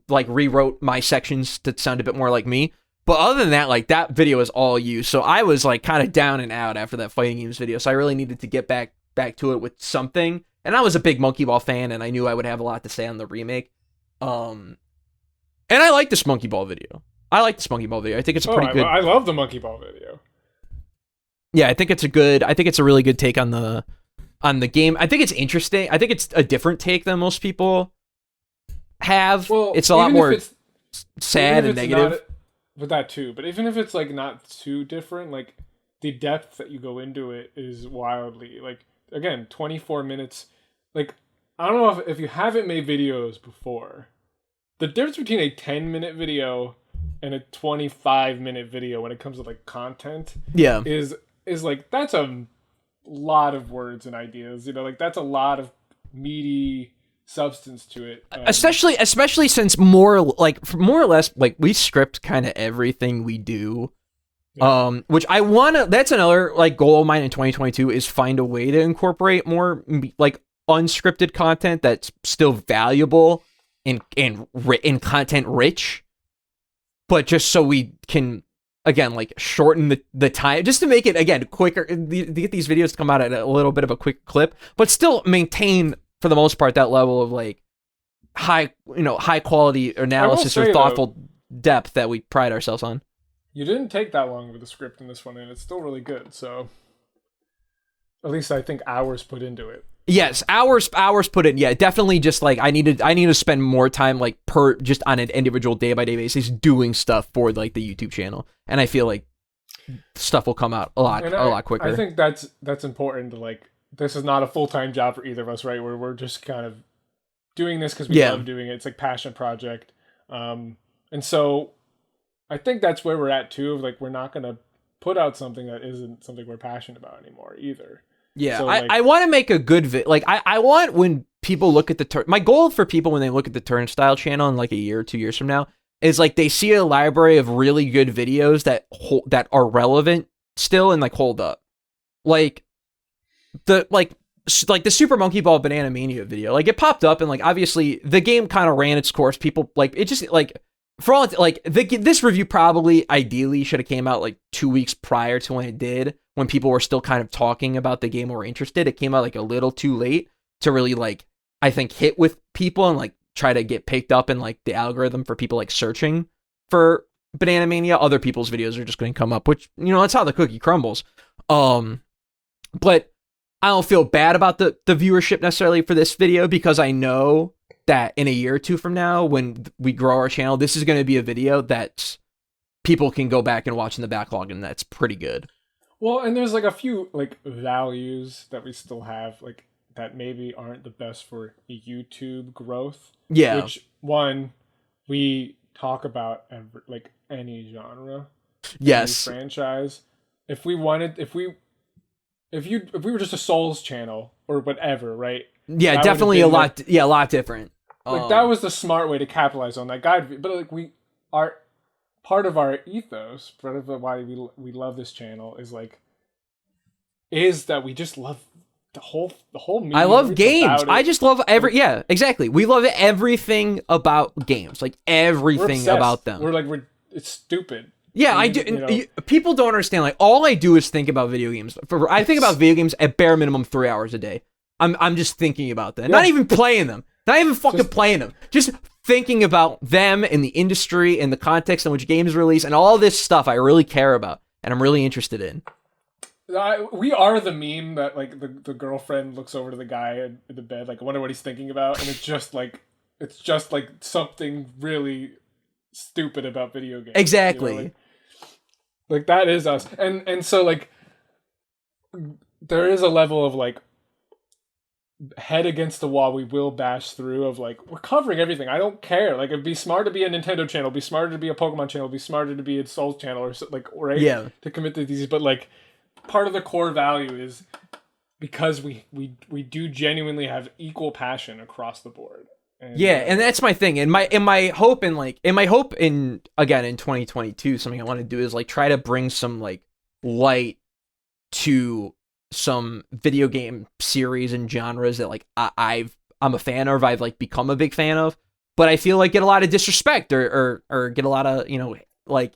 rewrote my sections to sound a bit more like me. But other than that, like that video is all you. So I was like kind of down and out after that fighting games video. So I really needed to get back to it with something. And I was a big Monkey Ball fan, and I knew I would have a lot to say on the remake. And I like this Monkey Ball video. I think it's a pretty good. I love the Monkey Ball video. Yeah, I think it's a really good take on the game. I think it's interesting. I think it's a different take than most people have. Well, it's a lot more sad and negative. With that too, but even if it's like not too different, like the depth that you go into it is wildly like. Again, 24 minutes. Like, I don't know if you haven't made videos before, the difference between a 10-minute video and a 25-minute video when it comes to like content, is like that's a lot of words and ideas. You know, like that's a lot of meaty substance to it. Especially since more or less like we script kind of everything we do. Yeah. Which that's another like goal of mine in 2022 is find a way to incorporate more like unscripted content that's still valuable and content rich, but just so we can again like shorten the time just to make it again quicker to get these videos to come out at a little bit of a quick clip, but still maintain for the most part that level of like high quality analysis or thoughtful depth that we pride ourselves on. You didn't take that long with the script in this one, and it's still really good. So, at least I think hours put into it. Yes, hours put in. Yeah, definitely. Just like I need to spend more time like just on an individual day by day basis doing stuff for like the YouTube channel, and I feel like stuff will come out a lot quicker. I think that's important to like. This is not a full-time job for either of us, right? Where we're just kind of doing this because we love doing it. It's like passion project, and so. I think that's where we're at too. Like we're not gonna put out something that isn't something we're passionate about anymore either. Yeah, so, I want to make a good like I want when people look at my goal for people when they look at the Turnstyle channel in like a year or 2 years from now is like they see a library of really good videos that are relevant still and like hold up, like the Super Monkey Ball Banana Mania video. Like it popped up and like obviously the game kind of ran its course. People like it just like. For all like this review probably ideally should have came out like 2 weeks prior to when it did, when people were still kind of talking about the game or were interested. It came out like a little too late to really like I think hit with people and like try to get picked up in like the algorithm for people like searching for Banana Mania. Other people's videos are just going to come up, which that's how the cookie crumbles. But I don't feel bad about the viewership necessarily for this video because I know that in a year or two from now, when we grow our channel, this is going to be a video that people can go back and watch in the backlog, and that's pretty good. Well, and there's like a few like values that we still have, like that maybe aren't the best for YouTube growth. Yeah. Which one we talk about like any genre, yes, any franchise. If we were just a Souls channel or whatever, right? Yeah, definitely a lot different. Like that was the smart way to capitalize on that guide. But like we are part of our ethos, part of why we love this channel is that we just love the whole media. I love games. I just love exactly. We love everything about games, like everything about them. It's stupid. Yeah, I do. People don't understand. Like all I do is think about video games. I think about video games at bare minimum 3 hours a day. I'm just thinking about them. Not even playing them. Not even fucking playing them. Just thinking about them and the industry and the context in which games release and all this stuff I really care about and I'm really interested in. We are the meme that like the girlfriend looks over to the guy in the bed, like I wonder what he's thinking about, and it's just like something really stupid about video games. Exactly. You know? Like that is us. And so like there is a level of like head against the wall we will bash through of like we're covering everything. I don't care. Like it'd be smart to be a Nintendo channel, it'd be smarter to be a Pokemon channel, it'd be smarter to be a Souls channel or like right to commit to these, but like part of the core value is because we do genuinely have equal passion across the board. And, and that's my thing. And my hope in again in 2022, something I want to do is like try to bring some like light to some video game series and genres that like I'm a fan of, I've like become a big fan of, but I feel like get a lot of disrespect or get a lot of, you know, like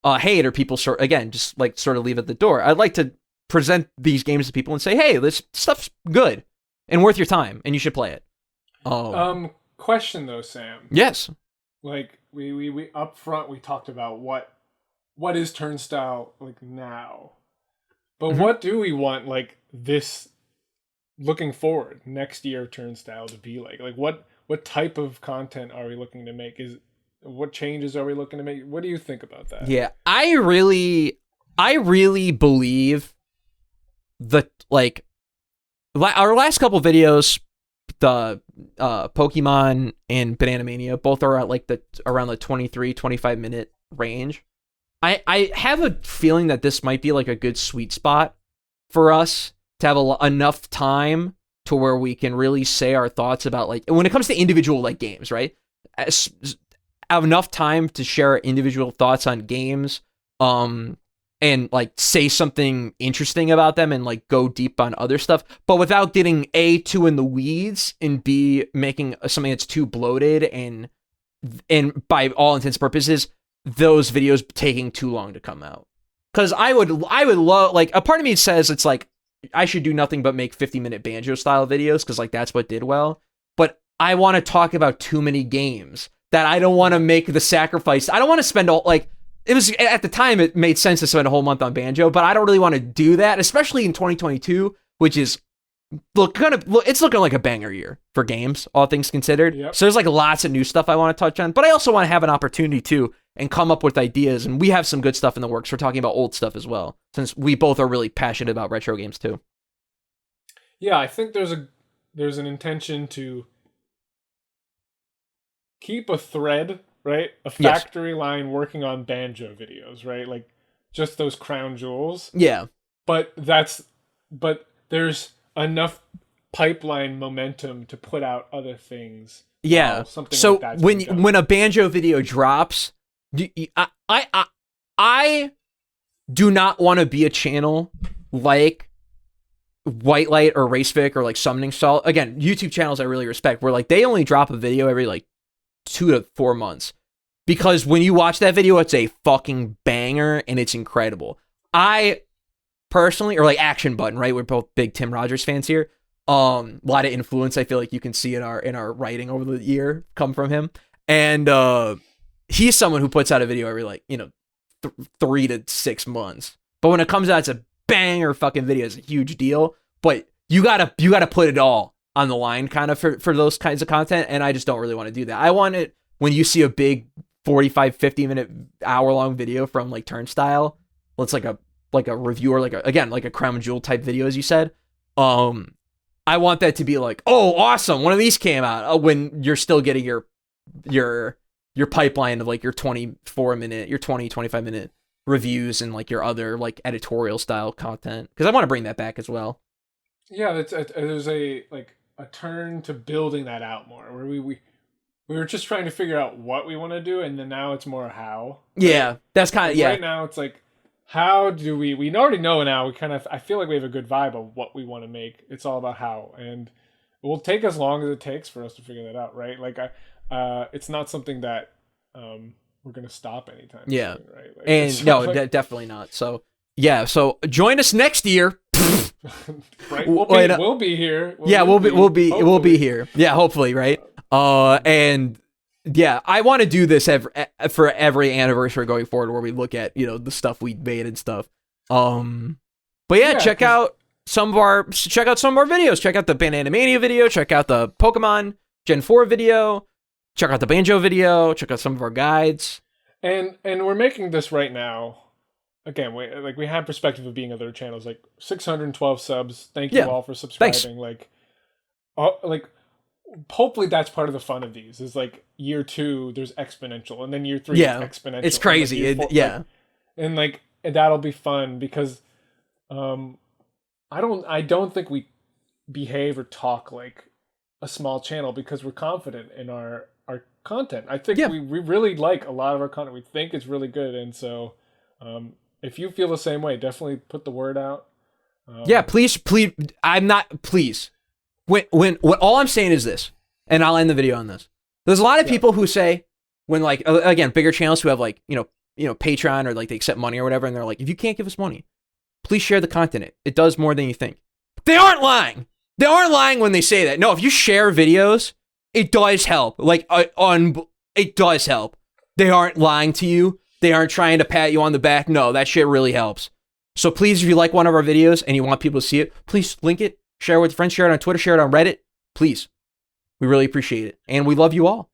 hate, or people sort of leave at the door. I'd like to present these games to people and say, hey, this stuff's good and worth your time and you should play it. Question though, Sam. Yes. Like we up front we talked about what is Turnstyle like now. But what do we want like this looking forward next year Turnstyle to be like? Like what type of content are we looking to make? What changes are we looking to make? What do you think about that? Yeah, I really believe that like our last couple videos, the Pokemon and Banana Mania, both are at like around the 23-25 minute range. I have a feeling that this might be like a good sweet spot for us to have enough time to where we can really say our thoughts about like when it comes to individual like games, right? Have enough time to share individual thoughts on games, and like say something interesting about them and like go deep on other stuff, but without getting A, too in the weeds, and B, making something that's too bloated and by all intents and purposes, those videos taking too long to come out. Because I would love, like, a part of me says it's like I should do nothing but make 50-minute banjo style videos because like that's what did well. But I want to talk about too many games that I don't want to make the sacrifice. I don't want to spend all like. It was at the time it made sense to spend a whole month on banjo, but I don't really want to do that, especially in 2022, which is it's looking like a banger year for games, all things considered. Yep. So there's like lots of new stuff I want to touch on, but I also want to have an opportunity too and come up with ideas. And we have some good stuff in the works. We're talking about old stuff as well, since we both are really passionate about retro games too. Yeah, I think there's an intention to keep a thread. Right? A factory line working on banjo videos, right? Like just those crown jewels. Yeah. But there's enough pipeline momentum to put out other things. Yeah. So like when a banjo video drops, I do not want to be a channel like White Light or Racevic or like Summoning Salt. Again, YouTube channels I really respect, where like they only drop a video every like 2 to 4 months. Because when you watch that video, it's a fucking banger and it's incredible. I personally, or like Action Button, right? We're both big Tim Rogers fans here. A lot of influence I feel like you can see in our writing over the year come from him. And he's someone who puts out a video every like, 3 to 6 months. But when it comes out, it's a banger fucking video. It's a huge deal. But you gotta put it all on the line kind of for those kinds of content. And I just don't really want to do that. I want it when you see a big 45, 50 minute hour long video from like Turnstyle. It's like a review or like a crown jewel type video, as you said. I want that to be like, oh, awesome, one of these came out when you're still getting your pipeline of like your 24 minute, your 25 minute reviews and like your other like editorial style content. Because I want to bring that back as well. Yeah, there's a turn to building that out more, where we were just trying to figure out what we want to do, and then now it's more how. Yeah, that's kind of, yeah. Right now it's like, how do we already know now, I feel like we have a good vibe of what we want to make. It's all about how, and it will take as long as it takes for us to figure that out, right? Like, it's not something that we're going to stop anytime soon, right? Like, and no, definitely not. So, yeah, so join us next year. Right? Wait, We'll be here. Yeah, we'll be hopefully. here. Yeah, hopefully, right? And yeah, I want to do this for every anniversary going forward, where we look at the stuff we made and stuff. But yeah, check out some of our videos. Check out the Banana Mania video. Check out the Pokemon Gen 4 video. Check out the Banjo video. Check out some of our guides. And we're making this right now. Again, we have perspective of being other channels, like 612 subs. Thank you all for subscribing. Thanks. Hopefully that's part of the fun of these. Is like year 2, there's exponential, and then year 3, it's exponential. It's crazy. And that'll be fun because, I don't think we behave or talk like a small channel because we're confident in our content. I think we really like a lot of our content. We think it's really good, and so if you feel the same way, definitely put the word out. Please. When all I'm saying is this, and I'll end the video on this. There's a lot of people who say, when like again, bigger channels who have like Patreon, or like they accept money or whatever, and they're like, if you can't give us money, please share the content. It does more than you think. They aren't lying. They aren't lying when they say that. No, if you share videos, it does help. It does help. They aren't lying to you. They aren't trying to pat you on the back. No, that shit really helps. So please, if you like one of our videos and you want people to see it, please link it, share it with friends, share it on Twitter, share it on Reddit. Please. We really appreciate it. And we love you all.